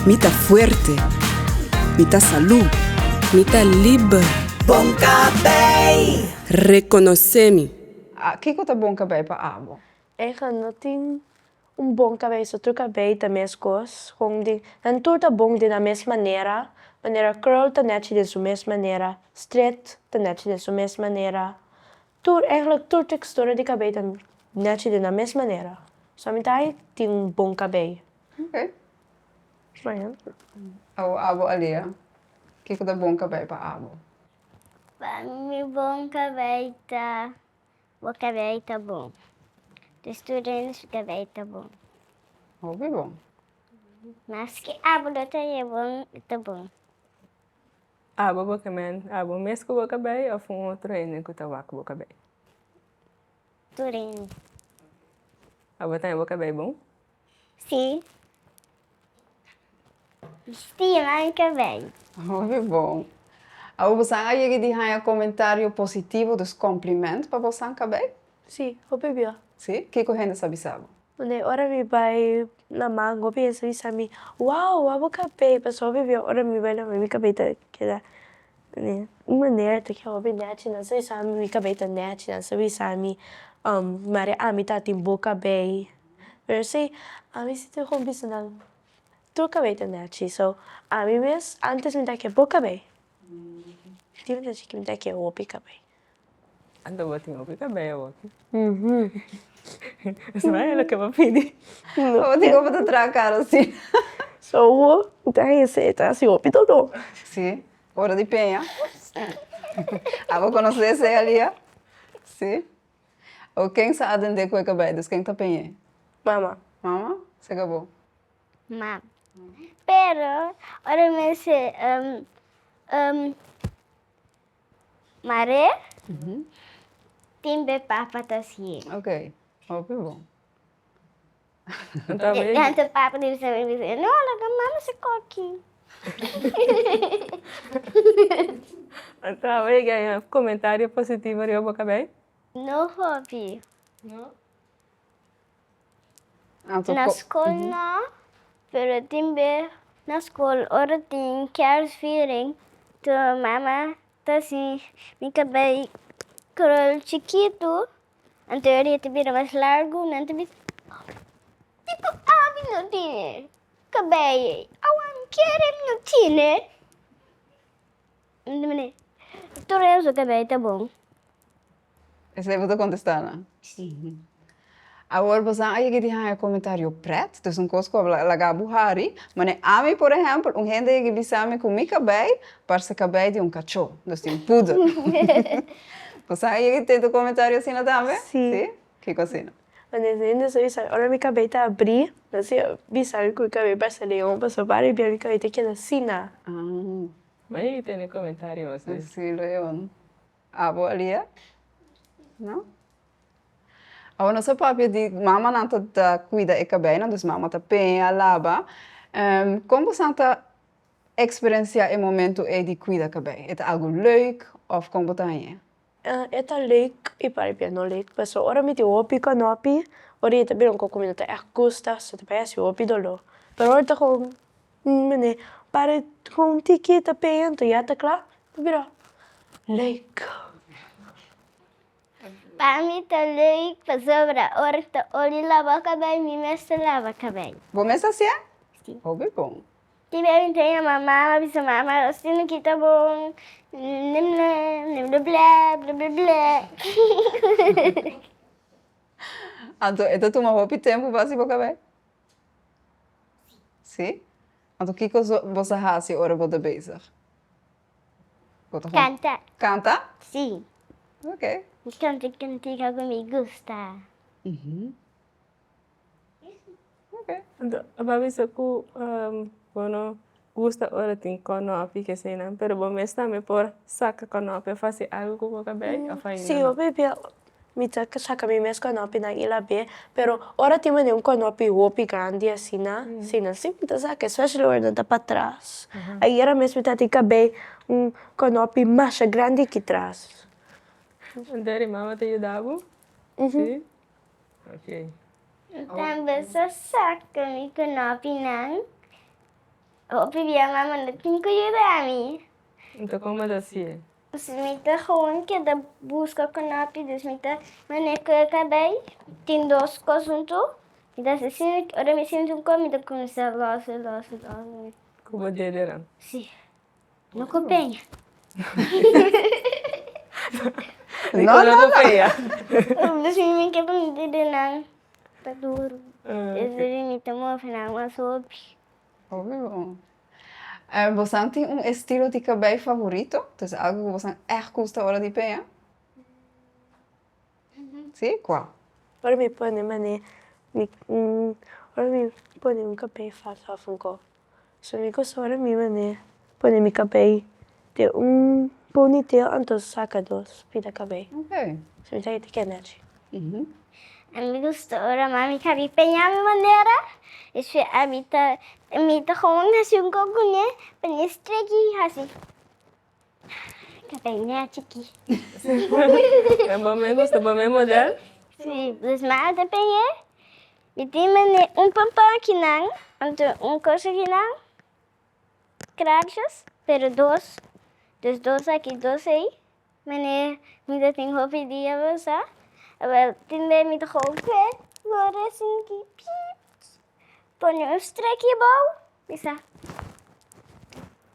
Mita fuerte. Mita salud. Mita libre. Bom cabelo. Reconocemi. Kiko tá bom cabelo para abo. Não tem bom cabelo, só outro cabelo da mesma coisa. Não tudo tá bom de da mesma maneira. Maneira curl tá net de mesma maneira. Straight tá net de mesma maneira. Tudo textura de cabelo tá net de da mesma maneira. Somente tem bom cabelo. Ok. Mas, O abo ali, Kiko tá bom cabelo para abo. Para mim, bom cabelo tá... O cabelo tá bom. Estudantes, o cabelo tá bom. Ouvi bom. Mas que abo é bom, tá bom. Abo boca men, abo mesmo boca bem, ou foi outro ainda que estava com boca bem. Turino. Abo tem boca bem bom? Sim. Estima o cabelo. Ouvi bom. Você aí de comentário positivo dos cumprimentos para você cabelo? sim, eu bebi. Sim? Kiko ainda sabe sabe. Ora me vai na manga, pensa isso a mim. Uau, a boca bem, pessoal bebeu. Ora me vai na minha cabeça que dá. Uma maneira que eu bem net, não sei se a minha cabeça net, não sei se a minha Maria a mim tá tem boca bem. Mas sei, a mim se tem combina não. Tu cabeça net, so a mim mesmo antes me dá que boca bem. Tive que me dá que o pica bem. Ando botinho boca bem, outro. Isso não é o que eu vou pedir. Eu digo para trazer a cara assim. So, então esse tá assim, o pito. Sim. Hora de penha. Vou conhecer esse ali, Sim. Ou quem sabe atender com o cabelo? Quem tá penha? Mama. Mama? Você acabou? Mas... Pero, ahora me dice... Mare? Timbe papa tá assim. Ok. Ouvi bom. Então, bem, Antes papa dice, não, la mama se coque. então, bem, ganha comentário positivo ali boca bem? Não, hobby. Na Na escola não, pero timbe na escola ora tem cares feeling. Tua mama tá assim, me cabelo curl chiquito. Anterior te vira mais largo, não te vira. Tipo, não tinha cabelo. Awan querer não tinha. Tu rezo o cabelo tá bom. Esse aí vou contestar, né? Sim. Agora você aí que tem comentário preto, então coisa que laga buhari, mas a mim, por exemplo, gente que bisa com meu cabelo, parece cabelo de cachorro, então tem puder. Você aí que tem comentário assim também? Sim. Que coisa? Mas ainda sou isso, ora minha cabeça abrir, assim, bisa com o cabelo parece leão, passou para e minha cabeça que assim, né? Mas aí tem comentário você. Sim, leão. Abo ali, não? Agora, nossa papi de mama não tá cuida e cabelo, então mama tá penha, lava. Como você tá experienciar o momento de cuidar cabelo? É algo leuk of como tá aí? É tá leuk e para bem não leuk, mas ora me te opi canopi, ora eu também não comida tá gusta, se te parece opi dolo. Pero ora tá com mene para com tiki tá pento, já tá claro, vira leuk. Para mim tá leuk, para sobra hora tá olho lava cabelo, me mestre lava cabelo. Bom, mas assim é? Sim. Ouve bom. Tiver tem a mamãe, bisa mama, assim que tá bom. Blá blá blá blá blá. Então, tu uma roupa tempo para se cabelo? Sim? Então, o que você faz hora você bezig? Canta. Canta? Sim. Ok. Canta cantiga que me gusta. Ok. Então, a babi se ku, bueno, gusta ora tem conopi que sei não, pero bom mesmo também por saca conopi fazer algo com boca bem, ou faz Sim, eu bebi me tá que saca me mesmo canopi na ilha B, pero ora tem um canopi opi grande assim, né? Sim, assim, tá saca, especially ora tá para trás. Aí era mesmo tá tem cabelo canopi mais grande que trás. Dari mama te ajudava? Sim? Ok. Também só saca me conopi não. Hoop je weer mama na tinko yudami. Então, como assim? Dus mita gewoon que da busca canapé, dus mita maneco acabei, tem dois conjuntos. E da assim, ora me sinto como da começar lá. Como dele, Sim. No copenha. não, não, feia. Dus me que para me dizer não. Tá duro. Esse me tomou final uma sopa. Óbvio. Você tem um estilo de cabelo favorito? Dus algo que você echt gosta hora de penha? Sim? Qual? Ora me pone mané, ora me pone um cabelo fácil a fungo. So me gosta ora me mané, pone mi cabelo de ponytail anto saca dos pida cabelo. Ok. So me tá te kenete. Amigos, ora mami kami penha mi maneira. Isso é mita gewoon nasi um cogunha, penha streki assim. Cabelo chiqui. É bom mesmo, gosta bom mesmo modelo? Sim, dus maar de penha. E tem mané pampão aqui não, então coisa aqui não. Crachos, pero dois. Dus dois aqui, dois aí. Mané, mita tem roupa de avançar. Wel, toen deed ik toch ook vet. Waar is een piep? Pon je een strekje bouw? Bisa.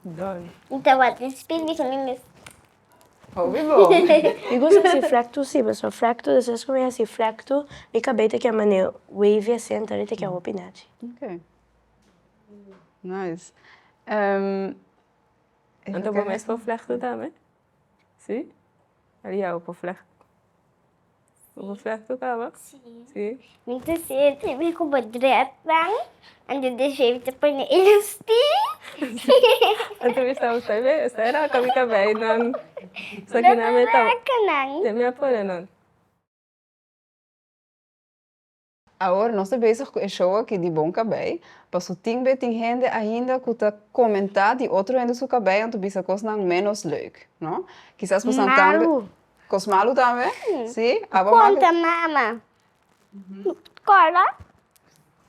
Done. Então, wat is speel ik niet mis. Óbvio. Me gosta desse flacto sim, mas o flacto, vocês conhecem flacto, me cabelo que é mané wavy assim, então ele tem que é opinate. Ok. Nice. Então, bom mesmo para flechten também? Sim? Ali é o para flechten. O flechten também? Sim. Muito cedo, tive com o bedret bang. En de deixei te pôr elastic. Então, você vê, essa era kami kabay nun. Sa ginamit ako. Kanang. Tem minha pole nun. Agora, nós estamos bezig com o show aqui de Bom Cabelo. Mas tem gente ainda que está comentando de outro ainda seu cabelo, então bisa coisa menos leuk, não? Quizás você também. Cosmalu também? Sim. Conta, mama. Corda.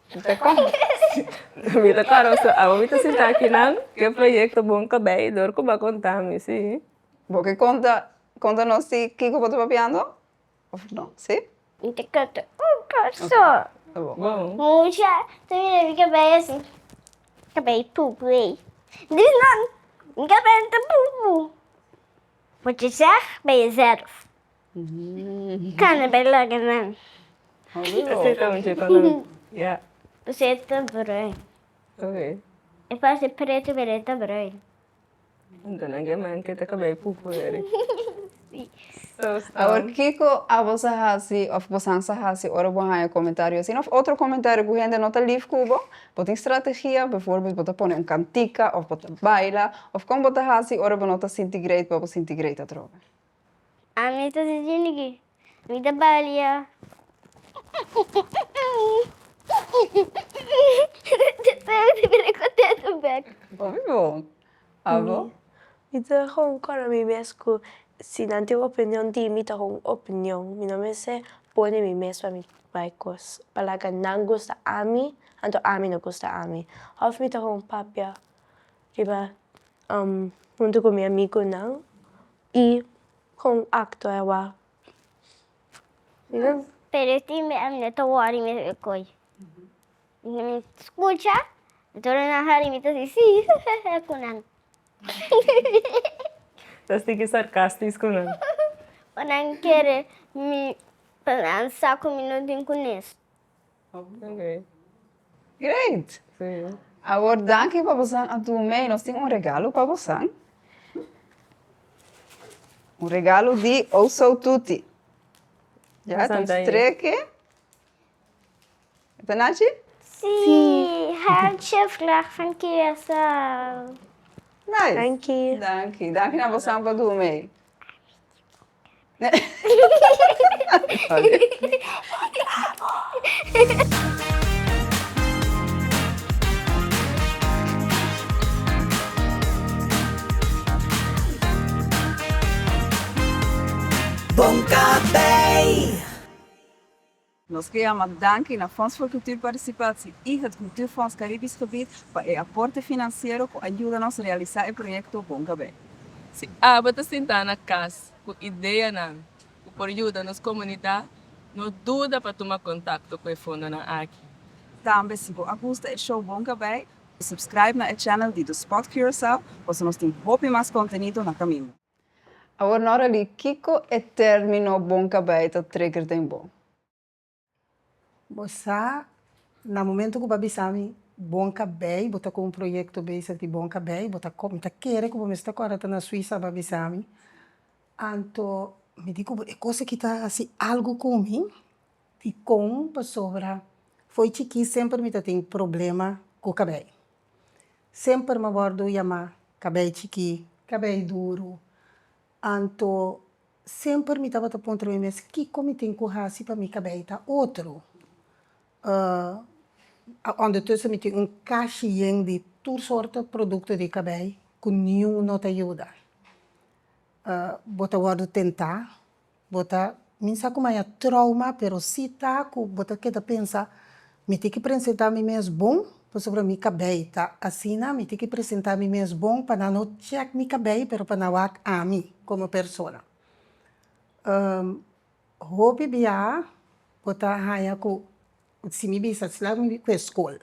Mita claro, ako mita si Taki nang, que proyecto bom cabay, dor ko ba contami, sim? Porque conta-nos se Kiko está papiando? Ou não? Sim? Inte canta. Só. Tá bom. Bom. Mucha. Também fica bem assim. Fica bem pupu aí. Diz não. Fica bem tá pupu. Vou te dizer, bem zero. Cana bem logo não. Você tá onde tá não? Yeah. Você tá branco. Okay. Eu faço preto, preto, branco. Então, ninguém man que tá cabay pupo dele. So, Agora, Kiko, a você hasi, of você hasi, ora bom aí comentário assim, of outro comentário que gente não tá livre cubo, bota estratégia, bijvoorbeeld bota pone um cantica, of bota baila, of como bota hasi, ora bom nota sintigrate, bota sintigrate a trova. A minha tá sentindo aqui. A minha tá balia. Óbvio. Abo? Mita hong kora mi mesco, se não tem opinião de mita hong opinião, mi não me se pone mi mesmo mi baicos, palaga não gosta a mim, anto a mim não gosta a mim. Of mita hong papia, riba, junto com meu amigo não, e hong acto é wa. Não? Pero este a minha tá worry me coi. Me escucha. Então na hari me tá assim, kunan. tas tiki sarcastic ko na. Orang quer me lançar com minutinho com isso. Okay. Great. Sim. Agora, danke para você a tu mãe, nós temos regalo para você. Regalo de Oso Tutti. Ja, Wat dan zijn strekken. Tanachi? Sim, hartje vlag van Curaçao. Nice. Thank you. Danke. Danke naar você para tu mãe. Bom Cabelo. Nós queremos danken na Fonds voor Cultuurparticipatie e het Cultuurfonds Caribisch Gebied para o aporte financeiro que ajuda-nos a realizar o projeto Boncabé. Se abata sentar na casa com ideia na que por ajuda nas comunidade, não dúvida para tomar contato com o fundo na aqui. Também, se você gosta do show Boncabé, subscribe na channel do Spot Curaçao, pois nós temos muito mais conteúdo na caminho. Agora, nós ali, Kiko é termino Boncabé to trigger tem bom. Bossa, no momento que o babi sami Boncabé, bota com um projeto base de Boncabé, bota como tá querer que o está agora na Suíça babi sami, anto me digo é coisa que tá assim algo comigo e com para sobra foi chiqui sempre me tem problema com o cabelo, sempre me bordo chamar cabelo chiqui, cabelo duro, anto sempre me estava a ponto de mim que como tem corrasi para mim cabelo tá outro. Ondertussen met een kastje die soorten producten die cabelo que nenhum não te ajuda. Bota guardo tentar, bota minsa como é trauma, pero se tá com bota que tá pensa, me tem que apresentar me mesmo bom, para sobre mi cabelo tá assim, me tem que apresentar me mesmo bom para não check mi cabelo, pero para não a mim como pessoa. Hobby bia, bota raia com se me bisa, se lá me com a escola.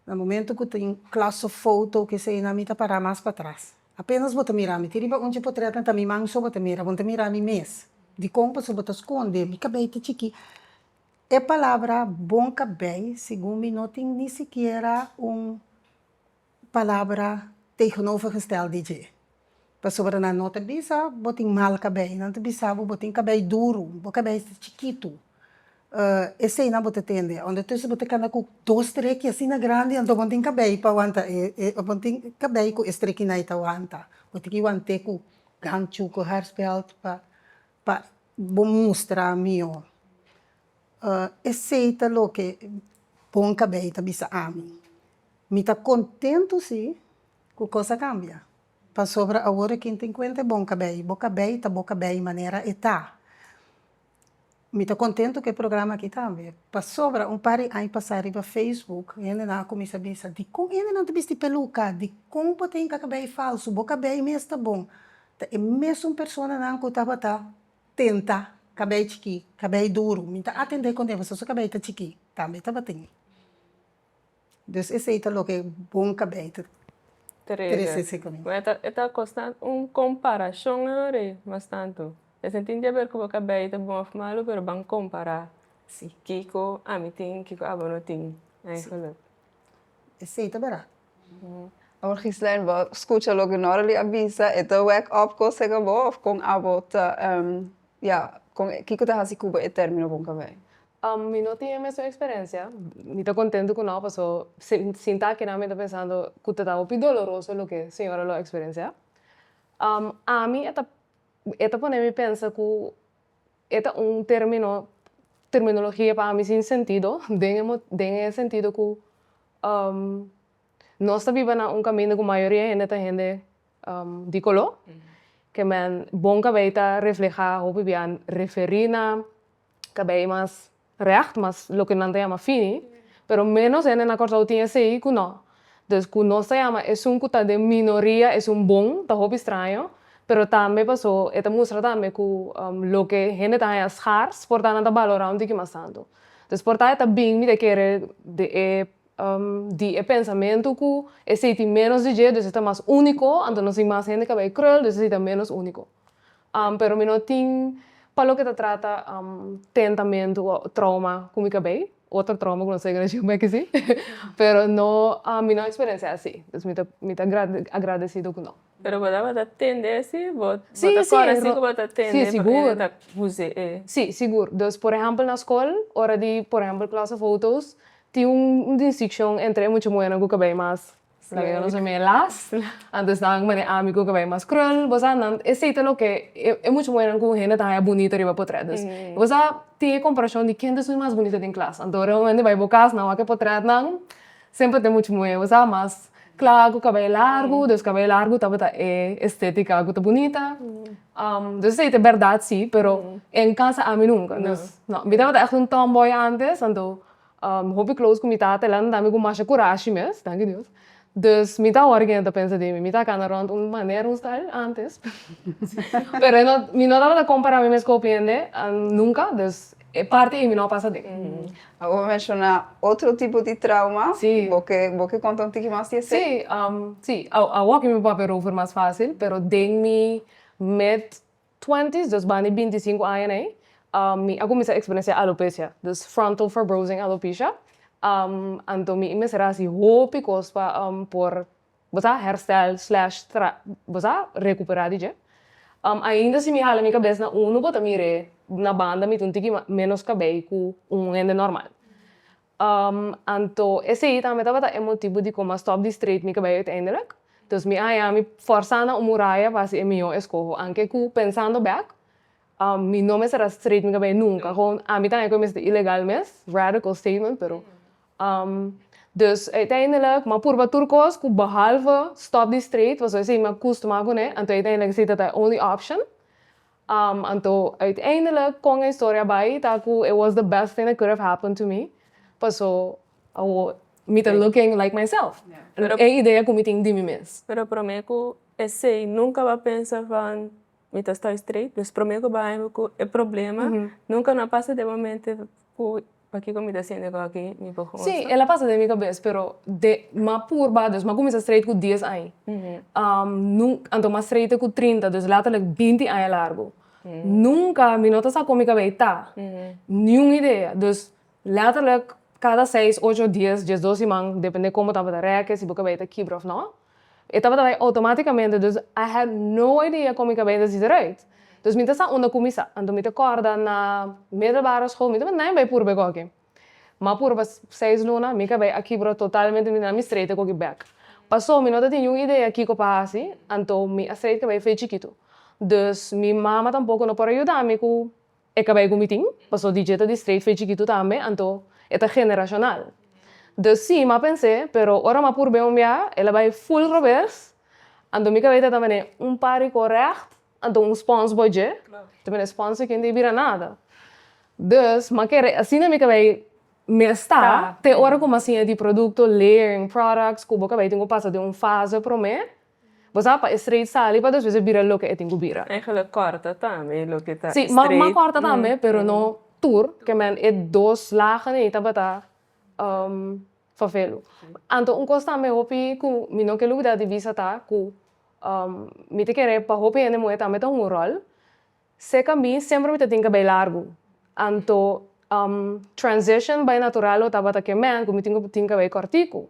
No momento que tem classe foto que se na mita para mais para trás. Apenas bota mirar, me tira onde potreta também manso bota mirar me mês. De como se bota esconde, me cabelo tá chiqui. É palavra bom cabelo, segundo me não tem nem sequer palavra tegenovergestelde de. Para sobre na nota bisa, bota mal cabelo, não te bisa, bota cabelo duro, bota cabelo chiquito. Esse aí não bota tende, onde tu se bota cana com 2 treques assim na grande, então bota cabelo para aguentar, bota cabelo com estreque na ita aguenta, bota que aguente com gancho, com hairspelt para mostrar meu. Esse aí tá lo que bom cabelo tá bisa a mim. Me tá contento sim, que a coisa cambia. Para sobre agora quem tem conta é bom cabelo tá bom cabelo maneira e tá. Me está contente que o programa aqui também. Para sobra, par de anos passar para Facebook, e ainda não começa a pensar, de como ainda não te viste peluca, de como tem cabelo falso, o cabelo mesmo está bom. É mesmo uma pessoa não que estava tenta cabelo chiqui, cabelo duro, me está atender com ele, seu cabelo está chiqui, também estava tendo. Então, esse é o que é bom cabelo. Está constante comparação, mas tanto. Eu senti ver que o cabelo está bom ou malo, mas vamos comparar. Sim. Kiko, a mim tem, Kiko, a não tem. Esse é barato. Agora, Gislaine, escuta logo na hora de avisa, é o wake up que você acabou, ou com a bota, com Kiko tá assim Cuba e termino bom cabelo. Eu não tinha a mesma experiência. Eu estou contente com não, porque sinta que não me está pensando que está muito doloroso o que a senhora a experiência. A mim, esta me pensa que esta terminologia para mim sem sentido, tem sentido que nós vivemos um caminho que a maioria da gente de color, que man bom cabelo refleja o que bien referina cabelo mais react, mas lo que não chama fini, pero menos na cosa tinha sei que não. Então, que nós chama é um que de minoria, é bom, tá hobby estranho. Pero também passou, esta mostra também que o que a gente está escasso, portanto, está valorando o que mais tanto. Então, portanto, está bem, me querer de pensamento que esse menos de jeito, esse é mais único, então não sei mais gente que vai cruel, esse é menos único. Pero me não tem, para o que trata tentamento, trauma, como que bem, outro trauma que não sei como é que sim, pero não, a minha experiência é assim, então me está agradecido que não. Pero você atender se você atender seguro. Sim, seguro. Então, por exemplo, na escola, hora de, por exemplo, classe fotos, tinha distinção entre muito bueno com o cabelo mais não sei me las, antes não me amigo com o cabelo mais cruel, você não, esse é o que é muito bueno com gente tá bonita riba portretas. Você tem comparação de quem é mais bonita em classe. Então, realmente vai bocar não, que portret não, sempre tem muito bueno, você mais claro, cabelo largo, dus cabelo largo estava estética, algo bonita. Dus é verdade, sim, pero em casa a mim nunca. Dus, não, me estava echt um tomboy antes, então, hobby close com me tata, ela não dá me com mais coragem mesmo, danke Deus. Dus me tá hora que eu penso de mim, me tá cana rond uma maneira, um style antes. Pero não, me não dava de comparar me mesmo com nunca, dus é parte e me não passa de. Eu vou mencionar outro tipo de trauma. Sim. Porque conta um pouquinho mais de Sí, sí, a que me papel over mais fácil, pero den mi mid-20s, dus bijna 25 anos aí, eu comecei a experiência alopecia, dus frontal fibrosing alopecia. Então, me começaram assim, hope cospa por herstel / recuperar de ainda se me hala minha cabeça na uno bota mire na banda me tunti que menos cabelo com ende normal. Então, esse aí também estava emotivo de como stop de straight minha cabelo uiteindelijk. Dus me me forçando uma muralha para se meu escorro, anche que pensando back, me não me será straight minha cabelo nunca. Gewoon a mim também começa ilegal mesmo, radical statement, pero dus uiteindelijk, maar por turcos, que behalve stop the straight, was assim, me acostumar com né, então uiteindelijk zit dat de only option. Então uiteindelijk kon a história bij, dat it was the best thing that could have happened to me. Paso, me looking like myself. Pero, é ideia que me tem de mim mesmo. Pero prometo, esse nunca vai pensar van, me está straight, mas prometo vai que é problema, nunca não passa de momento porque como está sendo aqui, me pouco. Sim, ela passa de minha cabeça, pero de ma purba, dus ma começa straight com 10 anos. Então ma straight com 30, dus letterlijk 20 anos largo. Nunca me nota sa como cabelo tá. Nenhuma ideia. Dus letterlijk cada 6, 8 dias, 12 semanas, depende como estava a reca, se o cabelo tá quebra ou não. Eu estava automaticamente, dus I had no idea como o cabelo se eruit. Dus me está onde começar, então me acorda na middelbare school, me nem bij purbe goke. Maar purbe 6 luna, me cabelo aqui bro totalmente me na straight com o back. Passou, me não tinha nenhuma ideia aqui com passe, então me a straight cabelo foi chiquito. Dus minha mama tampouco não pode ajudar-me com o cabelo que me tinha. Passou de jeito de straight foi chiquito também, então é generacional. Dus sim, mas pensei, pero ora ma purbe dia, ela vai full reverse, então me cabelo também um pari correto. Então, sponsor budget, também é sponsor que não vira nada. Dus, mas assim na minha cabeça, me está, tem hora como assim é de produto, layering products, que eu acabei de passar de fase para mim, você para straight sali, para depois vira o que eu tenho que virar. Eigenlijk corta também, o que está Sim, mas corta também, pero não tour, que man é 2 lagen e tá bata favelo. Então, coisa também, eu que me não quero lugar de visa tá, que me te querer para roupa ainda muito também tem rol. Se cambi sempre me tem cabelo largo. Então transition bem natural eu tava que man como tem cabelo cortico.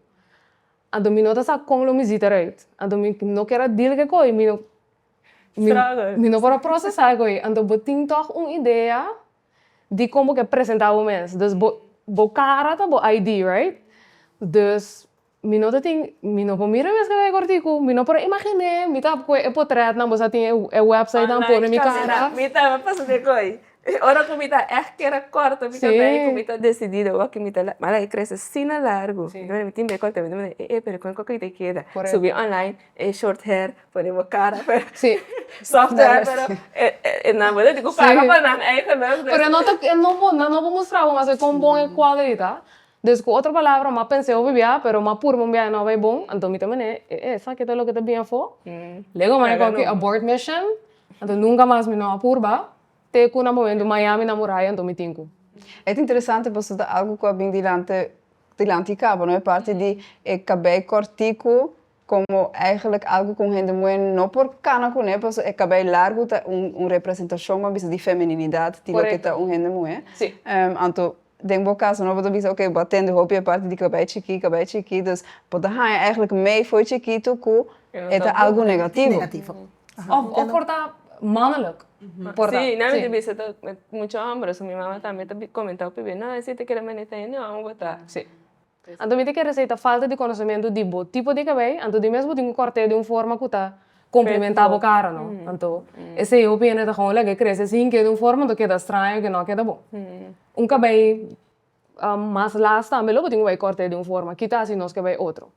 Então me nota sa como lo me zita right. Então me não quero deal que coi me não para processar coi. Então botin toch uma ideia de como que apresentar o mês. Dus bo cara tá bo ID right. Dus me não tem, me não mira mais cabelo cortico, me não para imaginar, me tá com o portrait na você tem o website na pôr minha cara. Me tá passando de coi. Ora como tá é que era corta, me cabelo como tá decidido, o que me tá, mas aí cresce assim na largo. Então me tem bem corta, me pero com que te queda. Subir online, short hair, ponemos cara, pero soft hair, pero na verdade digo paga para nada, aí também. Pero não vou mostrar, mas com boa qualidade. Dus com outra palavra, mas pensei eu vivia, pero mas por mim não vai bom, então me também sabe que é o que tá bem for. Lego mais que abort mission, então nunca mais me não apurba. Te com na momento Miami na muralha, então me tinco. É interessante porque é algo que vem dilante cabo, não é parte de cabelo cortico como eigenlijk algo com gente muito não por cana com né, porque é cabelo largo tá representação mas de feminilidade, de que tá gente muito. Sim. Então denk bo caso não vou dizer ok, batendo roupa é parte de cabelo chiquito, dus pode haar eigenlijk mee voor chiquito que é algo negativo. Of porta mannelijk. Sí, na minha cabeça muitos homens, minha mãe também comentou para não, se te quer meter não, vamos botar. Sim. Então me tem que receita falta de conhecimento de bo tipo de cabelo, então de mesmo tem que cortar de uma forma que tá complementar a cara, não? Então esse eu penso que gewoon lekker cresce assim que de uma forma que queda estranho, que não queda bom. Cabelo mais lasta, também logo tem que cortar de uma forma que tá assim nós cabelo outro.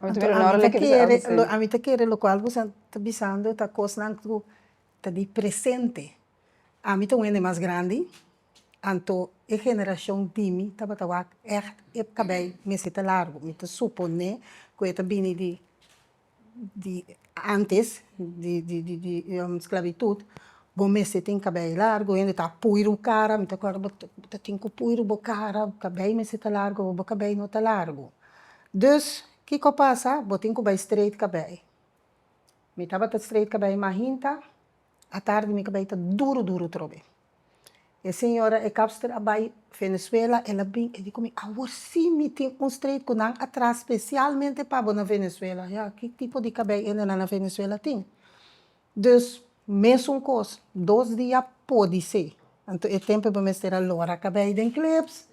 A mim te querer lo qual você está pensando, tá coisa tá de presente. A mim também é mais grande, então a geração de mim tá batendo é cabelo meseta largo, me te supone que eu também de antes de esclavitud, bom meseta tem cabelo largo, ainda tá puiro cara, me te acordo tá tem que puiro bo cara, cabelo meseta largo, bo cabelo não tá largo. Dus, o que passa? Botem que vai straight cabelo. Me estava straight cabelo mahinta, à tarde me cabelo tá duro trobe. E a senhora é capstra abai Venezuela, ela bem, eu digo me, sim, me tem straight com não atrás especialmente para na Venezuela. Ja, que tipo de cabelo ainda na Venezuela tem? Dus, mesmo coisa, 2 dias pode ser. Então, é tempo para me ter a lora cabelo de clips,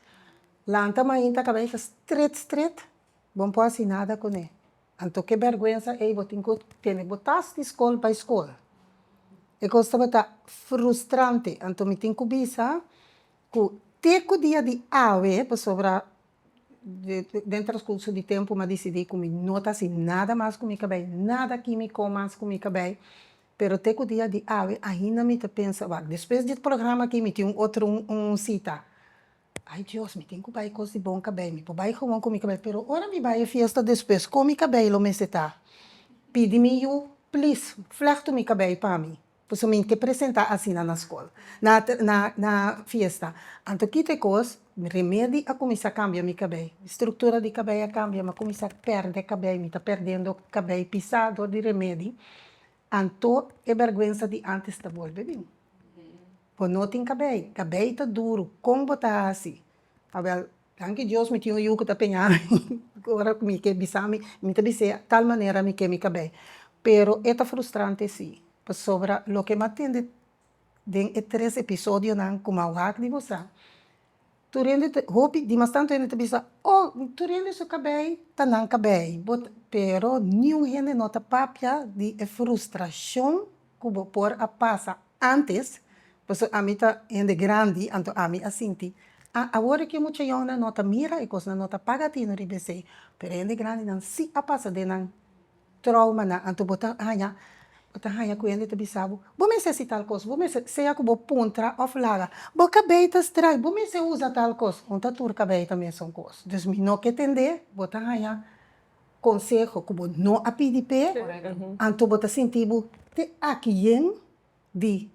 lanta mahinta cabelo tá straight. Bom pode assim nada com ele. Então, que vergonha é, eu tenho que ter botar de escola para escola. E coisa tá frustrante. Então, me tenho que pensar que teco dia de ave, para sobrar dentro do curso de tempo, mas decidi que não está assim nada mais com o meu cabelo, nada químico mais com o meu cabelo. Pero teco dia de ave, ainda me pensa, depois do programa aqui, me tem outro cita. Ai, Deus, me tem que ir coisa de bom cabelo, me vai com o meu cabelo, pero ora me vai a festa depois, com o meu cabelo, me está. Pede-me, please, flecha o meu cabelo para mim. Porque eu me que apresentar assim na escola, na festa. Então, que tem coisa, remédio a começar a cambiar meu cabelo. Estrutura de cabelo cambia, mas começar a perder cabelo, me está perdendo cabelo pisado de remédio. Então, é vergonha de antes da volta bem. Porque não tem cabelo está duro, como botar assim? Danke Deus, me tinha um que está penhado, agora me que bisame, me te bise tal maneira me que me cabelo. Pero é frustrante sim. Sobre o que me atende em 3 episódios como o hack de você. Tu rende hope de mais tanto ainda te bisa, tu rende seu cabelo, tá não cabelo, pero nenhum gente nota papia de frustração que vou pôr a passa antes, porque a mim tá ainda grande, então a mim assim agora que muita gente nota mira e coisa nota pagatino de BC, pero ainda grande não se a passa de não trauma na, então botar hanya ku yende tabisabo. Bome se tal coisa, bome se ya ku bo puntra of laga. Bo cabelo strai, bome se usa tal coisa. Onta tur cabelo também são coisas. Dus me não que entender, bota hanya consejo ku bo no a PDP. Anto bota sentido te aqui de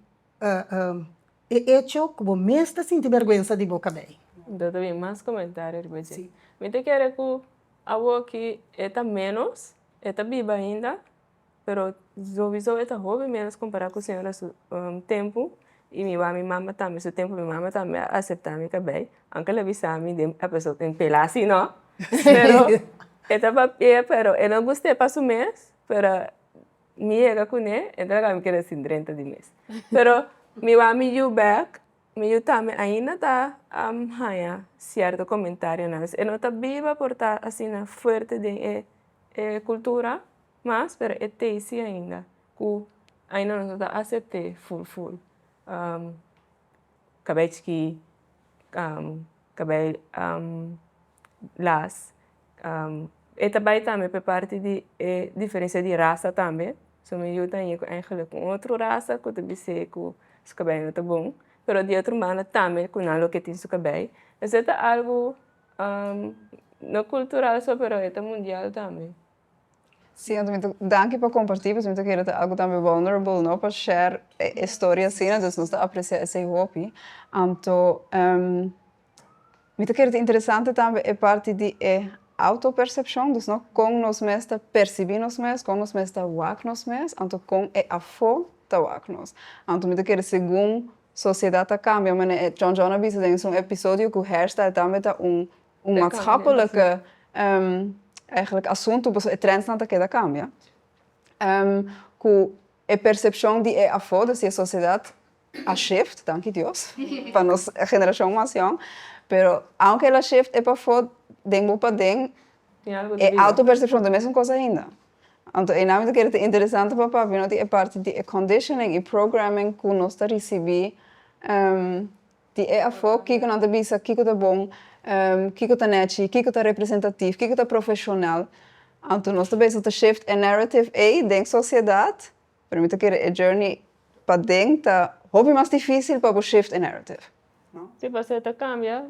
hecho ku bo mesta sentir vergonha de bo cabelo. Então também mais comentários, sim. Me te quero que a que é menos, é viva ainda. Pero eu visou esta jovem menos comparado com a senhora tempo e minha mama também seu tempo minha mama também aceitar meu cabelo aunque ela avisa mim a pessoa tem pela assim não pero esta papel pero eu não gostei para o mês pero me chega com ele então ela me quer assim 30 de mês pero minha mãe you back me também ainda tá certo comentário não eu não tá viva por estar assim forte de cultura. Mas, pero é tese ainda, que ainda não está aceitando full. Cabelo que, cabelo las. E também por parte de diferença de raça também. So, eu tenho eigenlijk com outra raça, que eu sei que o cabelo não está bom. Mas de outra maneira também, com algo que tem seu cabelo. Isso é algo não cultural, só, pero é mundial também. Sim, eu danke por compartilhar, mas eu quero algo também vulnerable, não, para share história assim, então nós apreciamos esse hobby. Então, eu quero interessante também é parte de autopercepção, dus não com nós mesmos perceber nós mesmos, com nós mesmos wak nós mesmos, então com a fo da wak nós. Então eu quero segundo sociedade cambia, mas John avisa em um episódio que o hairstyle também tá maatschappelijke eigenlijk assunto, a trends não está cambia. Com a percepção de a foda se a sociedade a shift, danke Deus, para nossa geração mais jovem, pero aunque ela shift é para foda, dengo para den, é autopercepção da mesma coisa ainda. Então, é nada que é interessante para papai, não é parte de conditioning e programming que nós está recebendo, de a foda que não está bisa, que está bom. Que está net, que está representativo, que está profissional. Anto nós também se shift a narrative dentro da sociedade, permite que a journey para dentro hobby mais difícil para shift a narrative. Se você cambia,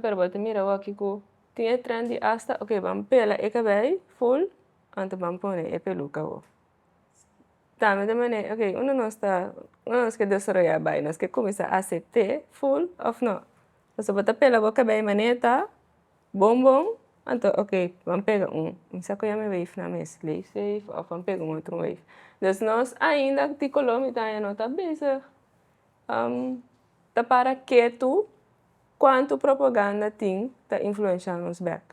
pero você mira o aqui que tem trend hasta, ok, vamos pela cabelo full, anto vamos pôr a peluca o. Também de maneira, ok, uno não que desarrollar bem, nós que começar a aceitar full ou não. Você bota pela boca bem maneira, bom, então, ok, vamos pegar saco já me wave na minha slave, ou vamos pegar outro wave. Então, nós ainda, de Colômbia, não está bezig. Tá para que tu, quanto propaganda tem, tá influenciando nos back.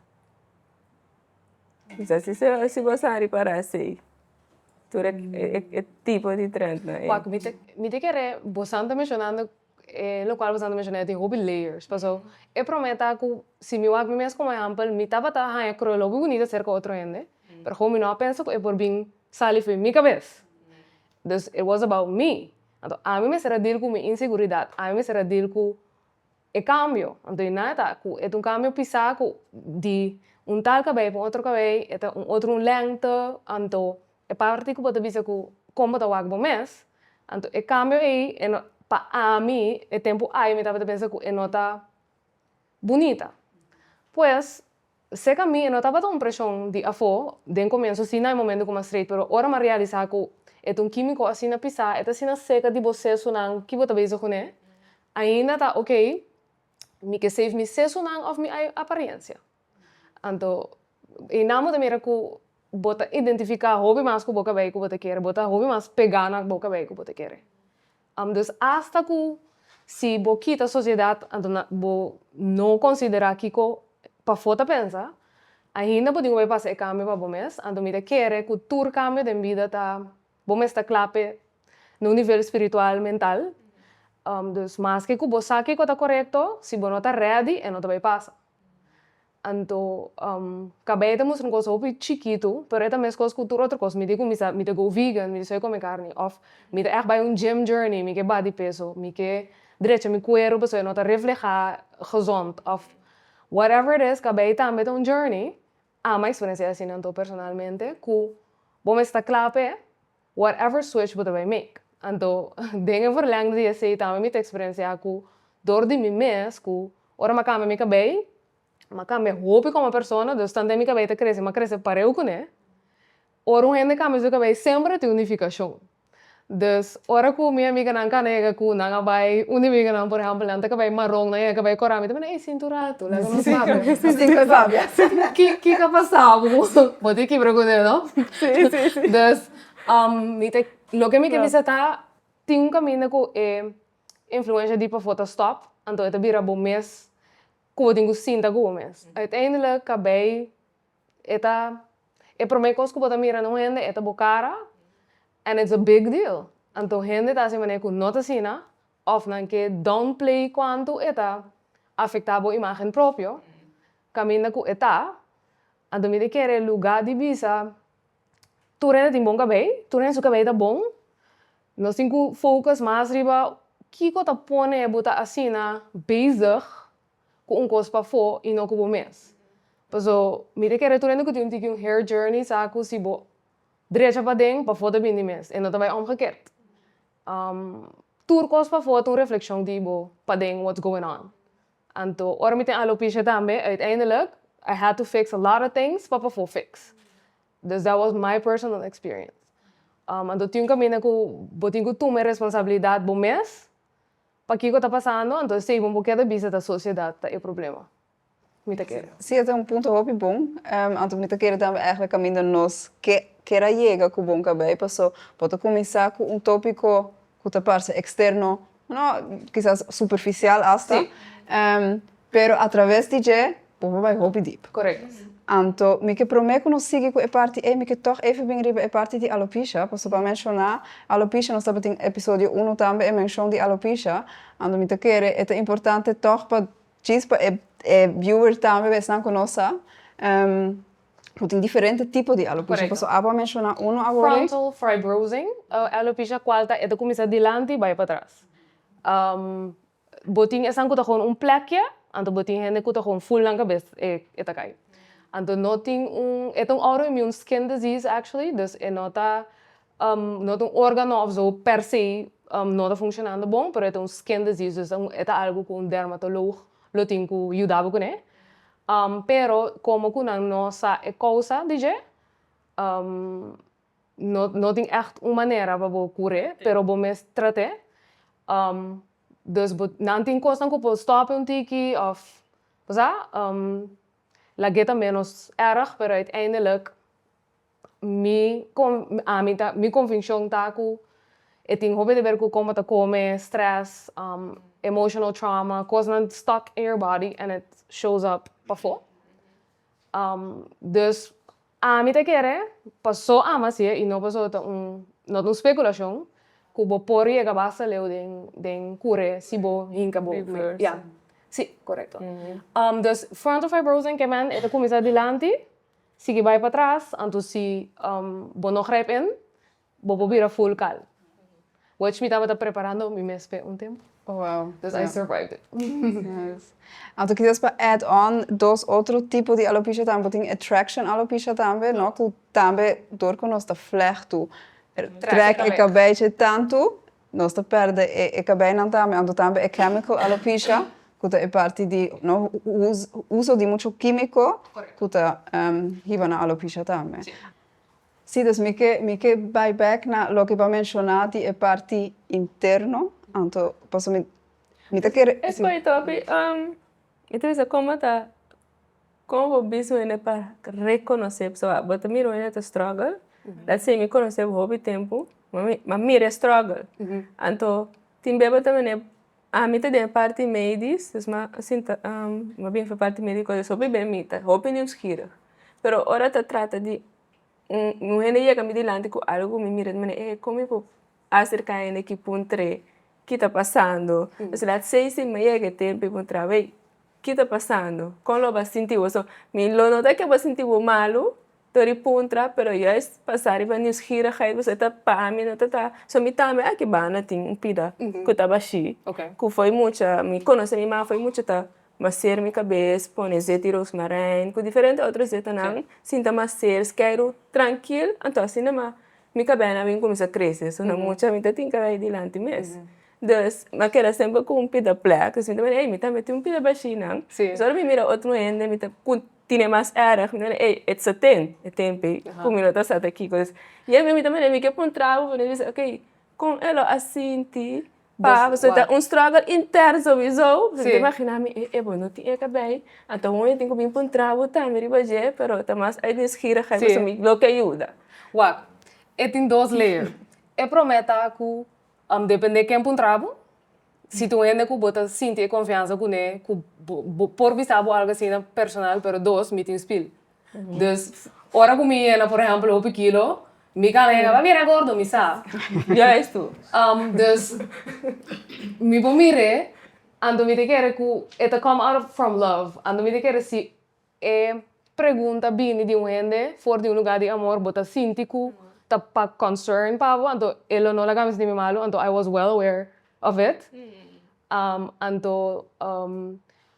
Então, se você reparar assim, tu é tipo de trend, né? Quack, me te querer, você está mencionando, lo qual você está mencionando, tem hobby layers. Então, eu prometo que se me wak me mesmo como exemplo, me tava tá a crolo bonita cerca outro gente, pero como não penso que é por bem sali foi minha cabeça. Então, it was about me. Então, a mim me será deal com minha inseguridade, a mim me será deal com o cambio. Então, nada, é cambio pisado de tal cabelo para outro cabelo, é outro length, então é parte que pode dizer que como tá wak mês, então o cambio aí para a mim é tempo aí me tava pensando que é nota bonita. Pois se que a mim não tava tão pressão de afo, de começo sim no momento como straight, pero ora me realizar que é químico assim na pisar, é assim na seca de você sonang que você vejo com né, ainda tá ok, me que save me se sonang of minha aparência. Então, e namo também era que bota identificar hobby mais que boca bem que você quer, bota hobby mais pegar na boca bem que você quer. Então, hasta que se boquita sociedade, então não considerar que para fora pensar, ainda podemos passar o caminho para o mês, então me quer que o caminho de vida tá bom está clave no nível espiritual mental. Então, mais que você sabe que está correto, se você não está ready, não vai passar. Então, acabei de mostrar coisa muito chiquito, pero também as coisas cultura outra coisa. Me digo go vegan, me digo comer carne, of me digo echt bij een gym journey, me que body peso, me que direito me cuero, pessoa não está reflejar gezond, of whatever it is, acabei também de um journey. A minha experiência assim, então personalmente, que bom está clave, whatever switch você vai make. Então, dengue verlengde de sei também minha experiência que door de mim mês, que ora me cambia me cabelo. Mas me hobby como pessoa, então também minha cabeça cresce, mas cresce para eu, né? Ora gente cambia seu cabelo sempre tem unificação. Então, ora que minha amiga não canega que não vai, amiga não, por exemplo, não tem cabelo marrom, não é cabelo corame, também é cinturato, lá não sabe. Assim que sabe. Que passava? Vou ter que perguntar, não? Sim. Então, lo que me quer dizer tá, tem caminho que é influência de para foto stop, então é vira bom mês. Que eu tenho cinta com mês. Uiteindelijk acabei, é para mim coisa que eu mira não rende, é cara, and it's a big deal. Então rende tá assim maneira que não tá assim, of não que downplay quanto afeta a imagem própria, caminho que então me quer lugar de visa, tu rende tem bom cabelo, tu rende seu cabelo tá bom, nós temos focus mais riba, que eu tá põe é botar assim bezig com coisa para fora e não com o mês. Então, me quer que tem um hair journey, sabe, se bo direita para dentro, para fora bem de mês, e não também omgekeerd. Tudo coisa para fora, tem reflexão de bo para dentro, what's going on. Então, ora me tem alopecia também, uiteindelijk, I had to fix a lot of things para fora fix. Dus that was my personal experience. Então, tinha caminho que eu tenho que tomar responsabilidade do mês, para que está passando, então sei um pouquinho da vista da sociedade é o problema. Muito quero. Sim, é ponto muito bom. Então muito quero também eigenlijk caminho nós que era chega com bom cabelo, passou pode começar com tópico que está parte externo, não, quizás superficial hasta, pero através de je, pode vai hobby deep. Correto. Então, me que prometo que não siga com a parte me que toch even bem riba a parte de alopecia, posso para mencionar alopecia nós estamos em episódio 1 também menção de alopecia, então me quer é importante toch para chispa viewer também vai não conhecer, tem diferentes tipos de alopecia, posso para mencionar agora. Frontal fibrosing, alopecia qual é de começar delante e vai para trás. Botin é sangue tá com plekje, então botin é que tá com full na cabeça é tá cai. Então, não tem é um autoimmune skin disease, actually. Dus, é não um órgão of zo per se não está funcionando bom, mas é um skin disease. Dus, é algo que um dermatólogo lo tem que ajudar com, né? Pero, como que não sabe a causa, DJ, não tem echt uma maneira para curar, pero vamos tratar. Dus, não tem coisa que pode stopar tiki, of, la geta menos erg, pero uiteindelijk, mijn convincing taku, het ding hobby de werken komen te komen, stress, emotional trauma, coisas stuck in your body, and it shows up before. Dus, a mim te querer, passou a macia e não passou não especulação, que bo por ir a base leu den cure, se bo hinca bo. Yeah. Sim, correto. Dus, frontal fibrosing que man, ito começa adiante, sige vai para trás, então se bo não grijp in, bo vira full cal. Which me estava preparando me mespe tempo. Oh, wow. Dus I survived it. Yes. Então, quizás para add on dos outro tipo de alopecia também, tem attraction alopecia também, não? Que também dor com nós da flechto, trek e cabelo tanto, nós da perde e cabelo não também, então também é chemical alopecia, que é parte de no uso de muito químico, que hiva na alopecia também. Sim, dus me que vai back na lo que va mencionar de parte interno, então posso me te querer. É foi top. Então isso como bicho é para reconhecer pessoa, bota miro é to struggle, dá se me conhecer hobby tempo, mas mira struggle. Então tem beba também a mim tem parte médis, mas assim mas bem foi parte médica, só bem mita, hobby não esquira. Pero ora te trata de não é nem que me dilante com algo me mira, mas é como eu acercar ainda que puntre que está passando, se lá sei se me é que tempo para trabalhar, que está passando, como lo sentir isso, me lo nota que vai sentir malo, tori puntra, pero já é passar e vai nos gira, aí você está para mim não tá, só me também aqui bana tem pida, que está baixi, que foi muita, me conhece minha mãe foi muito tá masser minha cabeça, pôr zete rosmarin, com diferentes outras zete não, sinta masser, quero tranquilo, então assim não minha cabeça vem começar a crescer, só não muito, me tem que ir adiante mesmo. Dus, mas que era sempre com um pida placa, assim, também, me também tem um pida baixinho, não? Só me mira outro ainda, me tinha mais era, me é tempo, como eu estou saindo aqui, coisas. E aí me também me quer pontuar, me diz, ok, com ela assim, pá, você tá struggle interno sowieso, você imagina me é bom, não tinha que bem, então eu tenho que me pontuar, tá, me ribaje, pero tá mais aí desgira, aí você me bloqueia ajuda. Uau, tem dois layers. Eu prometo que depende de quem pontrabo, se tu ainda que bota sentir confiança com ele, por vista algo assim personal, pero dois me tem espelho. Dus, ora comigo, por exemplo, 1 quilo, me calega, vai virar gordo, me sabe? Já é isso. Dus, me vou mirar, ando me te quer que it come out from love, ando me te quer se é pergunta bem de gente, for de lugar de amor, bota sentir que pa concern pa ako, anto elo no lagamis di mi malo, anto I was well aware of it. Anto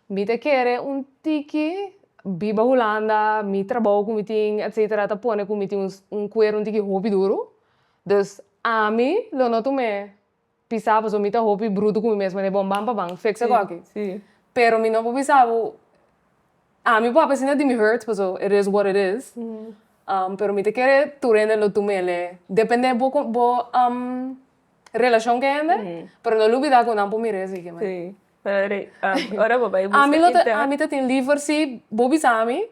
mi te quere un tiki biba Holanda, mi trabalho com meeting, etc. Ta pone com meeting un cuero un tiki hobby duro. Dus a mi lo no me pisava so mi ta hobby bruto com mi mesmo, ne bom bam bam, fixa qualquer. Sim. Pero mi no pisava a mi papa sina di mi hurt, so it is what it is. Pero me te quiere tu rende lo tu mele. Depende bo relação que ande, pero no olvida que não pomire assim que. Sim. Ora babai busca. A mim tem livro se bobi sami,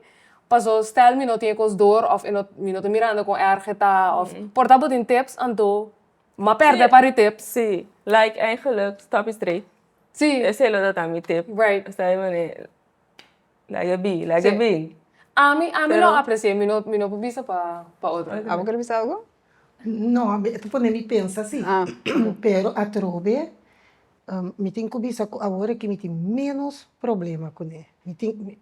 paso stel mi no tem cos dor of mi no te mirando com ergeta of portabo tem tips anto ma perde para tips. Sim. Like eigenlijk stop straight. Sim. Esse é o da mi tip. Right. Está aí mane. Like bem. A mí lo aprecié, mi no pisa para outra. Ah, vou querer pensar algo? Não, tu pode me pensar assim. Pero a trobe, me tem que pensar agora que me tem menos problema com ele. Me tem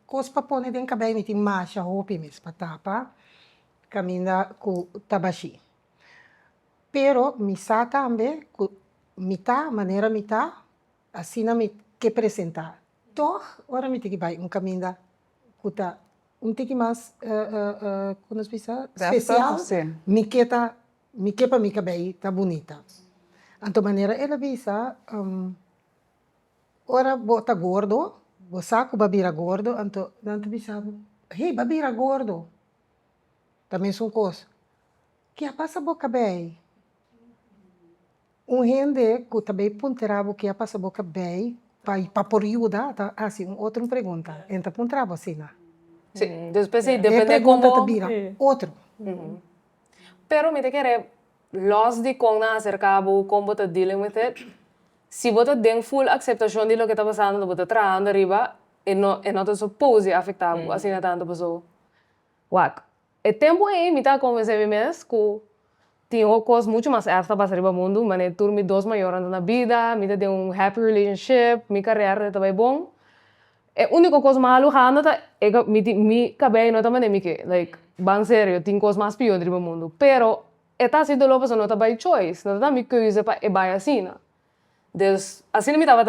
coisa para pôr dentro do cabelo, me tem marcha, roupa mesmo, para tapar, caminhar com tabaxi. Pero me sa também, maneira me tá, assim não me que apresentar. Então, agora me tem que vai caminhar com um tique mais, como se diz, Deve especial, ser. me quepa mi cabelo tá bonita. Então maneira ela visa, ora bota gordo, o saco babira gordo, então não bisa, hey babira gordo, também são coisas. Que a passa boca bem. Gente que também ponterava que a passa boca bem, para por ajuda, tá assim, outra pergunta, entra ponterava assim, né? Sim, después sí, depende pergunta como... tabira, outro. Pero me te quere, los de con na acercabo, como te dealing with it, si vos te den full aceptación de lo que está pasando, vos te trayendo arriba, y no te supone afectar, así no tanto pasó. Wak. El tiempo ahí, me está convenciendo que tengo cosas mucho más altas para arriba del mundo, mas tuve mis dos mayores en la vida, me tengo un happy relationship, mi carrera está bien bon. A única coisa mais alojada é que mi cabelo não também é que, like, bem sério, tem coisas mais piores no mundo. Pero, esta sido lo que não tá by choice, não tá mi coisa para é assim, né? Dus, assim me tava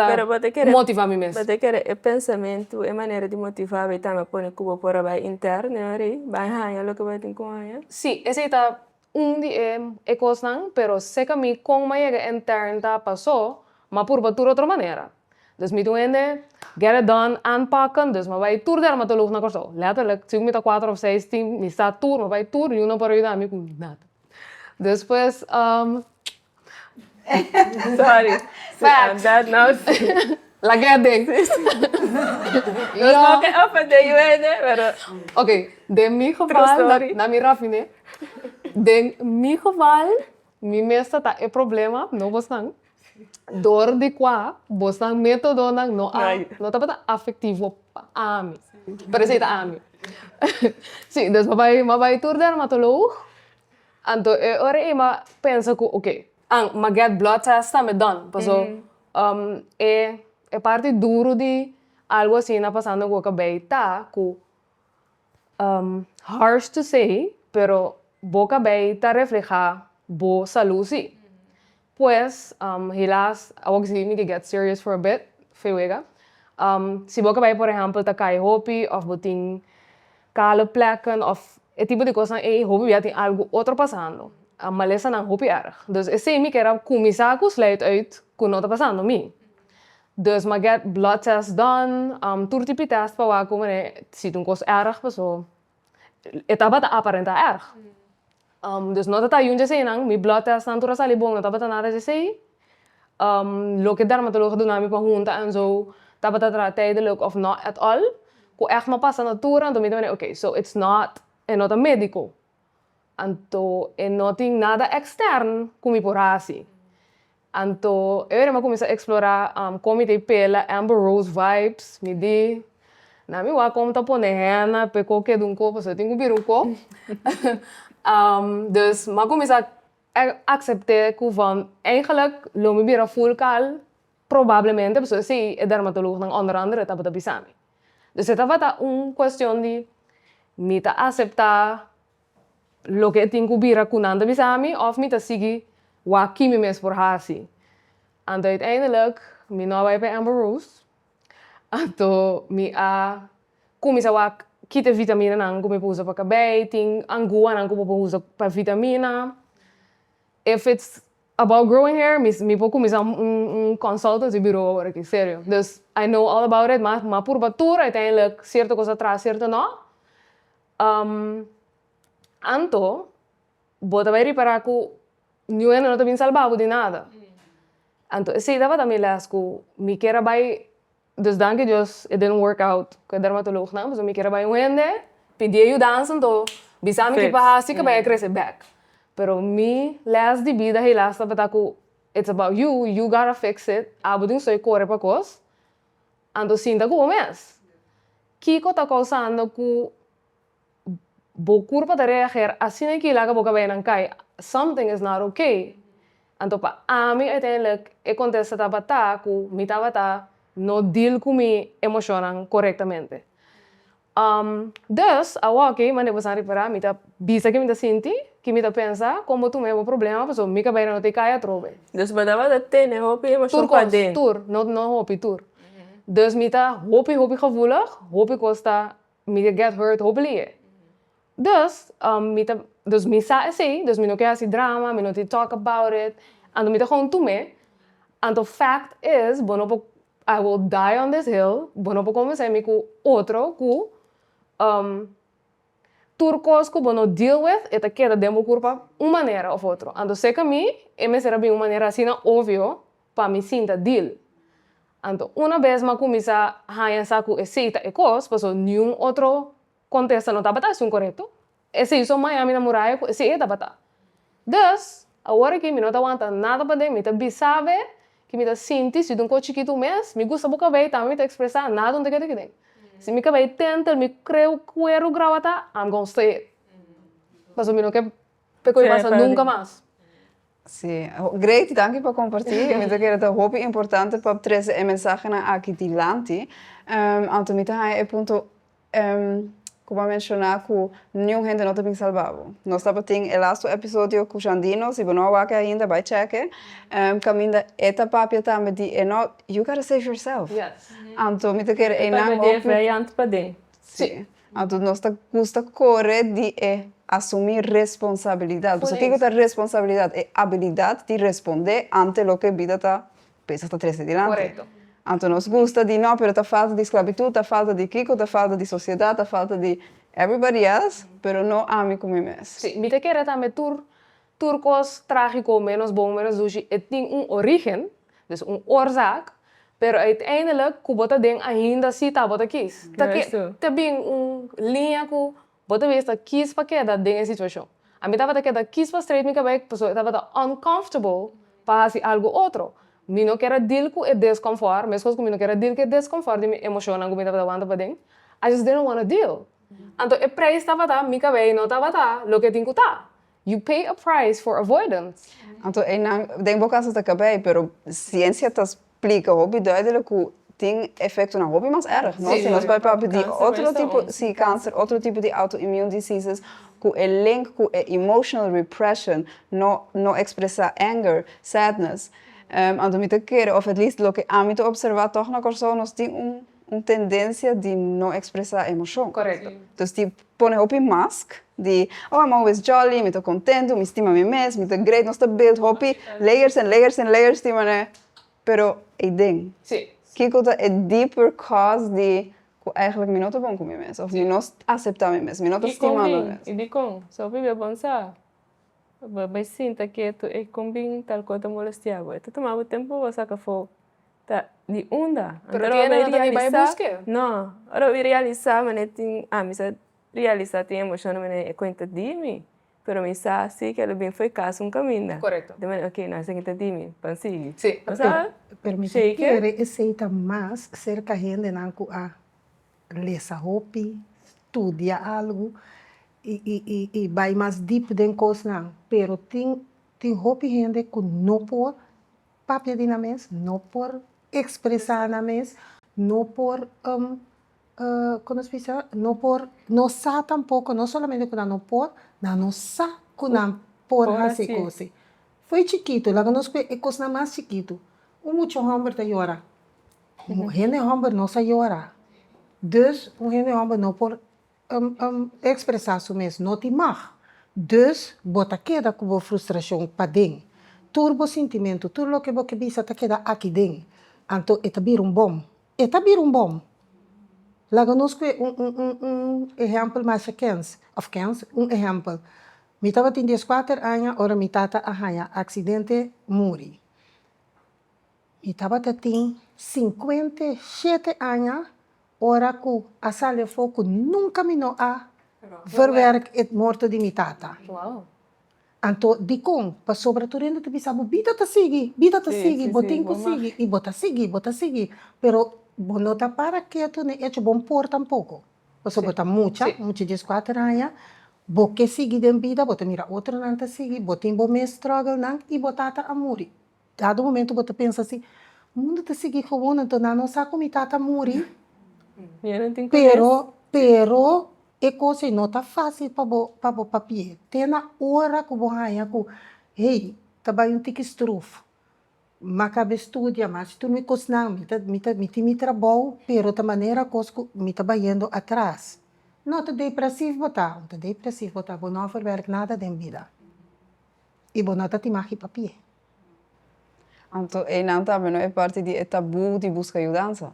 motivar me mesmo. Mas é pensamento, é maneira de motivar, e também põe cubo por aí interno, né? Vai ganhar o que vai ter com ganhar. Sim, esse tá de coisa não, pero sei que mi com uma interna tá passou, mas por bater outra maneira. Dus me doende, get it done, aanpakken. Dus maar bij tour dermatoloog naar korto. Letterlijk, zie ik met 4 of 6 team, mi sta tour, maar bij tour, uno por ayudar, mi con nada. Después, Sorry. Facts. That now. la guerra. Não é open de juende, pero. Oké, de mi True geval, story. na mi rafine. De mi geval, mi meesta ta e problema, no bastante. Door de qua, bostang método nang no tapos afetivo a mim. Presenta a mim. Sim, dus mabay tour dermatoloog. Anto ora ema pensa que okay, ang mag-get blood test me done. Paso é parte duro de algo assim na passando com a cabeça, que harsh to say, pero boca cabeça refleja bo saúde sim. Pues, helaas, ook zie ik get serious for a bit, veel wegen. Si boca bij, por ejemplo, ta kai hopi, of boting kale plekken, of het tipo de cosas, hopi ya tem algo outro passando. Malesa nang hopi erg. Dus ik zie me que era kumisaku sluit uit, kun nota passando mi. Dus ma get blood test done, turtipi test pa waku, mene, si tun kos erg, so, etapa ta aparenta erg. Dus não tá yun jese nang mi blood test nantura sali bom não tá nada jese lo que dermatoloog doen nami pa junta en zo tá tijdelijk of not at all ko echt ma passa natura então me okay, so it's not a médico anto não tem nada externo como por assim anto eu me comecei a explorar como tem pela Amber Rose vibes me di na mi wa como tá pone hena pe ko que dun ko so tenho bir un ko dus maar kom eens accepteren van eigenlijk lo me bira full kal probablemente pues sí el dermatoloog ng onder andere tapa tabi sami. Dus esta va cuestión de mita aceptar lo que tengo bira kunanda bisami of mita sigi wa kimi mes por hasi. En uiteindelijk mi no bij Amber Rose. Ato mi kumisa wa kita vitamina nang kung usa pa kabay, ting angguan nang kung usa pa vitamina. If it's about growing hair, mi po kumisa consultancy bureau agora que sério. Dus I know all about it, mas por batura uiteindelijk certa coisa atrás, certa não. Anto, bota vai reparar que não não tá bem salvado de nada. Anto, se dava também las que mi quera vai. Dus danke Dios, it didn't work out com o dermatoloog na, so me queria vai gente, pedi ajuda então, bisa me que pahasi que vai crescer back. Pero mi last de vida he last tá que it's about you gotta fix it. Abo din soy corre pa cos. Ando sinta que o mes. Kiko tá causando que bo curva de reagir assim que lá que boca bem não cai. Something is not okay. Ando pa ami uiteindelijk e contesta tá bata que mi tá bata no deal com mi emocionam corretamente. Dus, awaki, mas depois reparar, mi tá bisa que mi tá sinti, que mi tá pensa, como tu mesmo problema, porque mi cabelo não te cai a trove. Dus badava da tene hopi emoção pa den. Tour, não hopi tour. Dus mi tá hopi gevoelig, hopi costa me get hurt hopefully. Dus, dus me sa assim, dus me não quer assim drama, me não te talk about it, and me te gewoon toe me. And the fact is, bonopo, I will die on this hill, bonopo conversar me com outro, com turcos que bono deal with, eta queda demo curva uma maneira ou outra. And sei que me será bem uma maneira assim, óbvio, para me sinta deal. Então, uma vez que começa a pensar que aceita e coisa, porque nenhum outro contexto não está batendo correto. Esse isso Miami na muralha, esse é da batata. Dus, agora que me não aguenta nada para dentro, me tá bisabe, que me tá sentindo, se um coche chiquito mês, me gusta boca bem, também me tá expressar nada onde que tem. Se me cabe tenta, me creu cuero gravata, I'm gonna stay it. Mas eu não quero pegar e passar nunca mais. Sim, great, dank je por compartilhar. Eu quero que é muito importante para trazer a mensagem aqui de lante. Então, me tá aí ponto como mencionar que nenhum gente não está bem salvado. Nós estamos tendo o último episódio com Jandino, se você não vai ainda, vai checar. Caminda esta papel também de you gotta save yourself. Yes. Então, me quero Sim. Então, nós custa correr de assumir responsabilidade. Porque o que é responsabilidade? É a habilidade de responder ante o que a vida está trazendo adiante. Correto. Então, nós gosta de não, mas está falta de esclavitud, está falta de Kiko, está falta de sociedade, está falta de everybody else, mas não a mim como mesmo. Sim, me te quero também turcos trágico, menos bom, menos sushi, tem origem, dus oorzaak, pero uiteindelijk, que bota den ainda se tá bota quis. Tá bem linha que bota vista quis para que da den situação. A mim tava que da quis para straight me cabelo, pessoa tava uncomfortable para fazer algo outro. Me não quero deal com o desconforto, mesmo que me não quero deal com o desconforto de me emocionar, que me tava wanda para den. I just didn't want to deal. Então, o preço tava tá, me cabelo não tava tá, lo que tem que tá. You pay a price for avoidance. Então, eu denk boca essa cabelo, pero ciência tá explica hobby duidelijk que tem efeito na hobby mais erg. Se nós vai para de outro tipo de câncer, outro tipo de autoimmune diseases, que o link com emotional repression, não expressar anger, sadness. Então, me quero, ou at least, lo que a mim te observar, toch na pessoa, nós tem tendência de não expressar emoção. Correto. Então, tipo, põe op in mask, de, I'm always jolly, me tô contento, me estima me mesmo, me tô great, nós tá build hobby, layers and layers and layers, estima, né? Pero, ik denk, kijk dat het deeper cause die eigenlijk me não tá bom com mim mesmo, ou me não aceitar mim mesmo, me não tá estimando mesmo. E de com, só vive pensar, vai sinta que tu é combin tal coisa molestiava, tu tomava tempo você que for, tá de onda. Pero tiene não tem vai buscar. Não, ora realizar, mas tem, misa realizar tem emoção, mas é conta de mim. Pero me sa sí que lo bien fue caso un camino. Correcto. De manera que no se quita dime, pansi. Sí. O sea, pero me quiere aceita mais cerca gente nanco a lesa hopi, estudia algo e vai mais deep den coisa não. Pero tem hopi gente que não por papel de na mes, não por expressar na mes, não por como se diz, não sa tampouco, não somente que não por, não sa que não por fazer coisa. Foi chiquito, lá nós é coisa mais chiquito. Muito homem tá llora. Gente homem não sa llora. Dus gente homem não por expressar isso mesmo, não te mag. Dus bota queda com frustração para dentro. Turbo sentimento, tudo o que você bisa tá queda aqui dentro. Então, é tabir bom. É tabir bom. Lá nós exemplo mais quente, exemplo. Me estava tendo 4 anos, ora me tata a acidente morri. Me estava tendo 57 anos, ora que a sala foco nunca me não a verwerk het morto de me tata. Wow. Então, de com, para sobretudo ainda te pensava, bita ta sigi, botin ko sigi, e bota sigi, pero não está para quieto, nem é bom por tampouco. Você bota muita de 4 anos, porque sigue de vida, bota mira outro não está sigue, bota em bom struggle não e bota a morrer. Dado momento você pensa assim, o mundo está seguindo como então não sabe como está morrer. Pero é coisa não está fácil para o papel. Tem na hora que você vai, hey, trabalho tique struf. Macabe estudia, mas tu me cosnang, me trabalho, pero da maneira que me trabalhando atrás. Não te depressivo botar, te depressivo botar, vou não verwerk nada de vida. E vou não te magi papier. Então, e não também não é parte de tabu de buscar ajuda.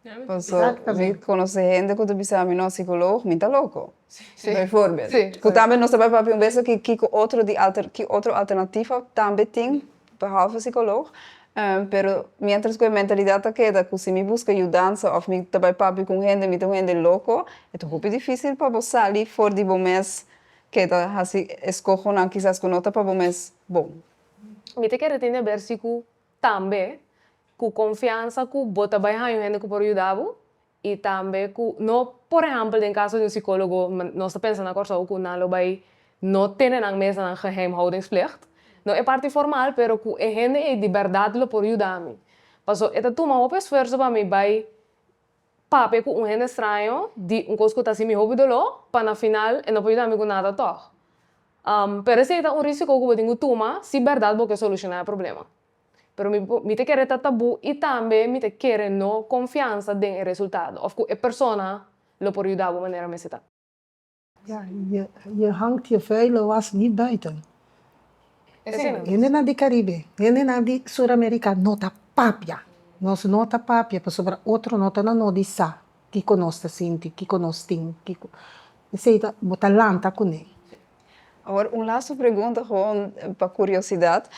Exatamente. Se conhece gente que pensa que não psicólogo, muito louco. Sim. Bijvoorbeeld. Sim. Que também não sabe para um beijo que outra alternativa também tem, behalve psicólogo. Pero mientras que a mentalidade queda que se me busca ajudança ou me também papi com gente louco, é muito difícil para você sair fora de bom mês que tá assim escolho não quizás com outra para bom mês bom. Me te quero ter versículo também com confiança que bota bem a gente que por ajudar e também que não por exemplo em caso de um psicólogo nós está pensando agora só que não vai não tem na mesa na geheimhoudingsplicht. Não é parte formal, pero que a gente é de verdade lo por ajudar-me. Passo, esta toma um esforço para mim vai papi com gente estranho de coisa que está assim me hobby dolo, para na final e não pode ajudar-me com nada toch. Pero esse é risco que eu tenho que tomar se verdade porque solucionar o problema. Pero me te quer tabu e também me te quer no confiança no resultado. Of que a pessoa lo por ajudar de maneira me está. Ja, je hangt je vuile was niet buiten. Gente na de Caribe, gente na de Sul-América, nota papia. Nós nota papia, para sobrar outro nota na no de sa, que conosce sinti, que conosce ting, que aceita botar lanta com ele. Agora, uma laatste pergunta, gewoon para curiosidade.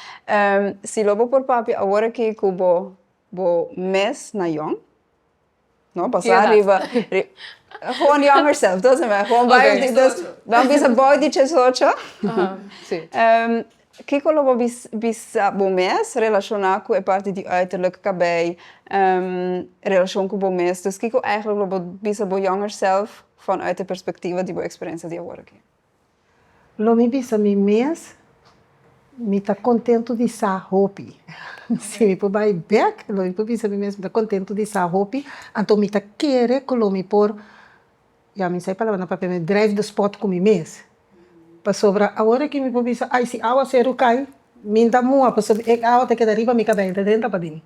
Se lobo por papi, agora que cubo bo mes na jong, no, passar arriba, gewoon younger self, dat is mij. Gewoon bij dus, dan bisa boy die chesocha. Sim. Que lobo bisa bo mes relacionar com a parte de uiterlijk kabij, relação com bo mes. Dus kiko eigenlijk lobo bisa bo younger self vanuit de perspectief die bo experiência die agora que. Lo me bisa mi mês, me tá contento de sa roupa. Se me por vai back, lo me bisa mi mês, me tá contento de sa roupa, então me tá querer que lo me por, já me sai palavra na papel, me drive the spot com mi mês. Para sobra, agora que me por bisa, ai se awa ser o cai, me dá mua, para sobre, é awa te queda riba mi cabelo, te dentro para dentro.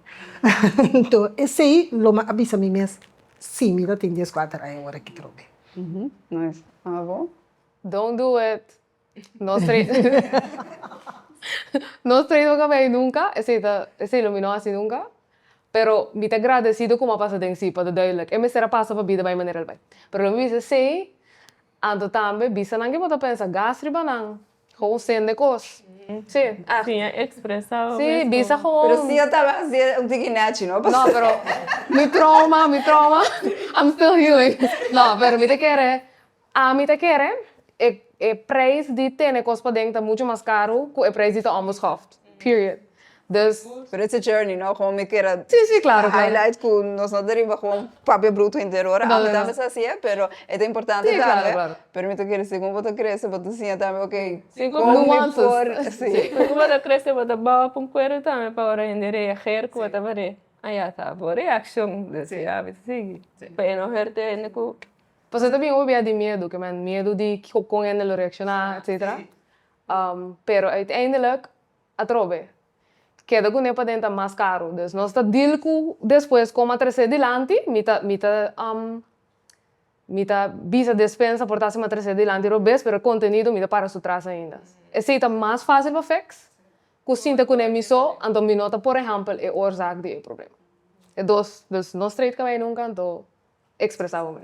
Então, esse aí, lo me avisa mi mês, sim, me dá tem 10 quatro aí agora que trobe. Nice. Ah, bom? Don't do it. Nós três não acabei nunca, esse iluminou assim nunca, pero me te agradecido como passa de si, para duidelijk. E me será passa para vida by maneira vai. Pero eu disse sei, ando também bisa nangue bota pensa gas riba nang, gewoon sende kos. Sim, Sim, é expressão. sim, bisa gewoon. Pero si eu estava assim, dignachi, não? No, pero mi trauma, I'm still healing. No, pero me te quere, e prijs die ten kost para dentro muito mais caro que o preço de ambos schaft. Period. Dus, Pero it's a journey, não? Como me queira sim, claro. highlight que nós não deriva com papel bruto inteiro. A mim também é assim, pero é importante Sim, também. claro. Pero me te querer segundo você cresce, você assim também, ok. Sim, Como nuances. me for, sim. Como eu crescer, eu vou para um coelho também para a gente reagir com a tabaré. Aí tá, por reação desse hábito, sim. Para não ver te que pues também houve de medo, que men medo de como ele reaccionar, etc. Pero uiteindelijk, a trove. Queda com ele para dentro mais caro. Dus nós está deal com depois como a trazer dilante, mita visa despensa por estar a trazer dilante robes, pero conteúdo mita para su trás ainda. Esse é mais fácil para fix. Que sinta com ele só, então me nota, por exemplo, é oorzaak de problema. E dus nós três que vai nunca, então expressávamos.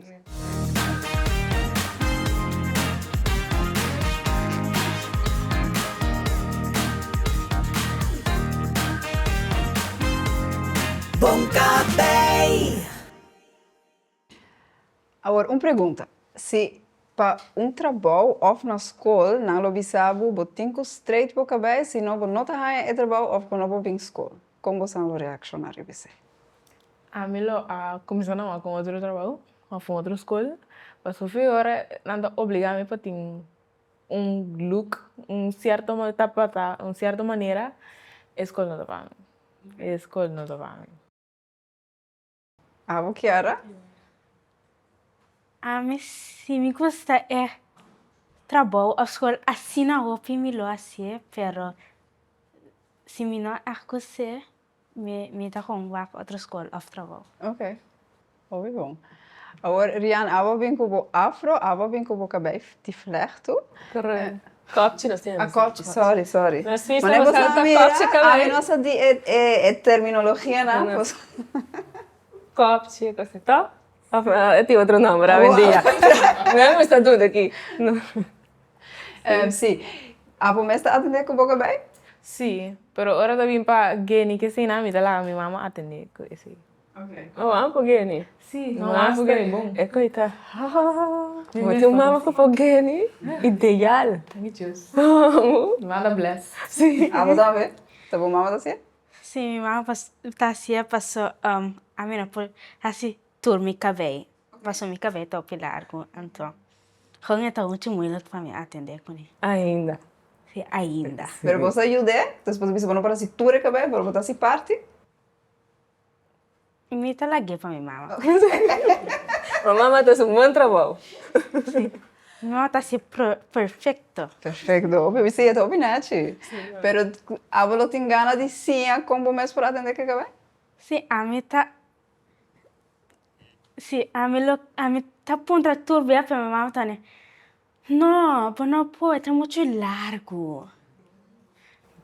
Bom café! Agora, uma pergunta. Se para trabalho ou na escola, não lo bisabo, botem que straight para a cabeça, se não, não está em trabalho ou não vou em escola. Como você vai reaccionar a você? A mim, começou não com outro trabalho, com outra escola, mas eu fui agora, nada obrigado para ter look, certa maneira, escola não vai. Escola não vai. Ah, o que era? Mas se me custa trabalho, a escola assim na roupa me lo assim, pero se me não acontecer, me tá com outra escola, of trabalho. Ok. Ouvi bom. Agora, Rian, aba vem com o afro, aba vem com o cabelo de flecho. Correto. Kopje, nós temos. Sorry. Na Suíça, Mas você você tá mira, kopje a cabelo. nossa é terminologia, não? Kopje, assim, tá? Tem outro nome, para vender. Não está tudo aqui. Sim. Aba me está atendendo com o cabelo? Sí, pero ahora también para Geni, que se nami de la mi mamá atender con ese. Ok. Oh, vamos por Geni. Sí, no vamos porque es bom. É coita. Mas tem uma para por Geni. Ideal. Thank you. Vamos. Nada bless. Sim. Aba também? Tá bom, mamãe, assim? Sí, mi mamá pasó, a mí no, por así, tour mi cabello. Pasó mi cabello todo largo, entonces, con esto mucho muy lento para mí atender con él. Ainda. Sí, ainda. Pero você ajuda, depois você não para se tura cabelo, para botar se parte. Imita la guía para mi mamá. Mamãe está um bom trabalho. Mi mamá está así perfecto. Perfeito, eu sei, é obinete. Pero aba lo tem gana de sim, como mês para atender que cabelo? Sí, a mí está... Sí, a mí está a punto de turbiar, pero mi mamá está... No, pues no puedo, está mucho largo.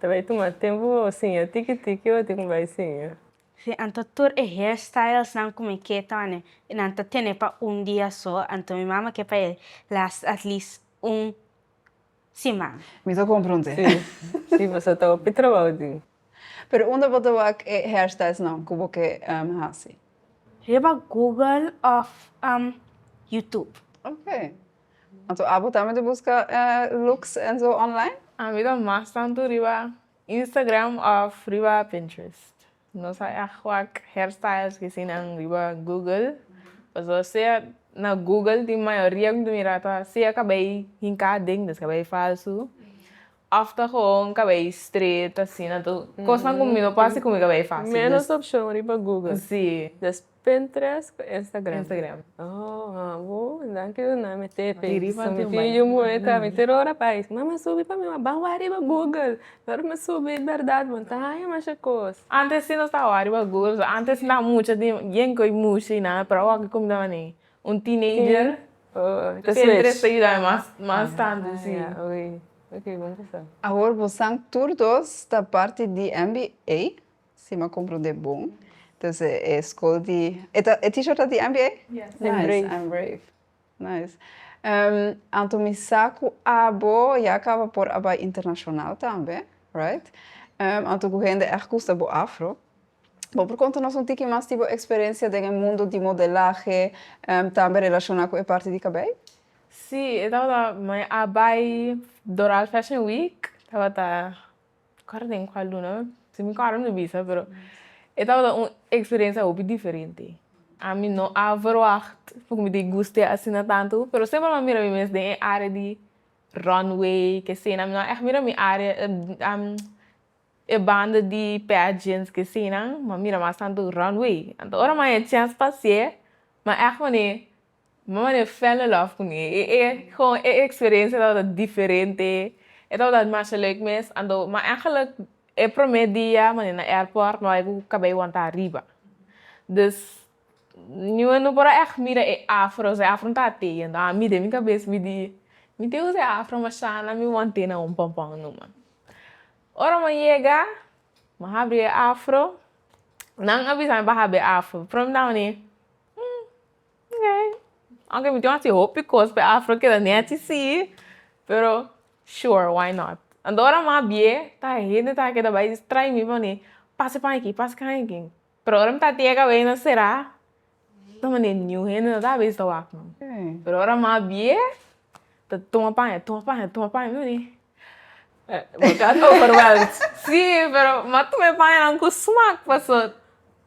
Também toma tempo assim, tique-tique, eu tenho mais assim. Sí, entonces tour hairstyles não como que estão, não tiene para día só, então mi mamá que para las at least semana. Me estou compreendendo. Sim, você está a trabalho. Pero onde você vai hairstyles não, como que assim? Riba Google of YouTube. Ok. Então, abo também de buscar looks en zo online? A mí da más tanto riba Instagram of riba Pinterest. No sé, hairstyles que sin en riba Google. Pues o sea, na Google die maioria que mira tá se acabei hincading, des acabei falso. After gewoon cabelo straight assim, na tu coisa comigo passe comigo cabelo fácil. Menos opção ali para Google. Sim. Das Pinterest, Instagram. Instagram. Oh, danke na me te Diriva me tem filho moeta, me ter hora paz. Mama subi para mim, bang arriba Google. Agora me subi verdade, monta, ai, mas é coisa. Antes sim não estava arriba Google, antes não muito de yenko e mushi na, para o que como dava nem. Teenager. Oh, Pinterest ajuda mais tanto, sim. Ok, vamos passar. Agora, você são todos da parte de MBA, se me compreender bom. Então, é escola de... É t-shirt de MBA? Yes. Nice, I'm brave. Nice. Então, me saco abo e acaba por aba internacional também, right? Então, correndo é custa bo afro. Bom, por conta nós não temos mais tipo experiência no mundo de modelagem, também relacionado com a parte de cabelo? Sim, eu estava na Abai Doral Fashion Week, estava agora tem qual luna, se me engano não vi, mas eu estava uma experiência bem diferente. A mim não verwacht, porque me gostei assim tanto, mas sempre me mira mesmo de área de runway, que cena, não é mira minha área e banda de pageants que cena, mas mira mais tanto runway. Então, ora mais chance passear, mas é como Mama fell in love com ele. Gewoon een experiência dat diferente. Het was dat maar leuk mis. Maar eigenlijk het primeiro dia, maar in de airport, maar ik acabei want arriba. Dus nu não para echt mira afro, ze afro tá tegen. Dan me de minha cabeça me deu ze afro, mas já na me mantém na pompom numa. Ora mas chega, mas abre afro. Não avisa me para abrir afro. From down here. Okay. Aunque me tengo así hope because pe afro que da net sí, pero sure, why not? Agora mais bem, tá rindo, tá que da vai distrair me boni. Passe para aqui. Pero ahora me tá tega bem na será. Então mané new rindo da vez tá wak não. Pero ahora mais bem, tá toma panha, boni. Bocado overwhelmed. Sim, pero mas tu me panha não com smack, passou.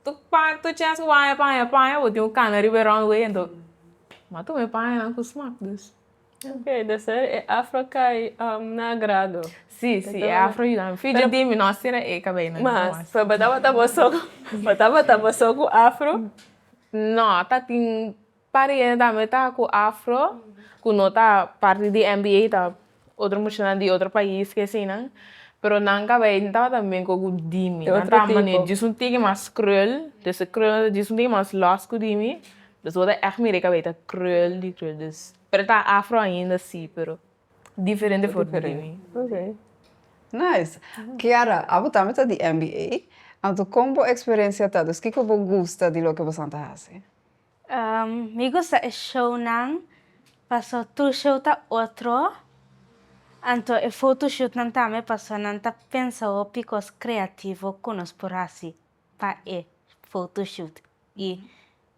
Tu tinha que panha, eu tenho canary around way então. Mas tu me panha não com smack dus. Ok, dessa é afro cai na agrado. Sim, é afro não. Filho de mim, nossa, era cabelo. Mas, foi batava só com afro. Não, tá tem parente também tá com afro, com nota parte de MBA tá outra mochila de outro país que assim, não. Pero não cabelo tá também com o dimi. Não tá maneiro, diz tique mais krul, desse krul diz tique mais los com dimi. Dus we hadden echt meer, ik weet het, krul, die krul. Dus, pero tá afro ainda, sim, pero diferente voor mim. Ok. Nice. Kiara, abo também tá de MBA. Então, como a experiência tá? Dus, que você gosta de lo que você está fazendo? Me gusta el show nan, paso tu show ta otro. Anto e photoshoot nan tame paso nan ta pensado picos creativo kunos por así pa e photoshoot e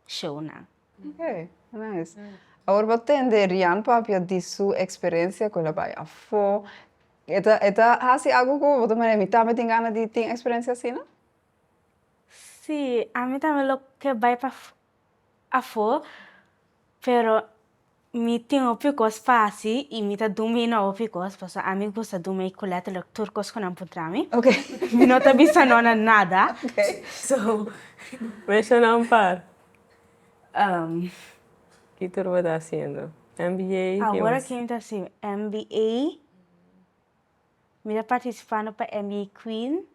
show nan. Ok, nice. Agora, você tem Rian Papia de sua experiência com a Baia Fo. Eta hasi algo que você me também tem ganas de ter experiência assim, não? Sí, a mí también lo que va para afo, pero mi tengo picos fácil y mi ta domina o picos, pues a mí gusta domina colete los turcos con amputrami. Ok. Mi no te visa no nada. Ok. So, menciona un par. ¿Qué tú vas haciendo? MBA? Agora que está assim, MBA, me está participando para MBA Queen.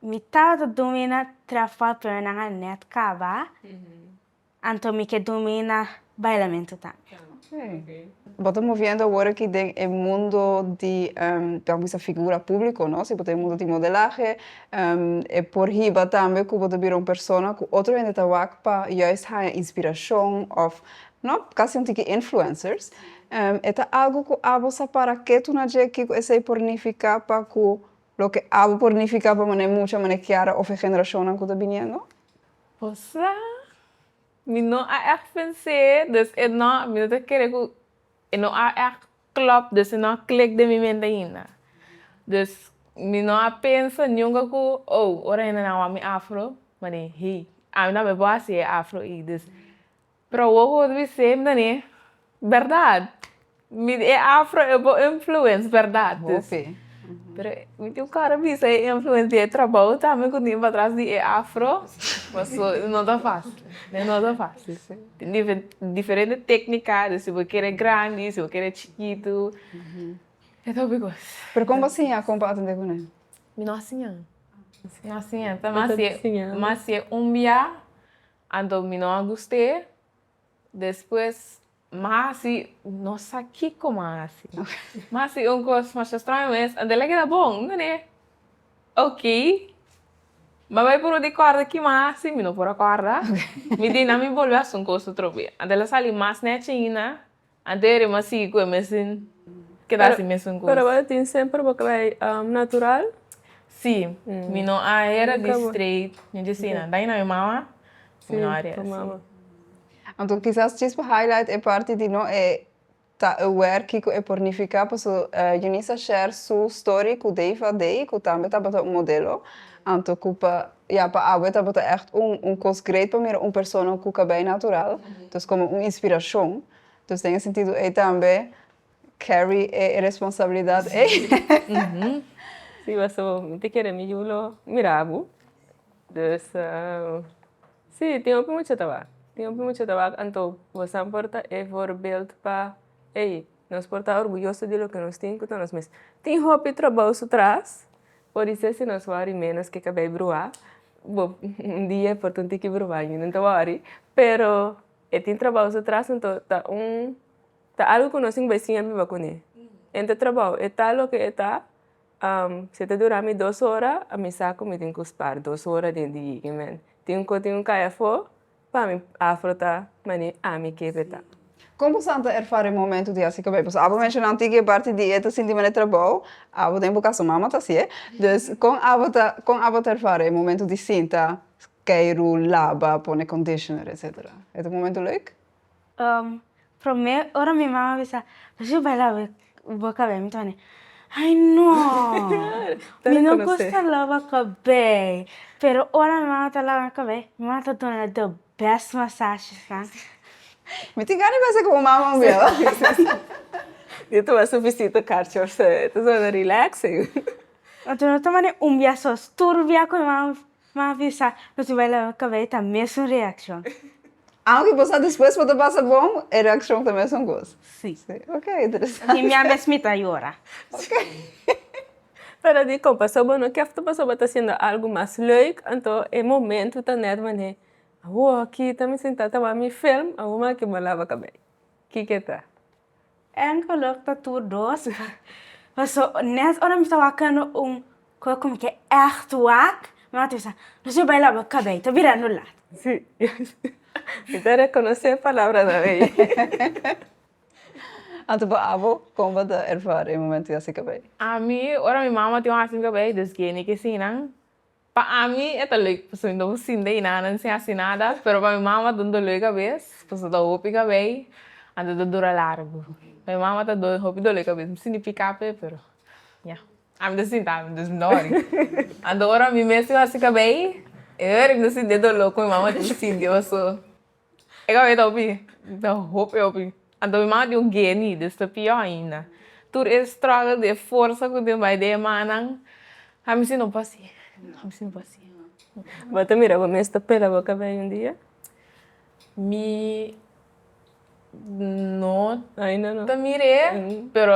Me estava domina trabalho para na net cava. Então me que domina bailamento também. Okay. Você movendo agora que tem o mundo de talvez a figura pública, não? Se você tem o mundo de modelagem, e por riba também que você vira uma pessoa que outro ainda está para juist a inspiração of, não, quase tipo influencers. É algo que a você para que tu não diga que esse pornifica para que lo que a pornifica para maneira muita maneira clara of a geração que está vindo. Poxa, me não é echt pensei, dus é não, me não querer que é não é echt klopt, dus é não click de minha mente ainda. Dus me não pensa nunca que oh, ora ainda não é afro, mas nem he, a mim não me pode ser afro e dus, pero o que eu disse é verdade, me é afro é boa influência, verdade. Pero me tem cara visa é influência de trabalho também quando eu para trás de afro, mas não tá fácil, não tá fácil. Tem diferente técnicas, se você quer grande, se você quer chiquito, é tudo bem. Pero como assim a compartilhar com ele? Me não assim, tá mas se dia, então me não gostei, depois mas se nossa que como assim mas se coisa mais estranho é a dele que dá bom não é ok mas vai por de corda que mais se me não por a corda me diz não me volver a coisa outra vez a dela sai mais netinha a dele mas se com assim que dá assim mesmo coisa pero você tem sempre porque vai natural sim me não a era de straight me disse não daí na mama sim não era Então, quizás tipo highlight é parte de não é tá aware que é pornificar, porque Eunice share sua story com Dave Day, que também tá botando modelo. Então, culpa ja para a tá botando echt coisa great para mim, pessoa que é bem natural, então como uma inspiração. Então, tem sentido é também carry a responsabilidade. Sim, mas te quero me julo mirabo. Dus sim, tem muito trabalho. Tem muito trabalho, então você importa é voorbeeld para, nós porta orgulhoso de lo que nós temos, então nós mesmos tem hobby trabalho atrás, por isso se nós vamos menos que acabei bruar, dia é importante que bruar, não tá worry, pero tem trabalho atrás, então tá algo que nós temos bem a com ele, então trabalho é tal que é tá, se te durar 2 horas, a mim saco me tem que cuspar 2 horas de dia, man, tem um caia fo para mim, afro tá, mas a mim que tá. Como você erfare o momento de assim que bem, porque a mencionar antiga parte de eta assim de maneira trabalho, a tempo que a sua mama tá assim, dus com a erfare o momento de cinta, queiro lava, pone conditioner, etc. É um momento leuk? Para mim, ora minha mama disse, você vai lá boca bem, então ai não, me não gosta lavar cabelo, pero ora minha mama tá lavando cabelo, minha mama tá dando the best massage, sabe? Me tem cara de ser como mama meu. Eu tô suficiente cardio, você tá só relaxing. Então eu também dia só turbia com mama avisa, você vai lavar cabelo, tá mesmo reação. Aunque você depois pode passar bom, a reação também são boas. Sim. Ok, interessante. E minha mesmita llora. Ok. Pero de compa, so bueno, que after pasó está haciendo algo más leuk, entonces el momento está net wanneer, aqui também sentada a mi film, a uma que me lava cabelo. Que está? Eigenlijk dat door doos. Maar zo, net als ik wakker kom ik echt wak. Maar toen zei ik, zo bij la cabelo, te vira no laat. Sí. Então reconocer a palavra da vez. Anto ba abo, como ba da ervar em momento assim cabelo? A mim, ora minha mama tem um assim cabelo, dus que que sim, não? Para a mim, é tão leuk, pessoa não sim daí nada, não sei assim nada, pero para minha mama dando leuk cabelo, pessoa da roupa cabelo, anda dura largo. Minha mama tá do roupa do leuk cabelo, significa pero, yeah. A mim assim tá, dus nori. Ando ora mi mesmo assim cabelo, eu não sei dedo louco, minha mama diz sim, eu sou. Eu cabelo tá ouvi, da roupa eu ouvi. Ando minha mama de um geni, dus tá pior ainda. Tur estraga de força que tem vai de manang, a mim não passa. Bota mira, vou me pela boca bem um dia? No, ainda não. Te miré, pero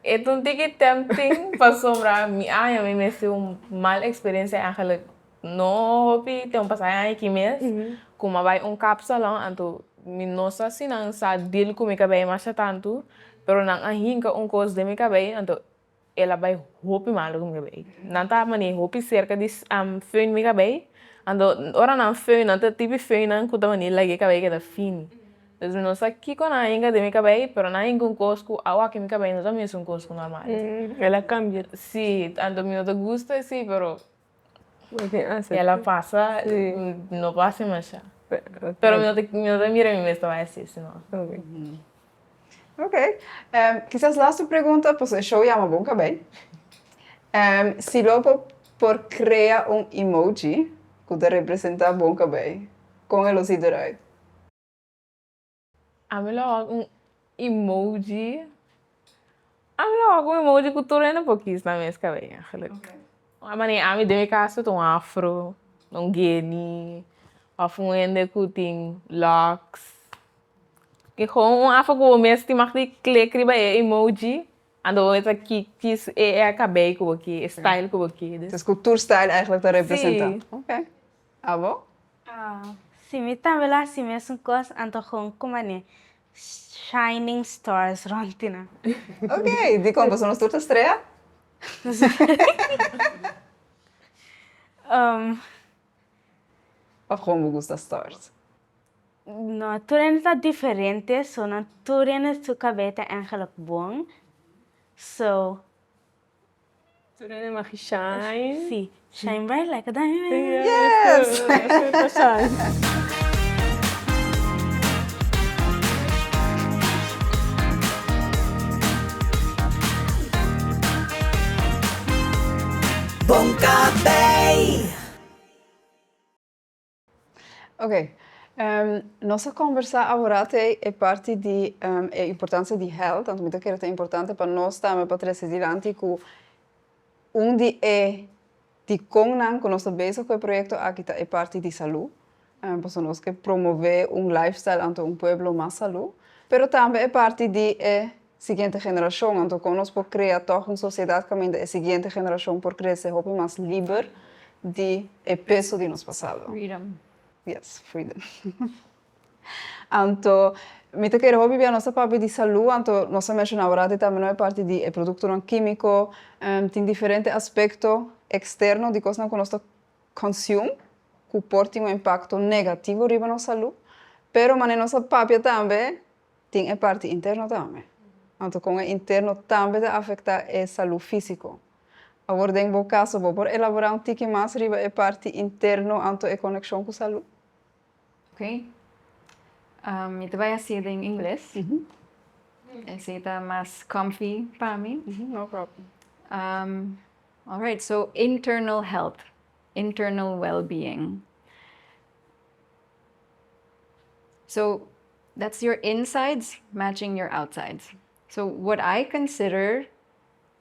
é um tique tempting para sombrar mi a mim me fez uma mal experiência eigenlijk. No, hopi tem passagem aqui mesmo, como vai cápsula, então mi nossa assim não sa deal com meu cabelo mais tanto, pero não arranca coisa de meu cabelo, então ela vai hopi mal com meu cabelo. Não tá mani hopi cerca de fön meu cabelo, então ora não fön, não tá tipo fön não que tá mani lagi cabelo que tá fino. Então não sei que com a ainda de meu cabelo, pero não ainda com cosco, a que meu cabelo não tá mesmo com cosco normal. Ela cambia. Sí, então me não gusta sí, pero Okay, ela passa, não passa mais. Pero me não mira mi mesmo vai assim, senão. Okay. Ok. Quizás la su pregunta, pues el show llama Bom Cabello. Si luego por crear un emoji que te representa Bom Cabello, con el osito eruit. A melhor emoji. A melhor emoji que tu rende pouquinho na minha cabelo. A maneira a mim de minha casa tem afro, geni, of ende que tem locks. Que gewoon afro que mesmo tem mais de clique bij emoji. Ando het aqui kies cabelo aqui, style aqui. Dus cultuur style eigenlijk te representeren. Sí. Ok. Abo? Sim, me também lá assim mesmo coisa, então como é shining stars rontina. Ok. Die komt zo'n soort estrella? Of gewoon me gusta stars? No, turen está diferente, so na turen su cabelo eigenlijk bom. So, Tu rende mais shine. sim, shine bright like a diamond. Yes! Bom Cabello. Ok. Nossa conversa agora é parte de a importância de health, tanto muito que é importante para nós também para trazer adiante que onde é de como que nós estamos com o projeto aqui é parte de saúde, para nós que promover lifestyle ante pueblo mais saúde, pero também é parte de seguinte geração, então como nós podemos criar toch uma sociedade que a seguinte geração por crescer mais livre de peso de nosso passado. Freedom. Yes, freedom. Então, me te quero ouvir a nossa parte de saúde, então nós mencionamos agora também é parte de produto não químico, tem diferentes aspectos externos de coisas que nós consumimos que portam impacto negativo na nossa saúde, pero mas nossa parte também tem a parte interna também. Então, com o interno também afeta a saúde física. Agora, dentro do caso, vou elaborar tique mais sobre a parte interna, então a conexão com a saúde. Okay. Ito vai ser em inglês. Esse está mais comfy para mim. No problem. All right, so internal health, internal well-being. So that's your insides matching your outsides. So what I consider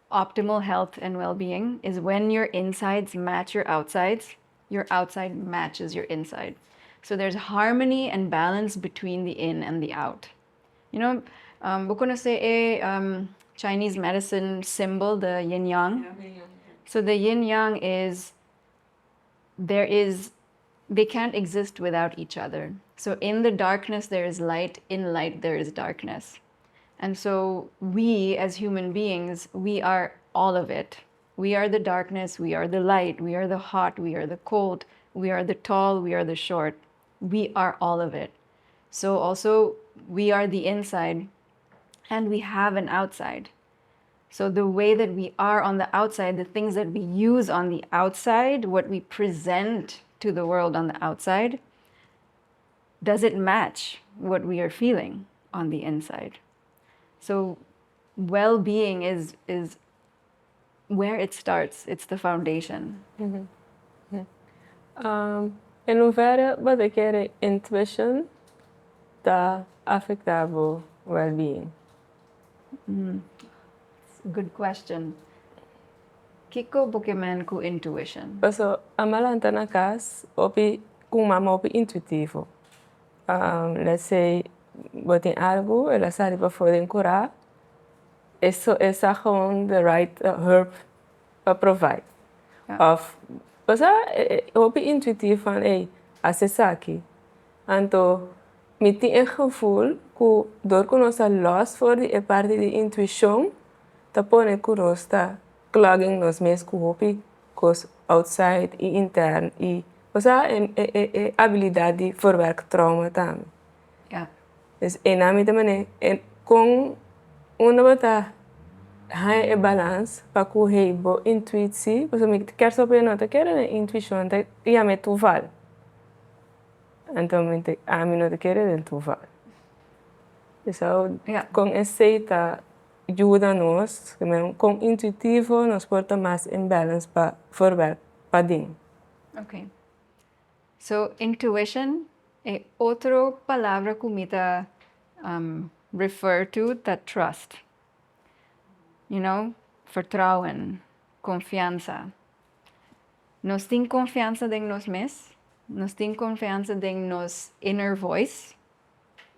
optimal health and well-being is when your insides match your outsides matches your inside. So there's harmony and balance between the in and the out. You know, buko na say Chinese medicine symbol, the yin yang. So the yin yang is they can't exist without each other. So in the darkness there is light, in light there is darkness. And so we as human beings, we are all of it. We are the darkness, we are the light, we are the hot, we are the cold, we are the tall, we are the short. We are all of it. So also we are the inside and we have an outside. So the way that we are on the outside, the things that we use on the outside, what we present to the world on the outside, does it match what we are feeling on the inside? So well-being is where it starts. It's the foundation. En hoeverre wat ik er intuition dat affectable well-being? Good question. Kiko Pokémon ku intuition. Paso amalanta na cas opi kung mama opi intuitivo. Let's say botin algo ela sabe para poder curar. Eso esa gewoon the right herb para provide. Of pasa opi intuitivo van hey acessa aqui. Anto me tem een gevoel que door que nós los voor die parte de intuição ta pone que nós ta clogging nos mes que hopi cos outside e intern e pasa habilidade de verwerken trauma também. Ja. Dus en na met mané en com uma bata hai e balance para que hey bo intuitie, pues me quer saber não te quer na intuição te ia me tu val. Então a mim não te quer de tu val. Então com esse tá ajuda-nos, com intuitivo nos porta mais em balance para verwerken para ding. Okay. So intuition, outra palavra que me refer to that trust. You know, vertrouwen, confiança. Nós temos confiança em nós mesmos. Nós temos confiança em nos inner voice.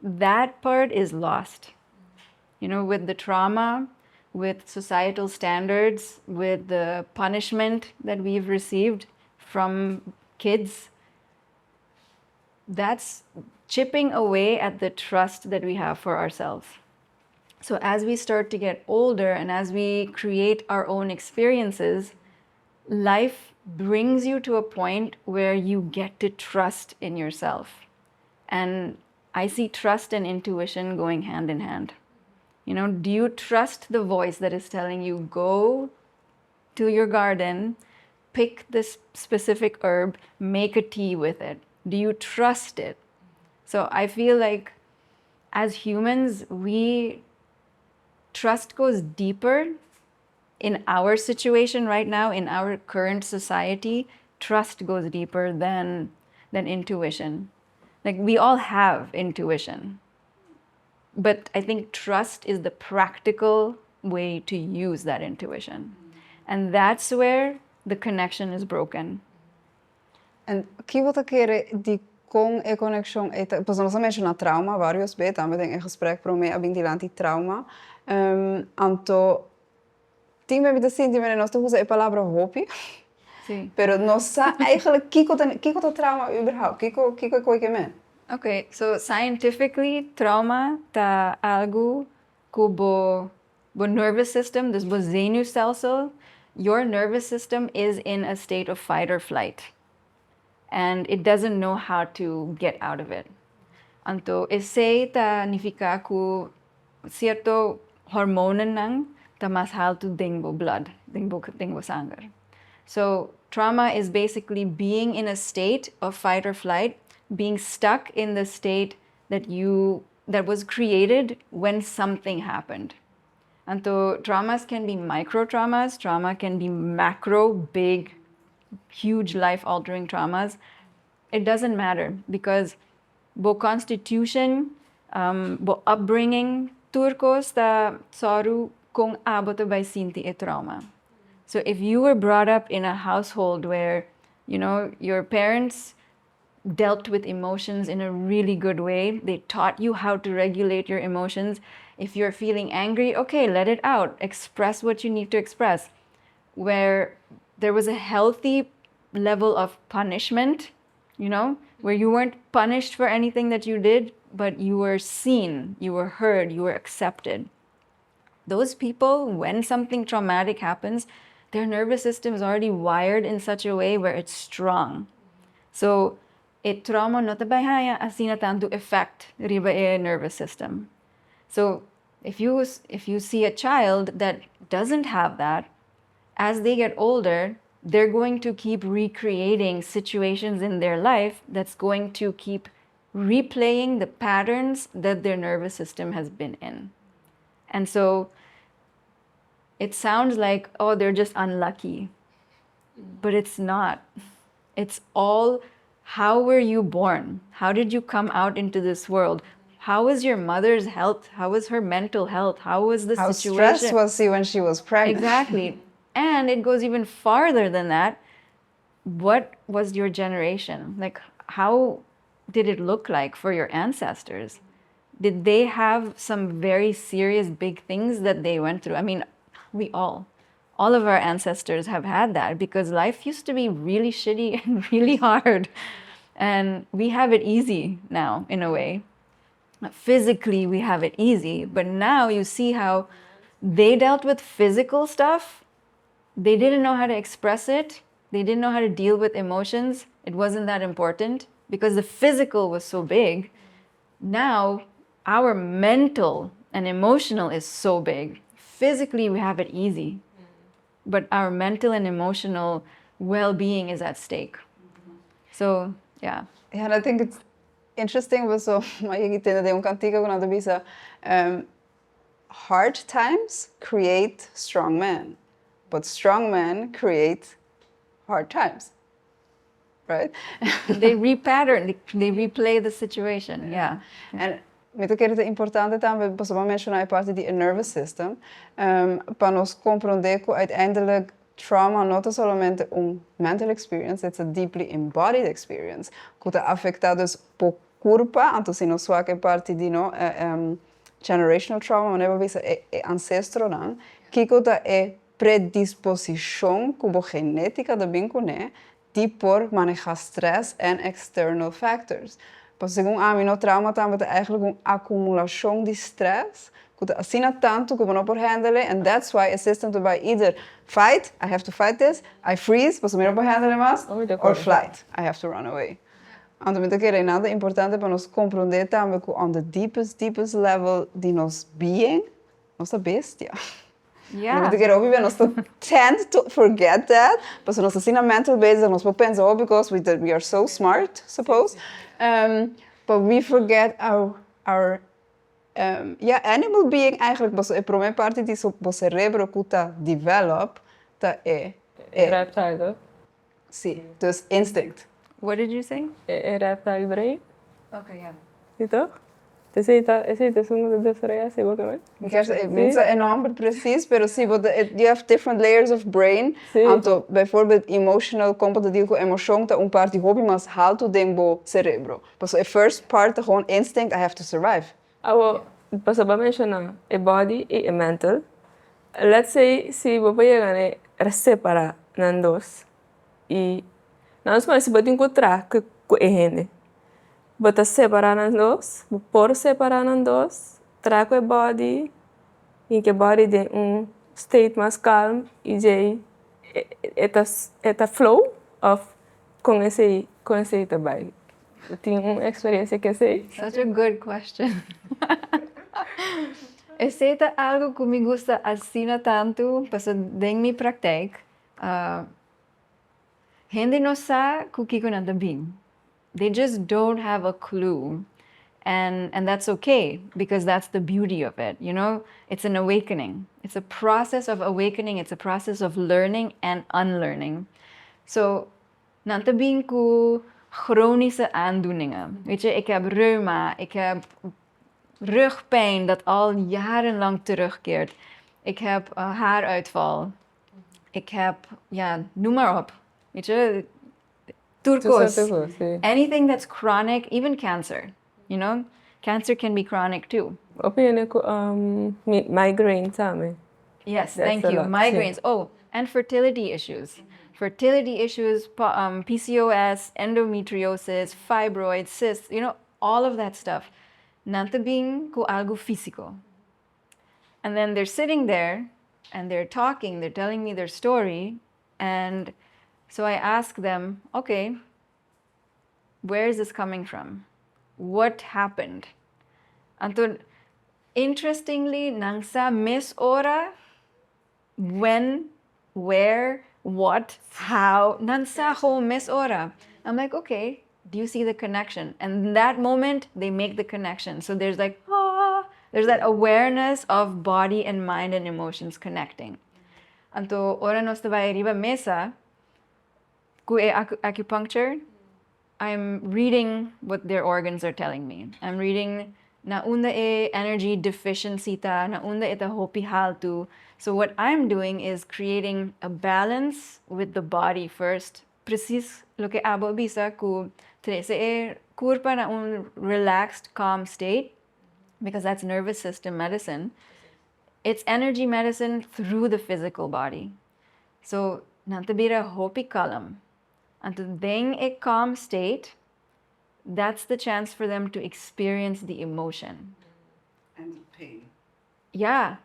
That part is lost. You know, with the trauma, with societal standards, with the punishment that we've received from kids, that's chipping away at the trust that we have for ourselves. So as we start to get older and as we create our own experiences, life brings you to a point where you get to trust in yourself. And I see trust and intuition going hand in hand. You know, do you trust the voice that is telling you, go to your garden, pick this specific herb, make a tea with it? Do you trust it? So I feel like as humans, trust goes deeper in our situation right now, in our current society. Trust goes deeper than intuition. Like we all have intuition. But I think trust is the practical way to use that intuition. And that's where the connection is broken. En que wat keren die con e connection pues nós mencionar trauma vários vezes também em gesprek pro me abindilanti trauma anto tem me vida sim de nós usa a palavra hope Sim. pero nós eigenlijk kiko to trauma überhaupt kiko que men. Okay, so scientifically, trauma ta algo kubo nervous system, dus bo zenuwstelsel, your nervous system is in a state of fight or flight. And it doesn't know how to get out of it. Anto, ese ta significa ku cierto hormonen nang ta mas alto dingbo blood, dingbo sangre. So trauma is basically being in a state of fight or flight, being stuck in the state that was created when something happened. And so traumas can be micro traumas, trauma can be macro, big, huge life-altering traumas. It doesn't matter because bo constitution, bo upbringing, turcos ta soru kung abot by sinti e trauma. So if you were brought up in a household where, you know, your parents dealt with emotions in a really good way. They taught you how to regulate your emotions. If you're feeling angry, okay, let it out. Express what you need to express. where there was a healthy level of punishment, you know, where you weren't punished for anything that you did, but you were seen, you were heard, you were accepted. Those people, when something traumatic happens, their nervous system is already wired in such a way where it's strong. So, it trauma no te bahaya asina tanto effect riba e nervous system. So, if you see a child that doesn't have that, as they get older, they're going to keep recreating situations in their life that's going to keep replaying the patterns that their nervous system has been in. And so it sounds like, oh, they're just unlucky. But it's not. It's all, how were you born? How did you come out into this world? How was your mother's health? How was her mental health? How was the How situation? stressed was she when she was pregnant? Exactly. And it goes even farther than that. What was your generation? Like, how did it look like for your ancestors? Did they have some very serious big things that they went through? I mean, all of our ancestors have had that because life used to be really shitty and really hard. And we have it easy now, in a way. Physically, we have it easy. But now you see how they dealt with physical stuff. They didn't know how to express it. They didn't know how to deal with emotions. It wasn't that important because the physical was so big. Now, our mental and emotional is so big. Physically, we have it easy. But our mental and emotional well-being is at stake. So, yeah. Yeah, and I think it's interesting was so, maar je tiene de un cantico con the bisa. Hard times create strong men, but strong men create hard times, right? They repattern, they replay the situation, yeah. And met que é importante também, posso mencionar a parte do nervous system, para nós compreender que uiteindelijk trauma não é somente mental experience, it's a deeply embodied experience, que está afetado por corpo, então se não só que parte de generational trauma, mas não é ancestral não, que é predisposição como genética da vincune, de por manejar stress and external factors. Pois segundo a mim, no trauma também é eigenlijk uma acumulação de stress, que assim tanto como não por handle, and that's why a system to by either fight, I have to fight this, I freeze, pois não por handle mais, or flight, I have to run away. Então, me que é nada importante para nós compreender também que on the deepest level de nos being, nossa bestia. Yeah. Me que we tend to forget that, but nós assim na mental base nós pensamos, oh, because we are so smart, suppose. But we forget our animal being eigenlijk, mas a primeira parte disso o cérebro que está develop, tá Reptile. Sim, dus instinct. What did you say? Reptile brain. Okay, yeah. Então, esse é um dos reais, igualmente. Niet enorm precies, pero sim, you have different layers of brain. Então, bijvoorbeeld emotional, komt deal com emoção, tá parte hobby, mas halto dentro cérebro. Mas a first part é gewoon instinct, I have to survive. Posso mencionar a body e a mental. Let's say se você chegar a separar nas duas e nós mais se encontrar com a gente. Bota separar nas duas, por separar nas duas, trago a body, em que body tem state mais calmo e já é flow of com esse trabalho. Eu tenho uma experiência que sei. Such a good question. Esse é algo que me gusta assim tanto, porque em minha prática, gente não sabe o que é bem. They just don't have a clue. And that's okay, because that's the beauty of it, you know? It's an awakening. It's a process of awakening. It's a process of learning and unlearning. So, nantabing ko chronische aandoeningen. Weet je, ik heb reuma, ik heb rugpijn dat al jarenlang terugkeert. Ik heb haaruitval. Ik heb, noem maar op. Weet je, turcos. Anything that's chronic, even cancer, you know? Cancer can be chronic too. Migraine, sabe? Yes, thank you. Migraines. Oh, and fertility issues. Fertility issues, PCOS, endometriosis, fibroids, cysts, all of that stuff. Nantabing ko algo físico. And then they're sitting there and they're talking, they're telling me their story. And so I ask them, okay, where is this coming from? What happened? Anto, interestingly, nang sa mes ora, when, where, what, how, nang sa ho mes ora. I'm like, okay, do you see the connection? And in that moment, they make the connection. So there's like, there's that awareness of body and mind and emotions connecting. Anto, ora nos te vai arriba mesa, ku e acupuncture, I'm reading what their organs are telling me. I'm reading na unda e energy deficiency ta, na unda ita hopi haltu. So what I'm doing is creating a balance with the body first. Precis lo que abo bisa ku trese e kurpa na un relaxed, calm state, because that's nervous system medicine. It's energy medicine through the physical body. So nantabira hopi kalam. And to being a calm state, that's the chance for them to experience the emotion. And the pain. Yeah.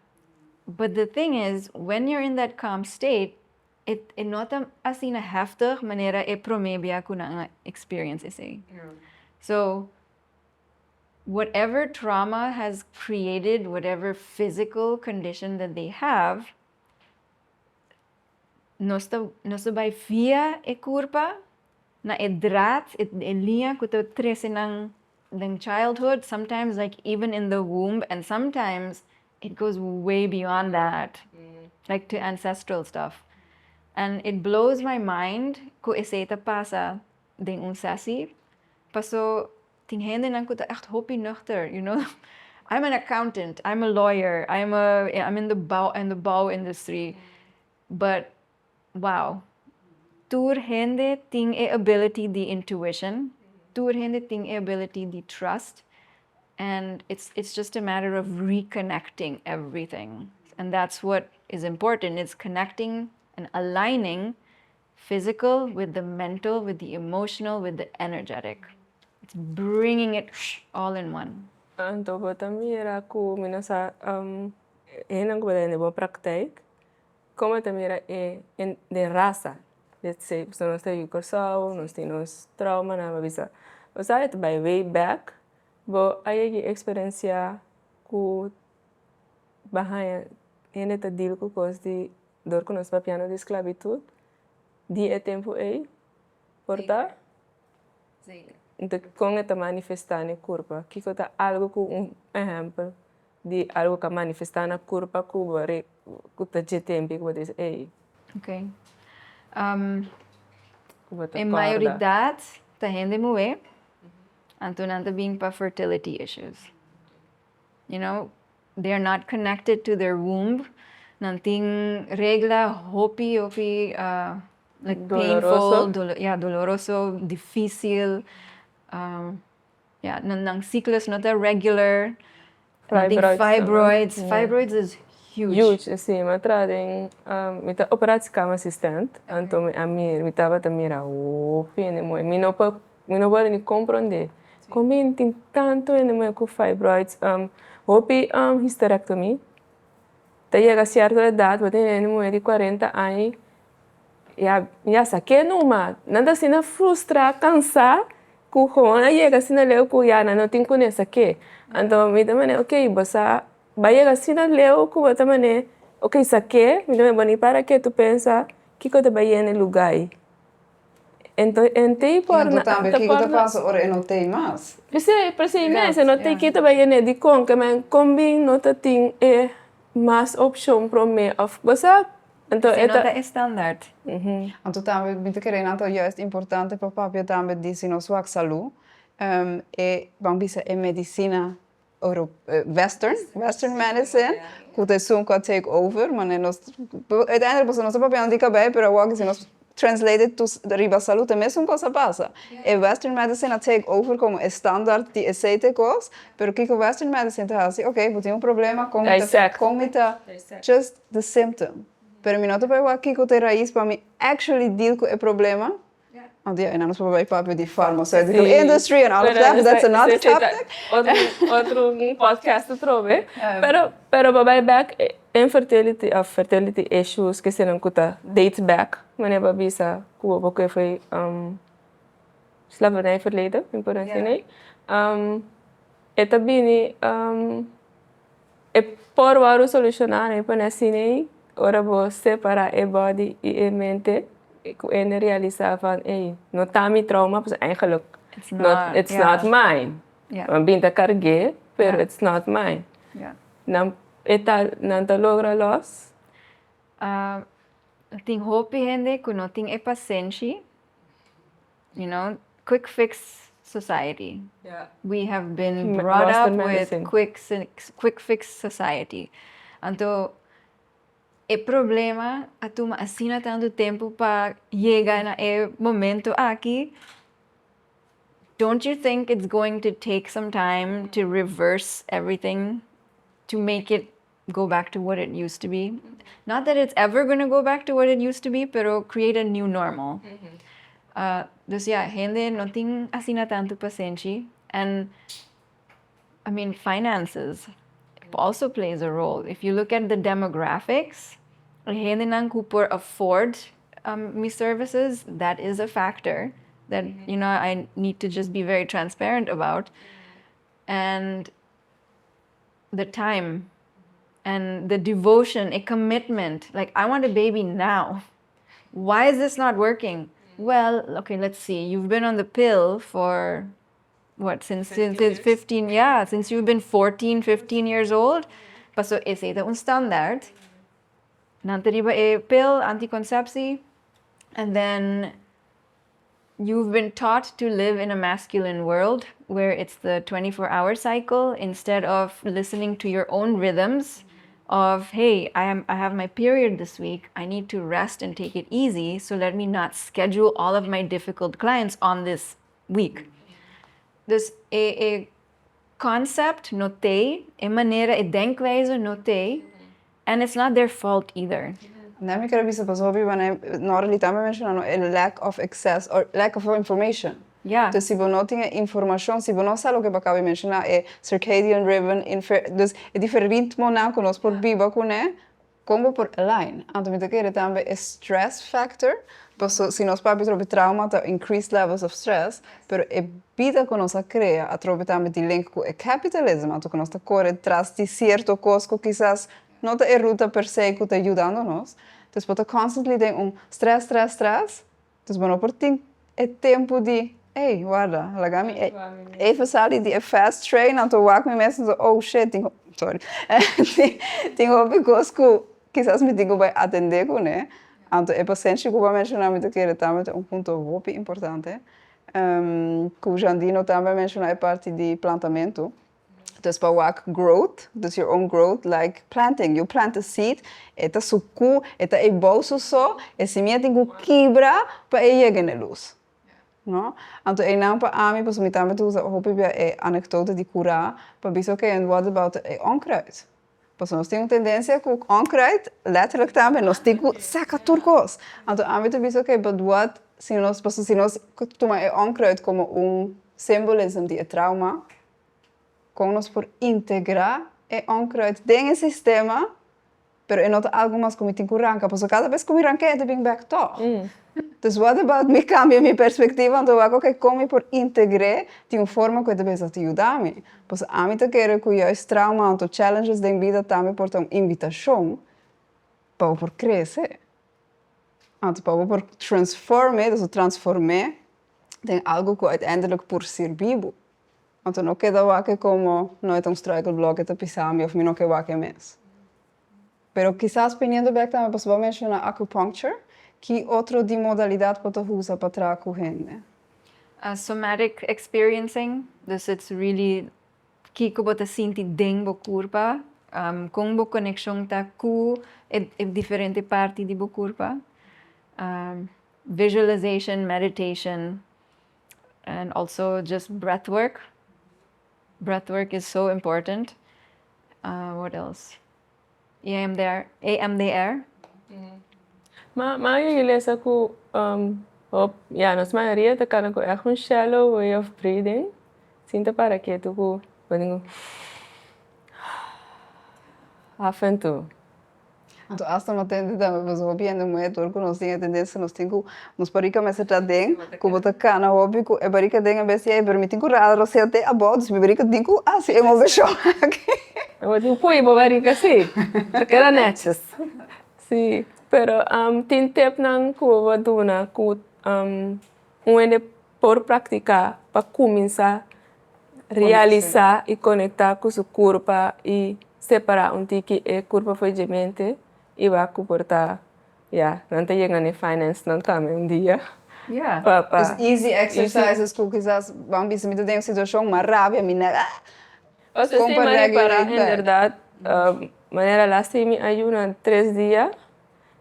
But the thing is, when you're in that calm state, it nota así na heftig manera e promebia kuna experience ese. So whatever trauma has created, whatever physical condition that they have, nosta by via e kurpa na e drat e linha kuto trese ng childhood, sometimes like even in the womb, and sometimes it goes way beyond that, like to ancestral stuff. And it blows my mind ko iseta pasa ding unsasi. Paso tinghende nang kuta echt hopi nuchter, I'm an accountant, I'm a lawyer, I'm in the bow industry, but wow, tur hende ting e ability the intuition, tur hende ting e ability the trust, and it's just a matter of reconnecting everything, and that's what is important. It's connecting and aligning physical with the mental, with the emotional, with the energetic. It's bringing it all in one. Anto também era ku minasa henang kuda ne bo praktijk. Como também era de raça. Let's say, so nós temos cursado, nós temos trauma na babisa. Mas aí by way back, bo aí experiência ku bahaya ene ta deal ku cos de dor com nós papiano de esclavitud. Di é tempo aí, porta. Então, com esta manifestar na corpo, que está algo com exemplo de algo que manifestar na corpo, que está de tempo, que diz, ei. Okay. Em maioridade, tá gente moe, antunanta being para fertility issues. They're not connected to their womb. Nanting regla hopi, like doloroso. painful, doloroso, difícil. Nang cyclus not a regular. Fibroids. Fibroids is huge. Huge, assim, mas trazem, mita operati como assistente, então me tava também era pene muito, me não pode nem compreender. Como tem tanto ene com fibroids, hopi hysterectomy. Tá chega a certa idade, tem ene de 40 anos, já saquei numa, nada assim na frustrar, cansar. Ku hona chega assim na leu ku ya não tem conhece que. Então me também ok, você vai chegar assim na leu ku também ok, saque, me também boni para que tu pensa que te vai no lugar. Então ente por na também que tu passa ora não tem mais. Precisamente, não tem que te vai de com que me combin não tem mais opção para mim of você. Então é standaard. Então também me querem então juist importante para papia também dizer no sua saúde. Vamos dizer medicina Western medicine, que te soon can take over, mas uiteindelijk was nossa papia não bem, pero agora se nós translated to riba saúde mesmo coisa passa. Western medicine take over como standaard die aceite course, pero que Western medicine te assim, ok, vou ter problema com just the symptom. Pero mi nota para aqui com a raiz para mim actually deal com o problema. Want ja, en anders bij papi die pharmaceutical industry and all of that, but that's another topic. Outro podcast trove. Pero babai back fertility issues que se não kuta dates back. Wanneer babi sa kuwa boke foi slavernij verleden in Poransinei. Eta bini e por waru solucionar e Poransinei. Ora bo separar e body e e mente. En realiseren van, hey, no tami trauma, pues eigenlijk, it's not mine. Want binta cargue, pero it's not mine. Nam nanta logra los. Ting hopi gente que no ting paciência. You know, quick fix society. We have been brought up with quick fix society. Então, o problema a tu assina tanto tempo para chegar na momento aqui. Don't you think it's going to take some time to reverse everything to make it go back to what it used to be? Not that it's ever going to go back to what it used to be, pero create a new normal. Dus ja, gente no tem assina tanto paciência. And I mean, finances also plays a role. If you look at the demographics, gente não could afford me services, that is a factor that, you know, I need to just be very transparent about. And the time and the devotion, a commitment. Like, I want a baby now. Why is this not working? Well, okay, let's see. You've been on the pill for what, since 15, yeah, since you've been 14, 15 years old. Paso ese é un standard. Nantariba a pill, anticonception, and then you've been taught to live in a masculine world where it's the 24-hour cycle instead of listening to your own rhythms of, hey, I have my period this week. I need to rest and take it easy, so let me not schedule all of my difficult clients on this week. Dus a concept notei, a maneira, a denkwijze notei, and it's not their fault either. Ne mi kere bisa pasobi bane na realidade me mencionano a lack of access or lack of information. Yeah. Dus si não tinha informação, si não sabe o que acaba de mencionar é circadian rhythm, dus é diferente ritmo não conosco por biba com como por align. Então me kere também é stress factor. Posso, se nós papi trovi trauma, tá increased levels of stress, pero é vida que nós cria, a trovi também de link com o capitalismo, então que nós tá corre atrás de certo costo, quizás não é ruta per se que está ajudando-nos. Então, pode constantly ter stress. Então, bueno, por tem é tempo de, hey, guarda, lagami, even sali de fast train, então wak me mesmo, oh shit, tenho hobby que quizás me digo vai atender com, né? Então, é paciente que vai mencionar muito que é também ponto muito importante. Que o Jandino também mencionou a parte de plantamento. Dus para work growth, dus your own growth, like planting. You plant a seed, eta suku, eta e bolso so, e semente tem que quebrar para chegar na luz. No? Então, é não para a mim, porque me também tu usa, hope é anedota de curar, para ver que and what about onkruid. Porque nós temos tendência que onkruid, letterlijk também, nós temos que sacar turcos. Então, a mim tu ver que, but what, se nós tomamos onkruid como simbolismo de trauma, como nós por integrar e onkruid dentro do sistema, pero é não algo mais como tem que arrancar, porque cada vez que me arranquei, eu venho back to. Dus what about me cambia minha perspectiva, então eu que como por integrar de uma forma que deve te ajudar-me. Porque a mim te quero que os traumas, os challenges da vida também por uma invitação para por crescer. Então para por transformar em algo que uiteindelijk por ser vivo. Então não queda waque como não é um struggle block que te pisame ou me não que waque mais. Pero quizás pensando back também posso mencionar acupuncture, que outro de modalidade pode usar para trabalhar com gente. Somatic experiencing, dus it's really kiko bota sinti deng bo curpa, com bo conexão ta com e diferente parte de bo curpa. Visualization, meditation, and also just breath work. Breath work is so important. What else? EMDR. Maar je leest ook op, ja, nos maioria te kan ook echt een shallow way of breathing. Sinta para que tu af en toe. Então, hasta não tem também, mas hobby ainda não é todo, nós temos tendência, nós temos, nós parika mas está dentro, como tá cá na hobby, é parika dentro, mas é permitir que raro se até a bordo, se parika dentro, se é uma vez só. Eu digo, pô, eu vou barriga sim, porque era netes. Sim, pero tem tempo não que eu vou dar, que por praticar, para começar a realizar e conectar com o corpo e separar que é corpo foi de mente e vai comportar, não tem chegando em finance não também dia. Yeah. Dus easy exercises, que quizás vamos se meter em uma situação mais rápida, mina. O sea, sí, para, en verdad, manera lá se me ayuda 3 dias,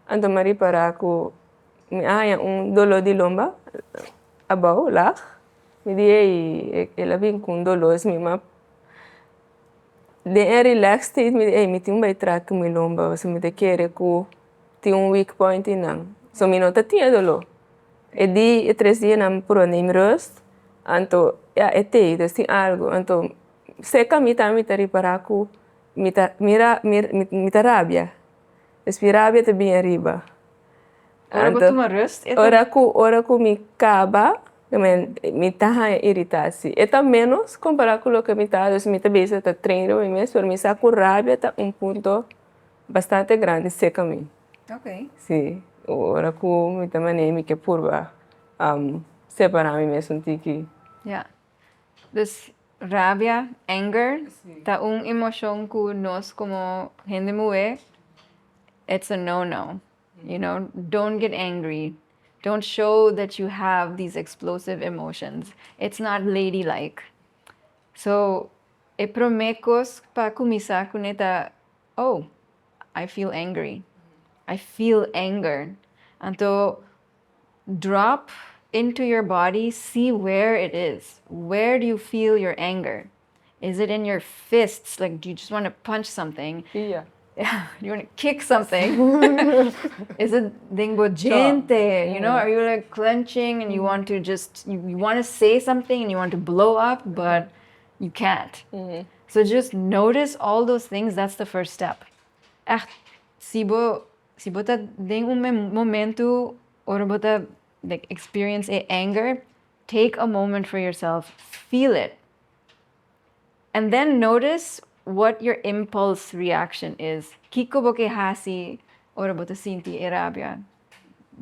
anto mari para que me haya dolor de lomba, abaixo lá, me diz ela vem com dolor, me ma de relax state me tem vai tratar com minha lomba, você me quer que tem weak point não, so me nota tinha dolor, e de 3 dias não por nem rust, anto tem algo, anto seca mi também te reparar que mita rabia. Esse rabia te bem arriba. Ora que tu me rust? Ora que me acaba, me tá irritasi. E tá menos comparado com o que me tá, me tá bem, tá treino mesmo, mas me saco rabia tá ponto bastante grande seca mi. Ok. Sim. Ora que me tá maneira que purba separar mi mesmo tiki. Yeah. Dus rabia, anger, tá emoção que nós como gente mulher, it's a no-no. You know, don't get angry. Don't show that you have these explosive emotions. It's not ladylike. So, e promekos pa começar com esta, oh, I feel angry. I feel anger. Então, drop into your body, see where it is. Where do you feel your anger? Is it in your fists? Like, do you just want to punch something? Yeah. You want to kick something? Is it gente? You know, are you like clenching and you want to just, you want to say something and you want to blow up, but you can't. So just notice all those things. That's the first step. Echt, si bota tem momento, or bota like experience anger, take a moment for yourself, feel it, and then notice what your impulse reaction is. Kiko boke hasi, or bota sinti rabia.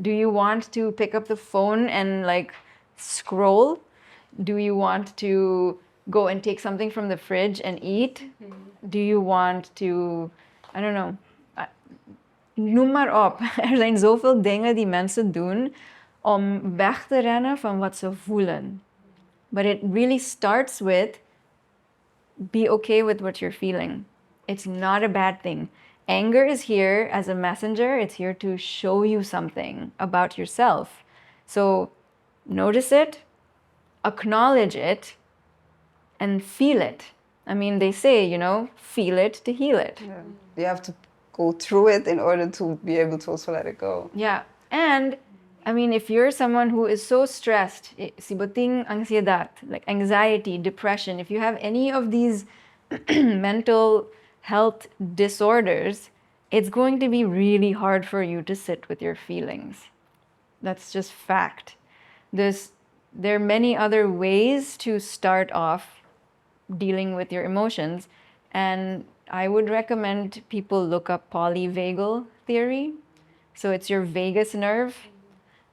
Do you want to pick up the phone and like scroll? Do you want to go and take something from the fridge and eat? Do you want to, I don't know, noem maar op. Er zijn zoveel dingen die mensen doen om weg te rennen van wat ze voelen. But it really starts with be okay with what you're feeling. It's not a bad thing. Anger is here as a messenger. It's here to show you something about yourself. So notice it, acknowledge it, and feel it. I mean, they say, you know, feel it to heal it. Yeah. You have to go through it in order to be able to also let it go. Yeah. And I mean, if you're someone who is so stressed, sibuting ansiedad, like anxiety, depression, if you have any of these mental health disorders, it's going to be really hard for you to sit with your feelings. That's just fact. There are many other ways to start off dealing with your emotions, and I would recommend people look up polyvagal theory. So it's your vagus nerve.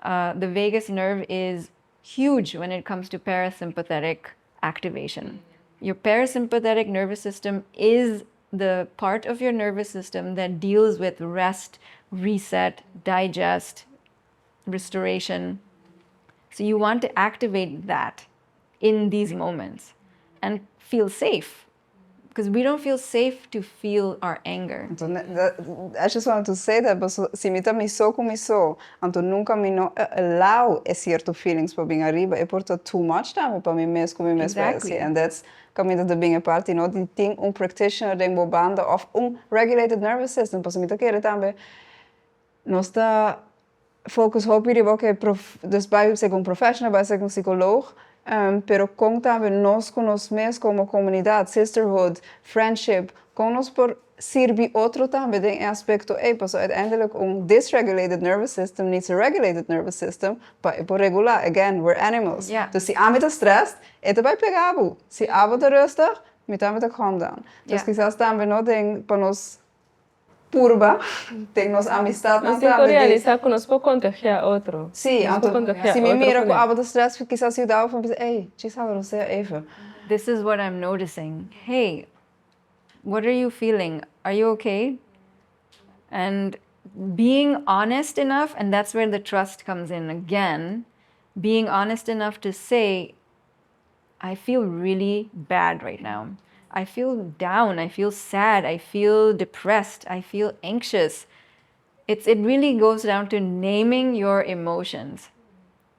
The vagus nerve is huge when it comes to parasympathetic activation. Your parasympathetic nervous system is the part of your nervous system that deals with rest, reset, digest, restoration. So you want to activate that in these moments and feel safe. Because we don't feel safe to feel our anger. I just wanted to say that, but si mi também sou como sou, então nunca me não allow certo feelings para vir arriba, e porta too much também para mim mesmo, como mesmo. Exactly. And that's coming to the being a party, no, die ting practitioner den bobanda of regulated nervous system, pas mi querer também. nós está focus hopi de que dus bij ser um professional, bij ser um psicólogo, pero com também nós com nós mesmos como comunidade, sisterhood, friendship, com nós por servir outro também em aspecto, pues uiteindelijk dysregulated nervous system needs a regulated nervous system para regular. Again, we're animals. Yeah. Dus se há muito stress, vai pegar abu. Se há muito rustig, vai calm down. Dus quizás também não tem para nós purba, tem nos amistad Nos sintonizar que nos puede contagiar otro. Sí, si me miro com algo de stress, quizás ajudar a pensar, hey, você even. This is what I'm noticing. Hey, what are you feeling? Are you okay? And being honest enough, and that's where the trust comes in again, being honest enough to say, I feel really bad right now. I feel down, I feel sad, I feel depressed, I feel anxious. It really goes down to naming your emotions.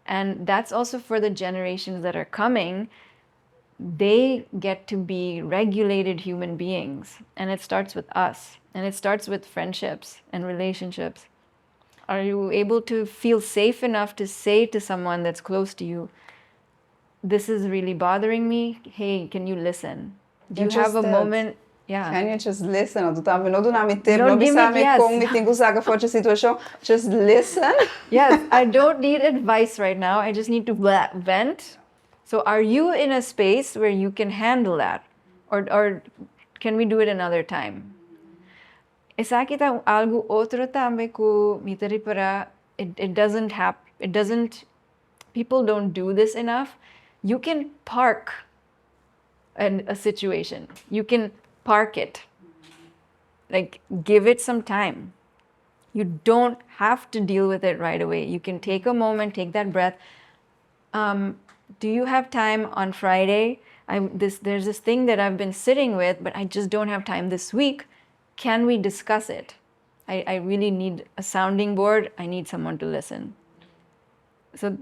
And that's also for the generations that are coming. They get to be regulated human beings. And it starts with us. And it starts with friendships and relationships. Are you able to feel safe enough to say to someone that's close to you, this is really bothering me? Hey, can you listen? Do you have a moment? Yeah. Can you just listen? Não do nome tempo, Don't não give bisa me me yes. com me tenho que usar for a situation. Just listen. Yes, I don't need advice right now. I just need to vent. So are you in a space where you can handle that? Or can we do it another time? Esa kita algo otro tambe ku mitari para it doesn't people don't do this enough. You can park a situation. You can park it. Like, give it some time. You don't have to deal with it right away. You can take a moment, take that breath. Do you have time on Friday? There's this thing that I've been sitting with, but I just don't have time this week. Can we discuss it? I really need a sounding board. I need someone to listen. So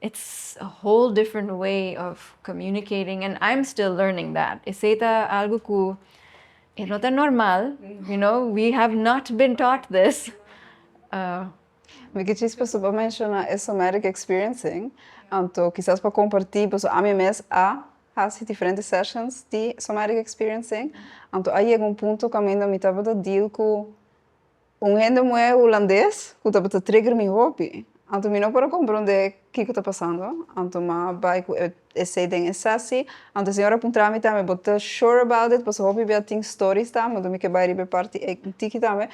it's a whole different way of communicating, and I'm still learning that. Esa algo que es no tan normal, you know, we have not been taught this. Porque chispa suba menciona é somatic experiencing, então quizás para compartilhar, pues a mim mesmo has diferentes sessions de somatic experiencing, então aí chega ponto que a mim me estava a deal com gente muito holandês, que estava a trigger meu hobby. Então, eu não posso compreender o que está passando. Então, eu vou esse ding é sessie. Então, a senhora apontar me também, but sure about it, porque o hobby vai ter stories também, mas eu que vai ir parte e tiki também.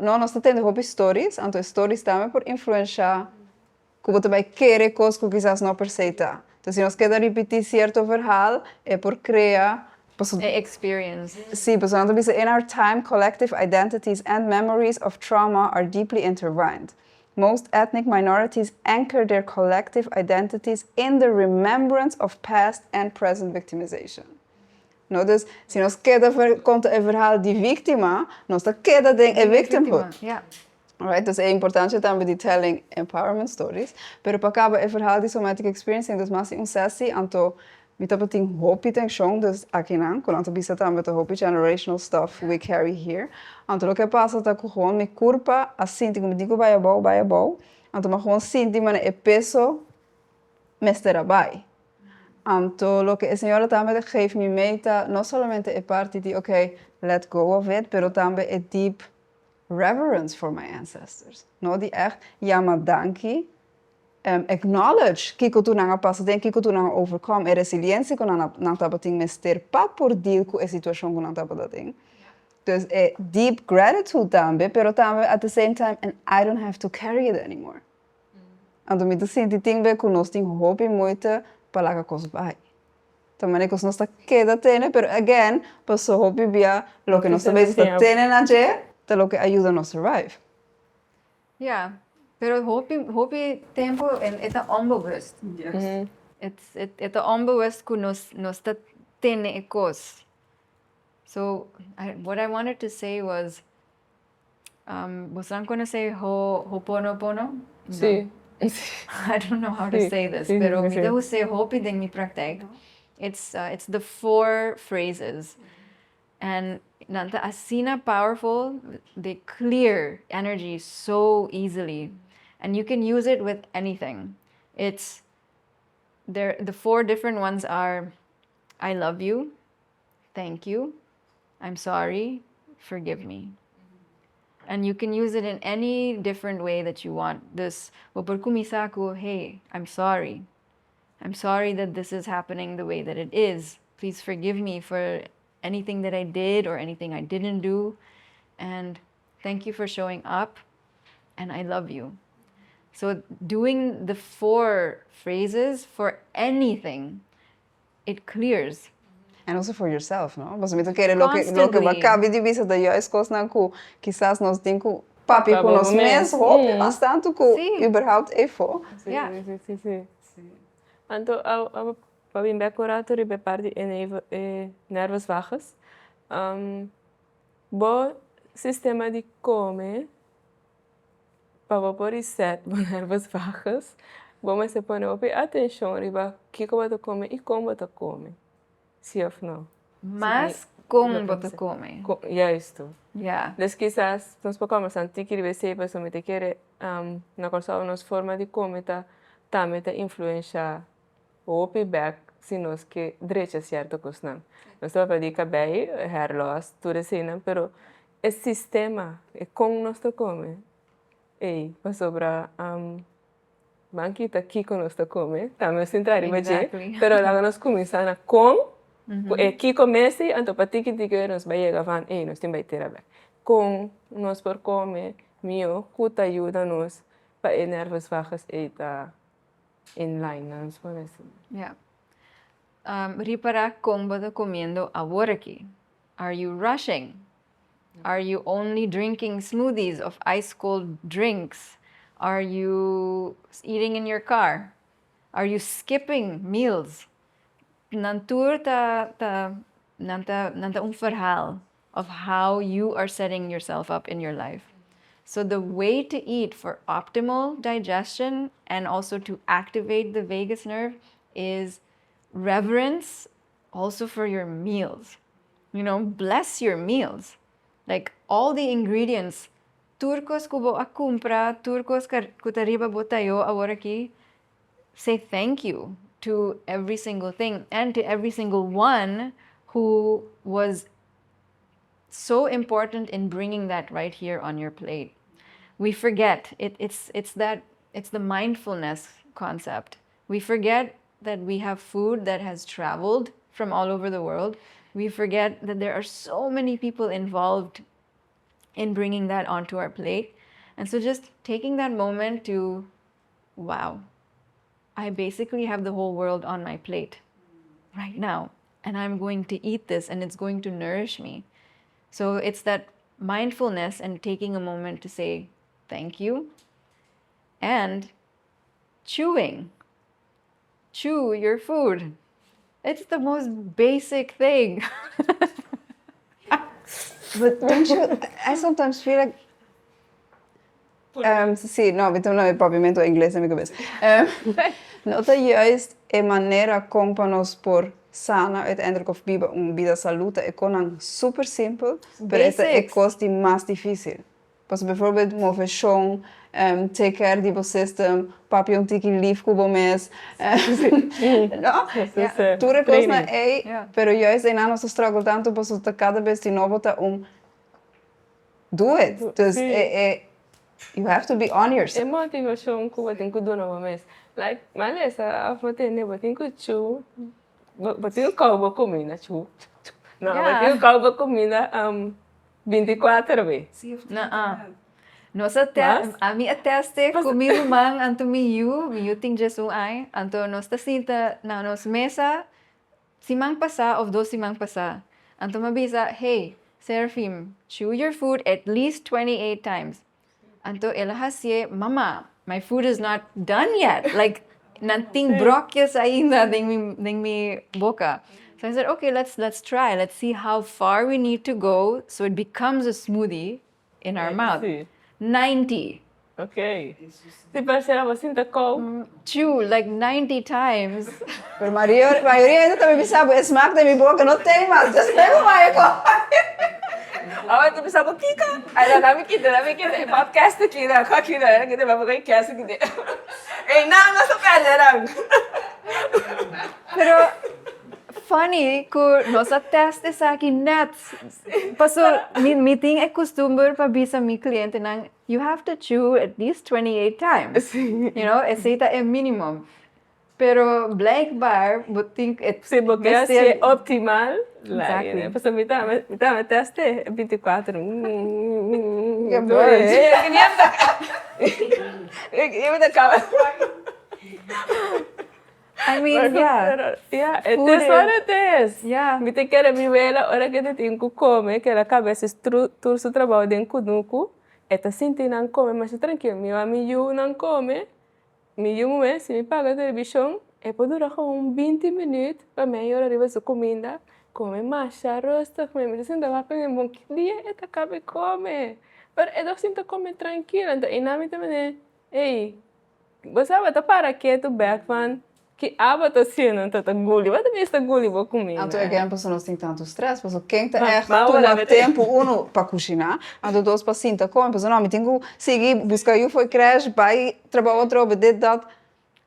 Não, nós temos hobby stories, então stories também por influenciar que você vai querer coisas que quizás não perceita. Então, se nós queremos repetir certo verhaal, é por criar Experience. Sim, porque nós dizemos, in our time, collective identities and memories of trauma are deeply intertwined. Most ethnic minorities anchor their collective identities in the remembrance of past and present victimization. No, dus, se nós queremos contar o verhaal de vítima, nós queremos de victimhood. Yeah. Right? Dus é importante também de telling empowerment stories. Pero para acabar o verhaal de somatic experiencing, dus mais sessie, então we have a hopi thing shown, dus aqui não, quando bisa também the hopi generational stuff we carry here. Então o que passa é que gewoon me curpa assim, como digo, vai a bom. Então mas gewoon sinti, mas é peso mestera bai. Então o que a senhora também geeft me meta, não somente é parte de, okay, let go of it, pero também é deep reverence for my ancestors. No, die echt, ja maar dankie. Acknowledge que tu não passa, que tu não overcome, a resiliência que não está batendo, mas ter para por deal com a situação que não está batendo. Dus é deep gratitude também, pero também at the same time, and I don't have to carry it anymore. Então me sinto que nós temos hobby muito para lá que coisa vai. Também é que nós está queda tendo, pero again, passou hobby via lo que nós também está tendo na gente, é lo que ajuda a survive. Yeah. Pero hopi tempo é onbewust. Yes. É onbewust que nós está tendo ecos. So what I wanted to say was, você não conhece Ho'oponopono? Sí. I don't know how to say this, pero me devo say hopi den mi praktek. It's the 4 phrases, and nanta asina powerful, they clear energy so easily. And you can use it with anything. It's there. The 4 different ones are I love you, thank you, I'm sorry, forgive me. And you can use it in any different way that you want. This, waparkumisa ko, hey, I'm sorry. I'm sorry that this is happening the way that it is. Please forgive me for anything that I did or anything I didn't do. And thank you for showing up. And I love you. So doing the 4 phrases for anything, it clears. And also for yourself, no? Você me quer lo que acaba de vista da juist coisas na cu, quizás nós tem cu papi com nós mesmos, hoop, bastante cu, überhaupt efo. Ja. Sim. Então, para mim, o curator é parte de nervos baixos. Bom sistema de come, para pôr reset para nervos baixos, bom mas se põe atenção riba que você come e como você come. Sim ou não? Mas como você come. Ja, isto. Yeah. Dus quizás nós podemos sentir que você pessoa te quer na coisa nos forma de comer também te influencia o feedback se nós que direita certo coisa não. Nós estamos para dizer bem hairloss tudo assim não, pero o sistema é como nós to come. Ei, para sobra banquita aqui com nós to come, também se entrar Exactly. pero lá nós começamos com aqui começa, então para ti que nós vai chegar van, nós temos que ter bem. Com nós por comer, meu, que ajuda nós para nervos baixos e tá in line, não se pode assim. Yeah. Ripara como você comendo agora aqui. Are you rushing? Are you only drinking smoothies of ice cold drinks? Are you eating in your car? Are you skipping meals? Nantur nanta verhaal of how you are setting yourself up in your life. So the way to eat for optimal digestion and also to activate the vagus nerve is reverence also for your meals. You know, bless your meals. Like all the ingredients. Turcos kubo a compra, turcos kutariba botayo agora aqui. Say thank you to every single thing and to every single one who was so important in bringing that right here on your plate. We forget it's the mindfulness concept. We forget that we have food that has traveled from all over the world. We forget that there are so many people involved in bringing that onto our plate. And so just taking that moment to, wow, I basically have the whole world on my plate right now, and I'm going to eat this and it's going to nourish me. So it's that mindfulness and taking a moment to say thank you and chewing. Chew your food. It's the most basic thing. But don't you, I sometimes feel like sì, no, mettiamo propriamente in inglese, mi capisco. Nota juist een maniera como nos por sana uiteindelijk of biba vida salute e konan super simpel, pero é coisa mais difícil. Pues bijvoorbeeld moveção, take care do system, papi tiki lief kubo mes, no? Tudo coisa na pero juist é na nossa struggle tanto pues o cada vez de novo tá do it. Dus you have to be on yourself. É motivação que eu tenho que dar no mês. Like, malesa, a foto é eu tenho que chu, eu tenho que comer comida chu. Não, eu tenho que comer comida 24 vezes. Não. Nossa a minha teste comigo man anto miu ting jesu ai, anto nos ta sinta na nos mesa simang pasa of 2 simang pasa. Anto mabisa, hey, Seraphim, chew your food at least 28 times. Anto ela hasie, mama, my food is not done yet. Like, nanting brokyas ainda ding mi boca. So I said, okay, let's try. Let's see how far we need to go so it becomes a smoothie in our mouth. 90. Okay. Se parceira você ainda com chew like 90 times. Pero maioria ainda também sabe, o smack da minha boca não tem mais. Just pega mais. Oh, tu bisa kita. Ada kami kita podcast kita, kau kita bapak cast kita. Nang masuk ada orang. Pero funny ku nosa teste sa akin nets. Paso meeting e costume pa bisa mi cliente nang you have to chew at least 28 times. You know, esa é minimum. Pero Blake Bar, but think it's Se porque é optimal. Exactly. Paso me teste 24. Que bom. Eu da cara. I mean, yeah. Yeah, Food it is what it is. Yeah. Me te quer mi vela, ora que te tenho que comer, que a cabeça todo o trabalho dentro do nuco, eta sinti não come, mas tranquilo, meu amigo não come, meu mês, se me paga a televisão, é para durar com 20 minutos, para mim, hora arriba sua comida, come massa, arroz, come, me sinto lá com um bom dia, eta cabe come. Mas eu sinto come tranquilo, então, e na minha também, ei, você vai para que tu back van, que aba tá sendo tanta guli, mas também está guli vou comer. Então, again, pessoas não têm tanto stress, pessoas quem tá Mas toma tempo para cozinhar, então dois para cinta come, pessoas não, me tenho que seguir, buscar eu foi crash, vai trabalhar outro, dit dat.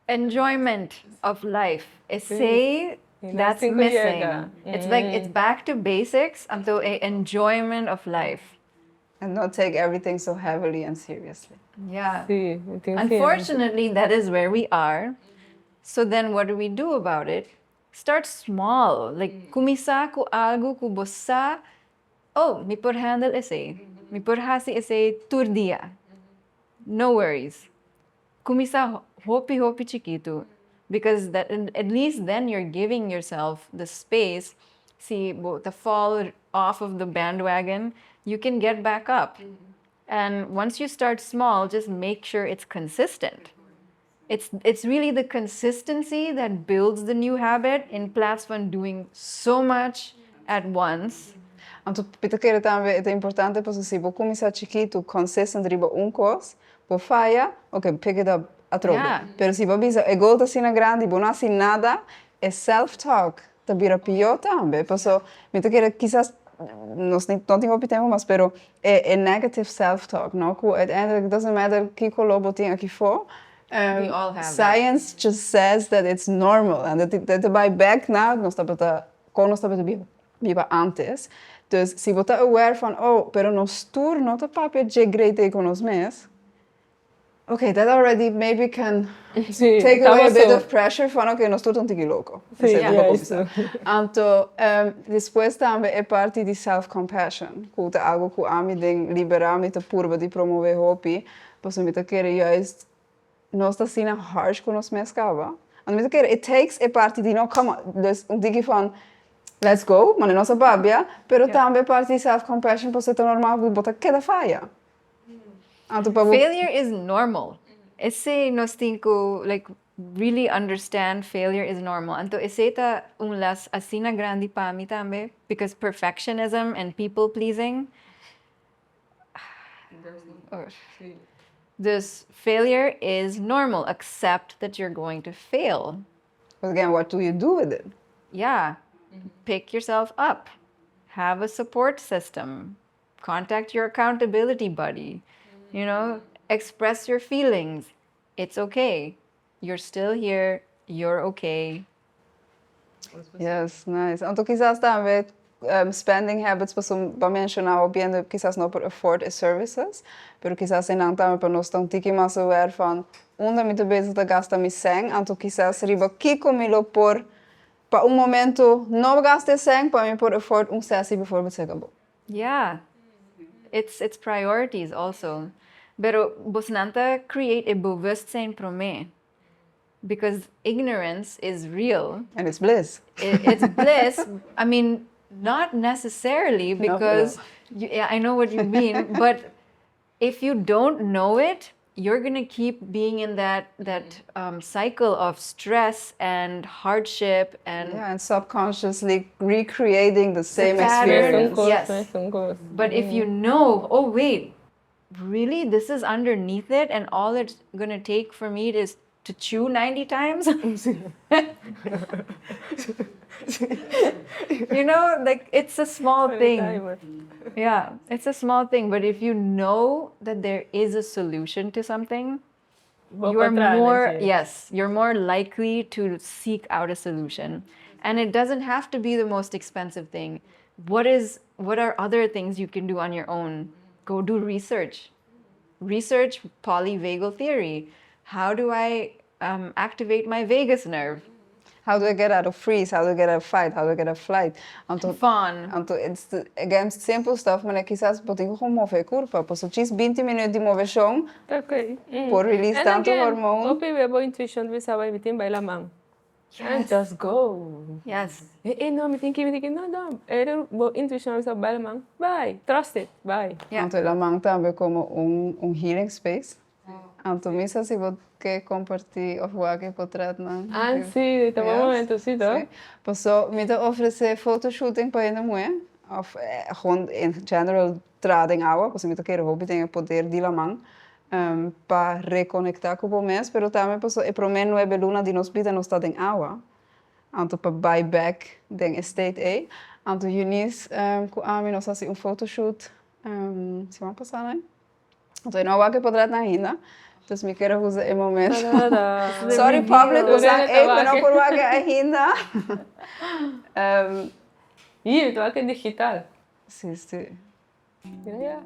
Enjoyment of life. Essay, that's cinco missing. llega. It's like, it's back to basics until a enjoyment of life. And not take everything so heavily and seriously. Yeah. Sim, Unfortunately, that is where we are. So then what do we do about it? Start small. Like, kumisa ko algo ko bossa. Oh, mi por handle essay. Mi por hasi essay tur dia. No worries. Kumisa hopi chiquito. Because that, at least then you're giving yourself the space. See, the fall off of the bandwagon, you can get back up. And once you start small, just make sure it's consistent. It's really the consistency that builds the new habit in place van doing so much at once. Então, porque também é importante, porque se você começar chiquito, consistent riba coisa, por falha, ok, pick it up a troca. Yeah. Pero se você é gota assim na grande, não assim nada, é self-talk, tá vira pior também. Porque, me te quizás não tenho tempo, mas pero é negative self-talk, não? Que uiteindelijk doesn't matter que color tem aqui fora. We all have Science just says that it's normal and that by back now nós estamos viva antes. Dus se você é aware van pero nos tour not a papel de great com nos mes. Okay, that already maybe can take away a bit of pressure van nos tour tanto louco. Então, depois também é parte de self-compassion, que é algo que a mim tem liberar me te purba de promover hobby, porque me te querer juist nós está sendo harsh com nós mescava. And me te querer, it takes a parte de não come, dus digo van let's go, mas não é babia, pero também parte de self-compassion, porque é normal que botar cada falha. Failure is normal. Esse nós temos que like really understand failure is normal. Então esse tá las asina grande para mim também, because perfectionism and people pleasing. This failure is normal. Accept that you're going to fail. But again, what do you do with it? Yeah. Pick yourself up. Have a support system. Contact your accountability buddy. You know, express your feelings. It's okay. You're still here. You're okay. Yes, nice. Então, quizás também spending habits para mencionar bien quizás no por afford as services, pero quizás en também para nós tão tiki mais aware van onde me bezig de gasta mi seng, então quizás riba kiko milo por para momento não gasta seng para mim por afford sessie bijvoorbeeld zeggen. Yeah. It's priorities also. Pero bosnanta create a bewustzijn pro me. Because ignorance is real. And it's bliss. It's bliss. I mean, not necessarily because I know what you mean, but if you don't know it, you're gonna keep being in that cycle of stress and hardship and subconsciously recreating the same experience. Yes. But if you know, oh wait, really this is underneath it, and all it's gonna take for me is to chew 90 times. You know, like it's a small thing. Yeah, it's a small thing, but if you know that there is a solution to something, you are more, yes, you're more likely to seek out a solution. And it doesn't have to be the most expensive thing. What are other things you can do on your own? Go do research. Research polyvagal theory. How do I activate my vagus nerve? How do I get out of freeze? How do I get out of fight? How do I get out of flight? Fun. It's again simple stuff, mas quizás botinho como mover curva, pues 20 minutos de moveção, Okay. por release tanto hormone. Opi bebo intuition bisa ba mitin ba lamang. And just go. Yes. No, mitin no. Bo intuition bisa ba lamang. Bye. Trust it. Bye. Yeah. Então ela mão também como healing space. Então misa se você quer compartilhar of waar ik portret na. Sí, de momento, sí, toch? Pas zo, me te oferecer fotoshooting para ainda mulher. Of gewoon in general trading hour, pas me te querer hobby dingen poder di la mão. Para reconectar com o mês, pero também pas e pro men 9 luna di nos bida nos está em hour. Anto para buy back den estate A. Anto Eunice com a mim nos assim photoshoot. Se vão passar, né? Então não vai que portret na ainda. Dus me quero usar em momento. Sorry public, usar even não por que ainda. Hier, tu aqui digital. Sim, sim. Ja.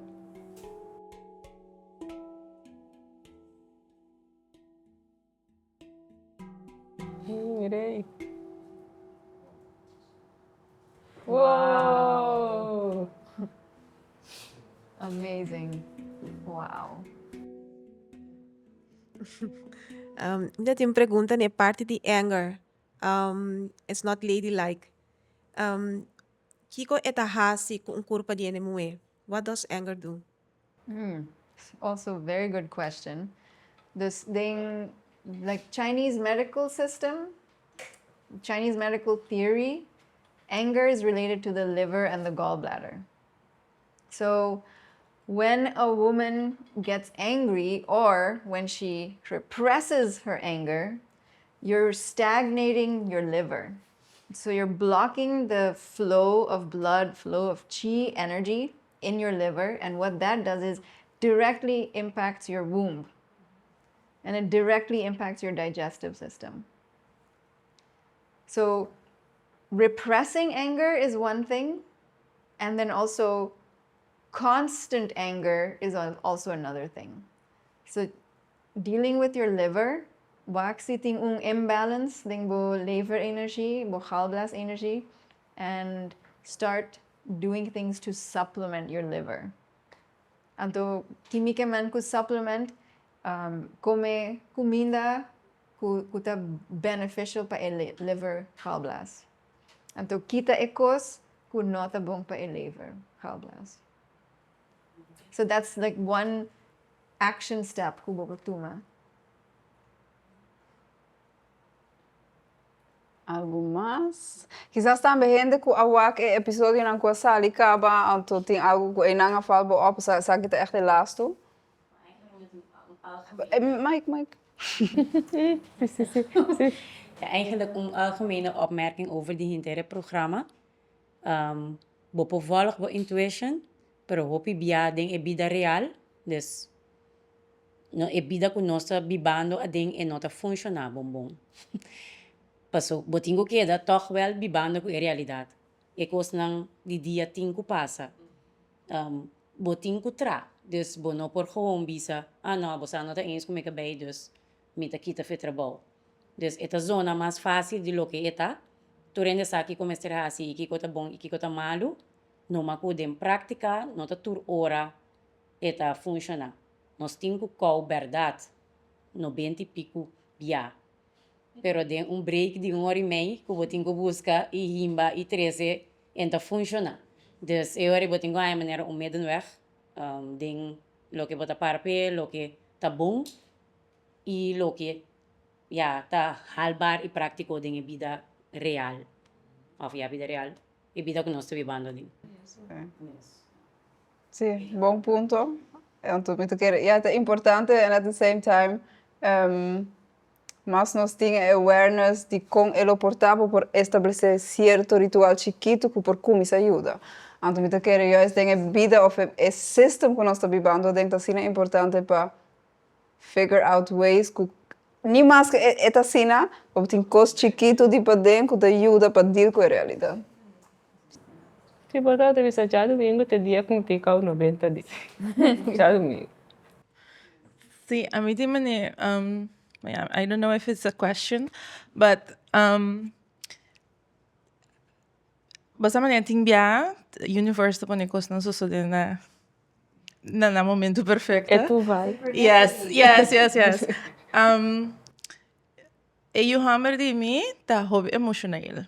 Mirei. Wow. Amazing. Wow. Dat een pregunta ne parte de anger. It's not ladylike. Kiko eta hasi kung kurpa di mue. What does anger do? Also, very good question. This thing, like Chinese medical system, Chinese medical theory, anger is related to the liver and the gallbladder. So when a woman gets angry or when she represses her anger, you're stagnating your liver. So you're blocking the flow of blood, flow of qi energy in your liver. And what that does is directly impacts your womb. And it directly impacts your digestive system. So repressing anger is one thing. And then also constant anger is also another thing. So dealing with your liver, wag sitting imbalance ding bo liver energy, bo gallbladder energy, and start doing things to supplement your liver. Anto química man ku supplement come comida kuta beneficial pa el liver gallbladder. Anto kita ekos ku nota bong pa el liver gallbladder. So that's like one action step kubo tuma. Algo mais? Quizás também gente que awak episódio não com sali acaba, então tem algo que não fala bo op, sa kita echt helaas toe. Mike. Ja, eigenlijk een algemene opmerking over die hintere programma. Bopo volg bo intuition, pero hopi bia ding e vida real, dus no e vida ku nossa bibando a ding e nota funciona bombom. Paso botingo queda toch wel bibando ku e realidade. E kos nang di dia tingu passa. Botingo tra, dus bono por gewoon bisa. No, bosa nota eens com bij, dus mita kita fit trabalho. Dus esta zona mais fácil de lo que eta. Turende saki como estar assim, iki kota bom, iki kota malu. No makudem prática, nota tur ora eta funciona. Nós tingo qual verdade, 90 e pico bia. Pero den break de 1 hora e meia, que eu tenho que buscar e rimba e 13, então funciona. Dus eu era botingo a maneira medo weg, den lo que bota parpe, lo que tá bom e lo que tá halbar e prático den vida real. Of vida real, e vida que nós estamos vivendo. Sim, bom ponto. Então, é importante and at the same time, mas nós temos awareness de como é portável por estabelecer certo ritual chiquito que por como isso ajuda. Anto me quero juist dingen bieden of é system que nós está bibando, eu denk que assim é importante para figure out ways que nem mais que é assim, ou tem coisas chiquito de para dentro que ajuda para deal com a realidade. Tipo, eu estava já domingo, te dia com tica 90 dias. Já domingo. See, a mí también, yeah, I don't know if it's a question, but basicamente ting bia universe te pone coisas não sucedem na momento perfeito. É tu vai. Yes. E o hammer de mim tá hobby emocional.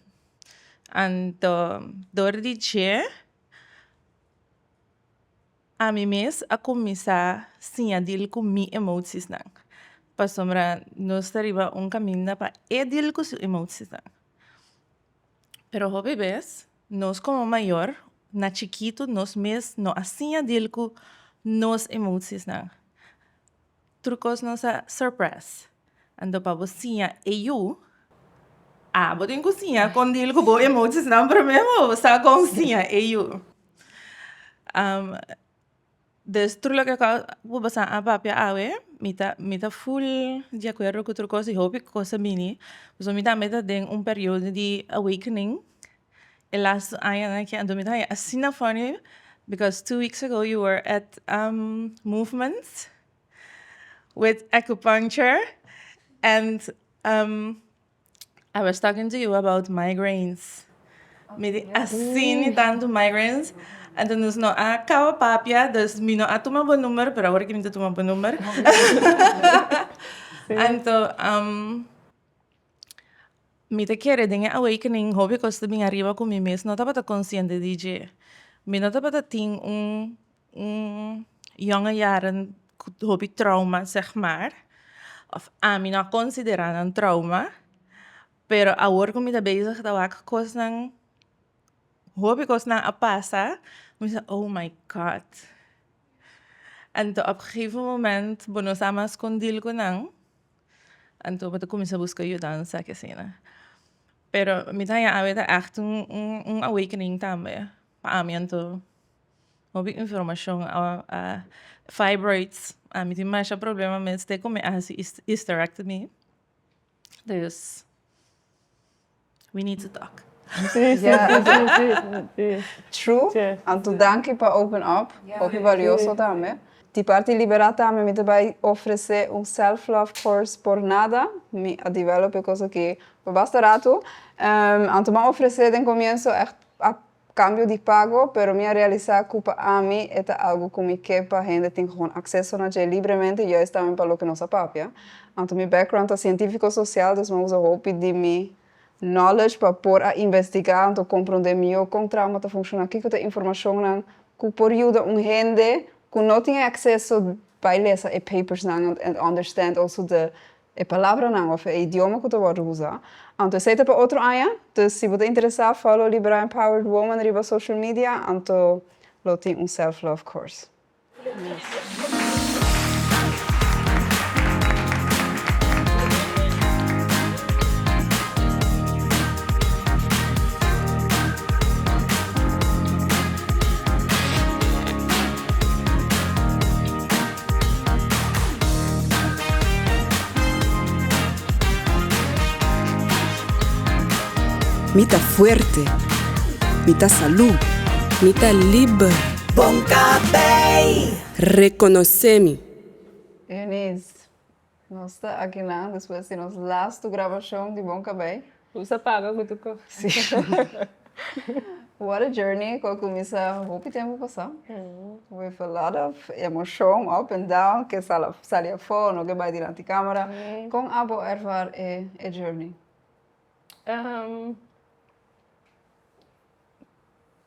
Então, door die che, a mim mesmo a começar sim a deal com minhas emoções não. Para sombra nós teriba caminho para deal com suas emoções não. Pero hobby bes, nós como maior, na chiquito nós mesmo não assim a deal com nos emoções não. Trucos nós a surprise. Então para você eu botem cozinha com deal com boas emoções não para mim, você cozinha eu. Dus terug ik we bestaan aan papia awe, mita full de acordo com outra coisa, hoop ik coisa mini. Dus mita meta den periode de awakening. E last ano que ando mita assim na funny, because 2 weeks ago you were at movements with acupuncture, and I was talking to you about migraines. Me assim tanto migraines. Então, nós não acaba papia, dus me não atoma bom número, pero agora que me toma bom número. Então, me te quer dengue awakening, hobby costa bem arriba com mim mesmo, não estava consciente de que me não estava ter jonge jaren hobby trauma, zeg maar, of me não considerar trauma, pero agora que me te bezig estava com coisas hobby coisa a passar. Ik zei, oh my god. En toen op een gegeven moment, bono sama escondil ko nang. En toen ben ik buscar ajuda, sa cena. Pero me tanya aweta echt een awakening também. Para mim, então, houve informação fibroids. A mim tem mais problema, mas tem como hysterectomy. Dus, we need to talk. True. Anto danke para open up. Hope valioso também. Ti parte liberata me vai oferecer self-love course por nada. Me a develop coisa que basta rato. Anto me oferecer em começo echt a cambio de pago, pero me realizar que para mim é algo que me quepa gente tem gewoon acesso na livremente e eu também para o que nossa papia. Anto meu background é científico social, dus me usa hope de me knowledge para por a investigar, para compreender melhor como trauma está funcionando, que tem informação que por ajuda gente que não tem acesso para ler e papers não and understand also de palavra não ou o idioma que tu vai usar. Então sei para outro ano, então se você interessar, follow Libra Empowered Woman riba social media, então lo tem self-love course. Mita fuerte, mita salud, mita libre. Bonka Bay. Reconoceme. Eunice, nós está aqui lá, depois de nossa last gravação de Bonka Bay. Você paga o que tu Sim. What a journey, qual começa há tempo passar. With a lot of emotion, up and down, que salia fora, que vai diante da câmera. Com a boa ervar a journey.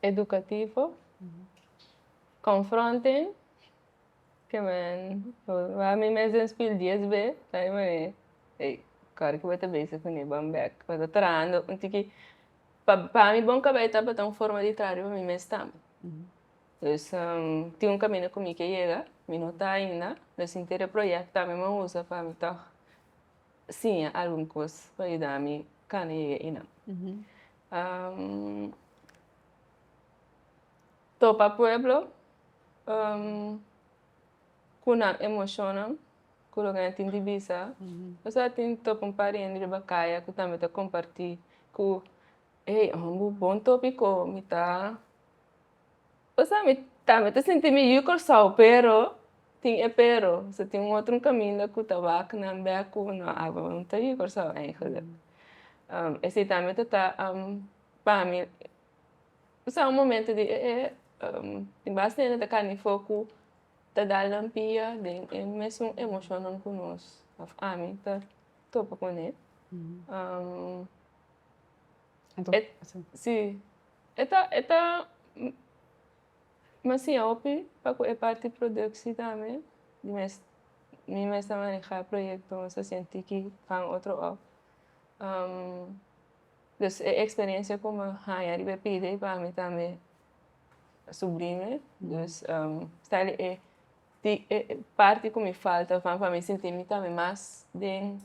Educativo, confrontem, que a mim mesmo speel dias bem, aí mas cara que vai ter bem se fune bambek, vai estar trando, que para mim bom cabelo tá para forma de trabalho para mim mesmo também. Então tem caminho comigo que chega, me não tá ainda, mas inteiro projeto também me usa para mim tá, sim, alguma coisa para ajudar a mim quando chega ainda. Topa pueblo, kuna emocionam, kulo ganha tin de bisa. Você tem topa pariente de bacaia, que também tá compartilhar, que bom tópico, me tá. Você me tá sentindo meio só, pero pero, você tem outro caminho que tá vaca na beco na água, não tá iu só eigenlijk. Esse também tá para mim, você momento de tem bastante da carne foco tá dando lampia, de mesmo emocionam conosco. A mim tá topa com ele. Sim, mas sim, para parte de produção também, mas manejar projetos, se sente que faz outro dus a experiência como a Hayari pide para mim também sublime, dus está ali parte que me falta para mim sentir também mais de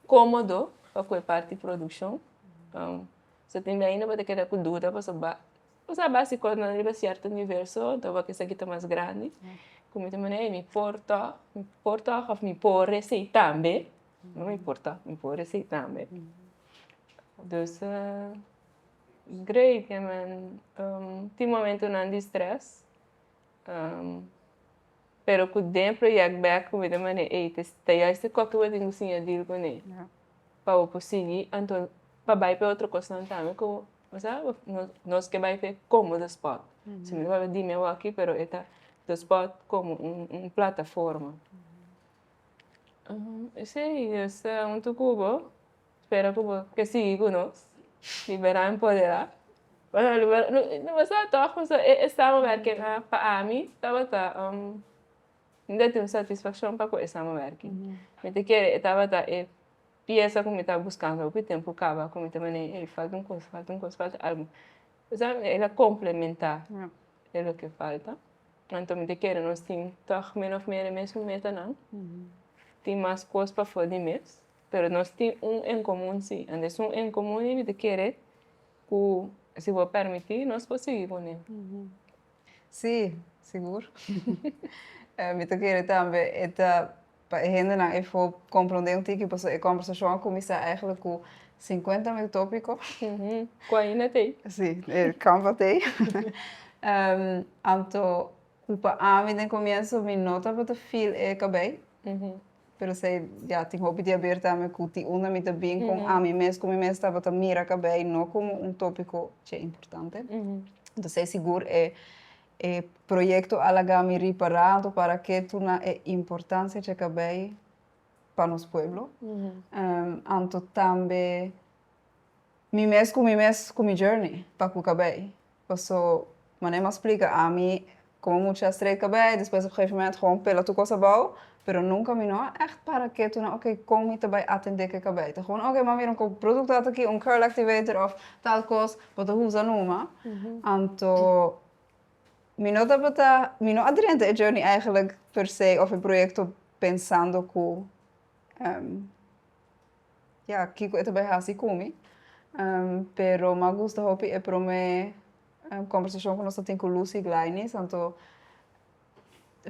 cômodo para a parte de produção. Você tem ainda para ter que dúvida para usar básico na certo universo, então vai que isso aqui tá mais grande. Como também me importa ou me pôr assim também. Não me importa, me pôr assim também. Dus great, tem momento não de stress. Pero que dentro e back como de maneira este qualquer coisa que você deal com ele. Para o conseguir, então para vai para outra coisa também que nós que vai ver como o spot. Se me vai dizer meu aqui, pero está o spot como plataforma. Sim, é muito cubo. Espero que siga conosco. Liberar, empoderar. Não vai ser toque, mas estava working para mim, estava ainda tenho satisfação para essa working. Me te quer, estava pieza como está buscando, o tempo acaba, como também falta falta algo. Ela complementar é o que falta. Então me te quer, nós temos toch menos ou menos mesmo meta não. Tem mais coisas para fazer mesmo, mas nós temos em comum sim. Então em comum e me te quer que se vou permitir nós conseguimos né. Sim, seguro. Me te quer também ainda não vou compreender que a conversação começa eigenlijk com 50.000 tópicos. Ainda tem. Sim, Canva tem. Então, para mim, no começo, me nota para o feel acabei. Pero sei, já tenho hobby de abrir também com o me bem com a mim mesmo, como mesmo estava a mirar acabei, não como tópico que é importante. Então, sei seguro projeto alagami reparado para que tu na importância que acabei para nos pueblo. Então também me mesmo journey para que acabei. Passou, mas nem me explica a mim como muitas três acabei, depois a momento gewoon pela tu coisa boa, pero nunca me não echt para que tu na como me também atender que acabei. Então gewoon maar weer een product dat aqui curl activator of tal coisa, wat de usa numa. Então me não adianta a journey eigenlijk per se of een project pensando que eu também assim como, pero me gusta hopi é para mim conversação que nós temos com Lucy Glainis, então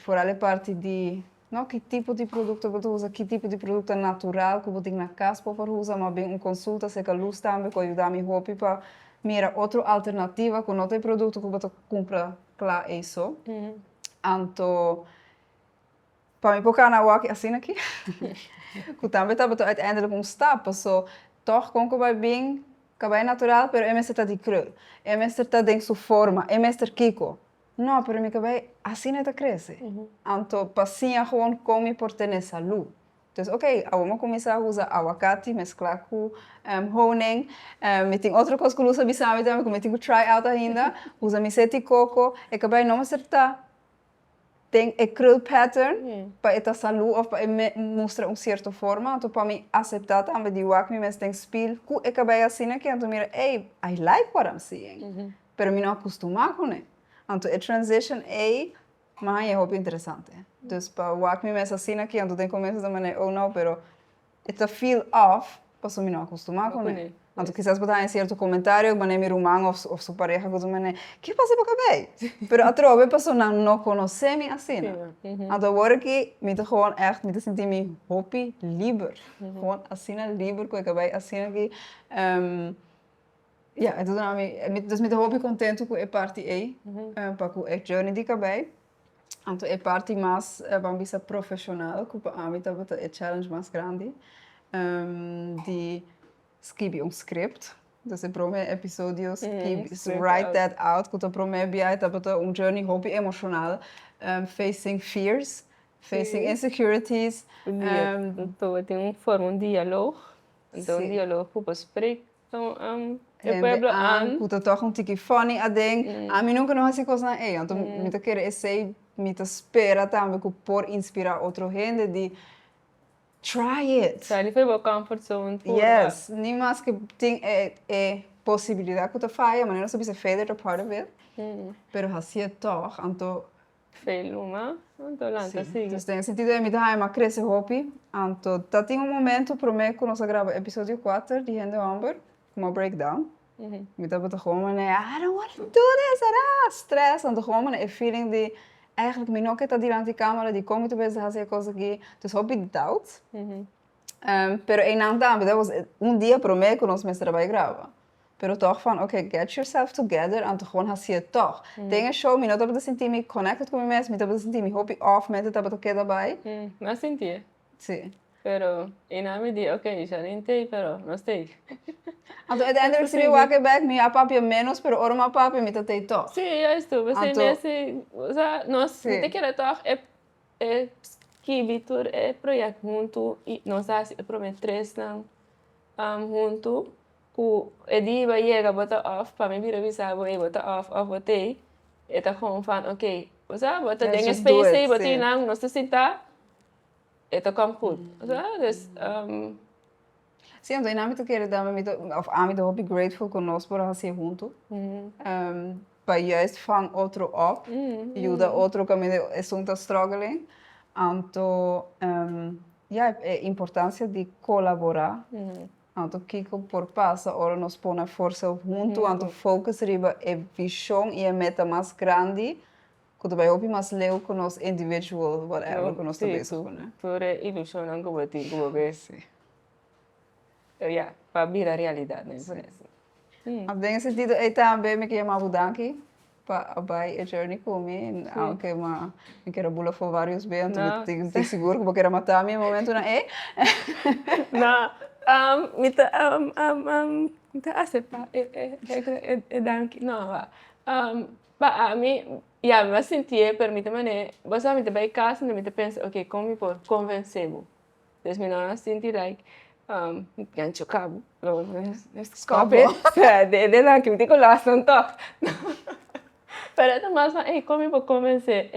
vooral a parte de que tipo de produto você usa, que tipo de produto natural que você tem na casa para usar, mas bem consulta se a Luz também que ajuda me hopi para mirar outra alternativa com outro produto que você compra claro isso. Então para mim porque na walk assim aqui que também estava uiteindelijk stap, so toch com que vai bem cabelo natural, pero é mesmo de krul, é mesmo de sua forma, é mesmo kiko. Não, pero meu cabelo assim não cresce. Então passinha gewoon come por ter saúde. Então, vamos começar a usar aguacate, mesclar com honing. Me tem outra coisa que eu uso bisame também, que me tenho que try out ainda. Usa misete coco, e cabelo não acerta. Tem a krul pattern para esta saúde ou para mostrar certa forma. Então, para mim aceitar também de wak me tem spil, que cabelo assim aqui, então mira, I like what I'm seeing. Pero me não acostumar com ele. Então, a transition mas é muito interessante. Então, para o que me assim aqui, então tem começo da maneira, não, pero it's a feel off, posso me não acostumar com ele. Então, quizás botar em certo comentário, mas nem meu irmão ou sua pareja, que mas que passa para cabelo? Pero a trove pessoa não conhece-me assim. Então, agora que me te gewoon echt, me te sentir me happy, lieber. Gewoon assim, lieber, com o cabelo, assim que... Ja, então, dus me te happy contente com a parte aí, para com a journey de cabelo. Então, a parte mais, vamos dizer, profissional, que para mim é a challenge mais grande, de escrever script. Dus in prome episodios write that out. Kuta prome biai tapata journey hobby emocional, facing fears, facing insecurities. Então tem forma diálogo. Então diálogo para explicar. Então pueblo kuta toch tiki funny a ding. A mim nunca não há coisa na ei. Então me te querer esse me te espera também que por inspirar outro gente de try it. Sabe, foi uma comfort zone. Yes, nem mais que tem possibilidade que tu faia, mas não sabe se failure é part of it. Pero assim toch, então failure, então lá tá assim. Então tem sentido é me dar uma cresce hobby. Então tá tem momento para mim que nós grava episódio 4 de Hende Amber, como breakdown. Me dá para gewoon I don't want to do this, stress, então gewoon een feeling de eigenlijk me nog está diante de câmera de como tu vezes fazer coisa aqui, dus hobby de doubt. Pero em não também, dat was dia para mim que nós me trabalho grava. Pero toch van, okay, get yourself together, en gewoon fazer toch. Dingen show me, não dá para sentir me connected com me dá para sentir me hobby off, me dá para tocar daí. Não sentia. Sim. Pero em nome de, okay, já nem tem, pero não sei. Então, uiteindelijk zie je wakker bij me, a papi menos, pero ora ma papi me tatei toch. Sim, é isso. Você nesse, nós te quer toch é que Vitor é projeto junto e nós assim prometrês não junto que é dia vai chegar bota off para me vir avisar vou bota off botei é tá com fan ok você bota tem space aí botei não nós te sentar é tá com goed dus Sim, então, eu não quero dar me hobby grateful que nós por fazer junto. Para juist van outro op, ajuda outro caminho é junto struggling. Então, a importância de colaborar. Então, que por passa, agora nós põe a força junto, então focus riba é visão e a meta mais grande. Que tu vai ouvir mais leu com nós individual, whatever, que nós estamos fazendo. Por ilusão não que vou ver. Ja, para virar realidade, né? Op dingen sentido, eu também me queria bedanken para a journey comigo, aunque me quero bula for vários bem, então tenho seguro que vou querer matar me momento na Não, me tá aceitar, danke, não, para mim, já me senti, permite-me, né? Você me vai casa, me pensa, ok, como me pode convencer-me? Então, me não senti like gancho cabo, escope, de lá que me digo lá santo. Pero mais como eu vou convencer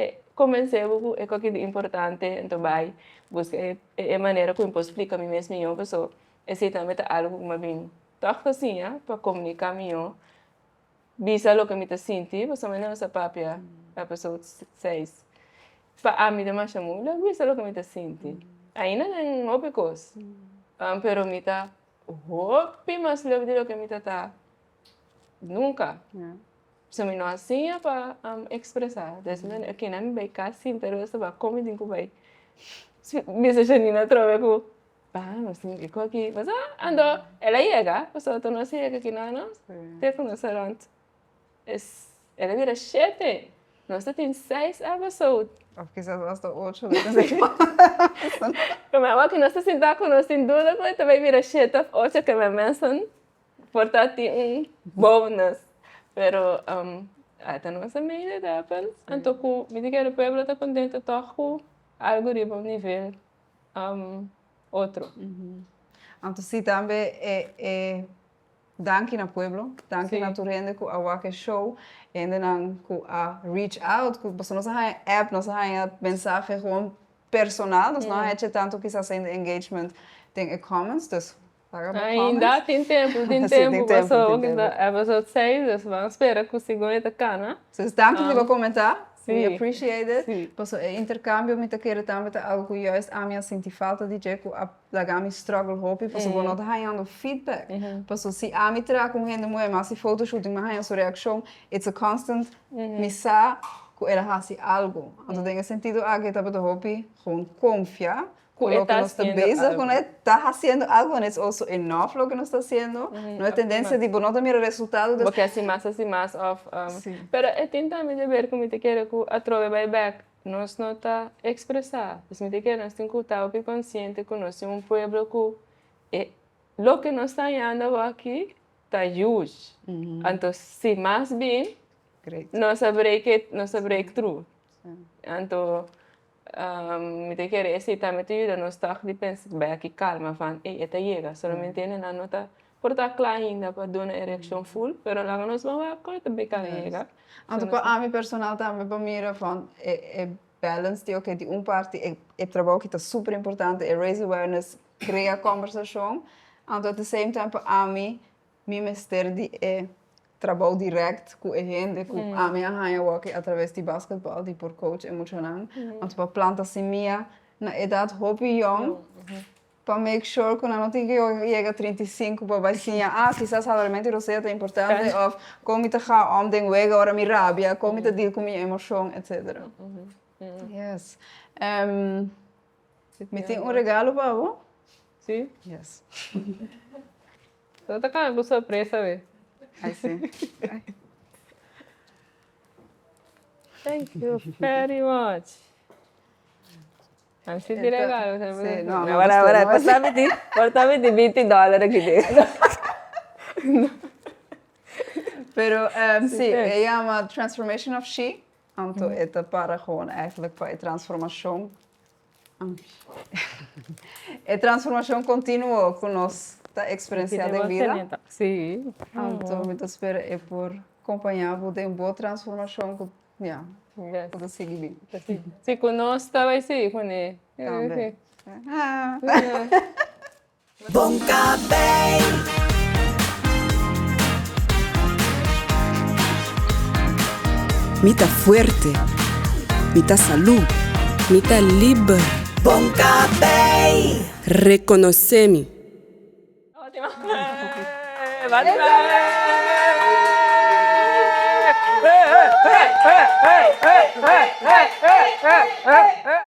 o que é importante, então vai buscar a maneira como eu posso explicar a mim mesmo e eu pessoa, esse também é algo que me vem toca assim, para comunicar melhor, bisa o que me te senti, você me não sabe papia, a pessoa 6, para mim demais chamou, bisa o que me te senti, ainda não ouve coisa. Pero mita hopi mas lebih dari que mita nunca. Se me não assim é para expressar. Desde aqui na minha beca sim, pero essa vai como digo vai. Bisa Janina trove com mas não que aqui, mas ando ela chega, pessoa tu não sei que não não. Te conhecerão. Ela vira 7. Nós temos 6 episódios. Of quizás hasta 8. Como é que nós sentamos com nós sem dúvida, mas também vira 7 ou 8 que me mencionam, portanto, bônus. Pero, até não é meio de Apple. Então, me digo que o povo está contente com algo de bom nível, outro. Então, sim, também danke na pueblo, danke na turende ku awake show en dan ku a reach out ku nós não app nós não mensagem gewoon personal nós não é tanto quizás em engagement tem comments dus ainda tem tempo passou que a episode 6 dus vamos esperar que o segundo tá cá né dus danke lieve comentar We Sim. appreciate it. Sim. Passo intercâmbio, muita queira também algo que juist a minha senti falta de jeito a lagami struggle hopi, passo vou not ganhando feedback. Passo se a mi tra com gente muito mas se photoshooting mas ganhando sua reação, it's a constant missa que ela hasi algo. Então tem sentido a que tá para hopi, gewoon confiar. Lo que nos está bezig con está haciendo algo, and it's also enough lo que nos está haciendo. No hay tendencia de no tener resultados. Porque assim mais, of... Pero tem também de ver como te quero que a trove vai back. Nós não está expressar. Então, me quero nós temos que estar bem consciente que nós somos pueblo que lo que nós está indo aqui está huge. Então, se mais bem, nossa breakthrough. Então, me te quero esse também te ajuda nós estar de pensar bem aqui calma, van, esta chega, solamente na nota por estar claro ainda para dar uma ereção full, pero lá nós vamos a cortar bem que chega. Então, a mim personal também para mim van balance die ook die parte trabalho que está super importante raise awareness, criar conversação, então at the same time a mim mister de trabalho direct com a gente, com a minha rainha aqui através de basquetebol, de por coach emocional, então para plantar semilla na idade hobby young, para make sure que não tem que chegar a 35 para vai sim, quizás realmente você é importante, ou como te gaan om den weg agora minha rabia, como te deal com minha emoção, etc. Yes. Me tem regalo para você? Sim? Yes. Só tá com surpresa, velho. I see. Thank you very much. Antes de regalo, sí, no, agora, portame de $20 aqui dentro. Pero sí, ella llama Transformation of She. Então, é para gewoon eigenlijk para a transformação. É transformação contínua que nós está experienciando em vida. Sim. Então, eu espero é por acompanhar, vou ter uma boa transformação que, para seguir bem. Se conosco, vai ser, né? Também. Bom cabelo. Mita fuerte, mita salud, mita libre. Bom cabelo. Reconocemi. Vai!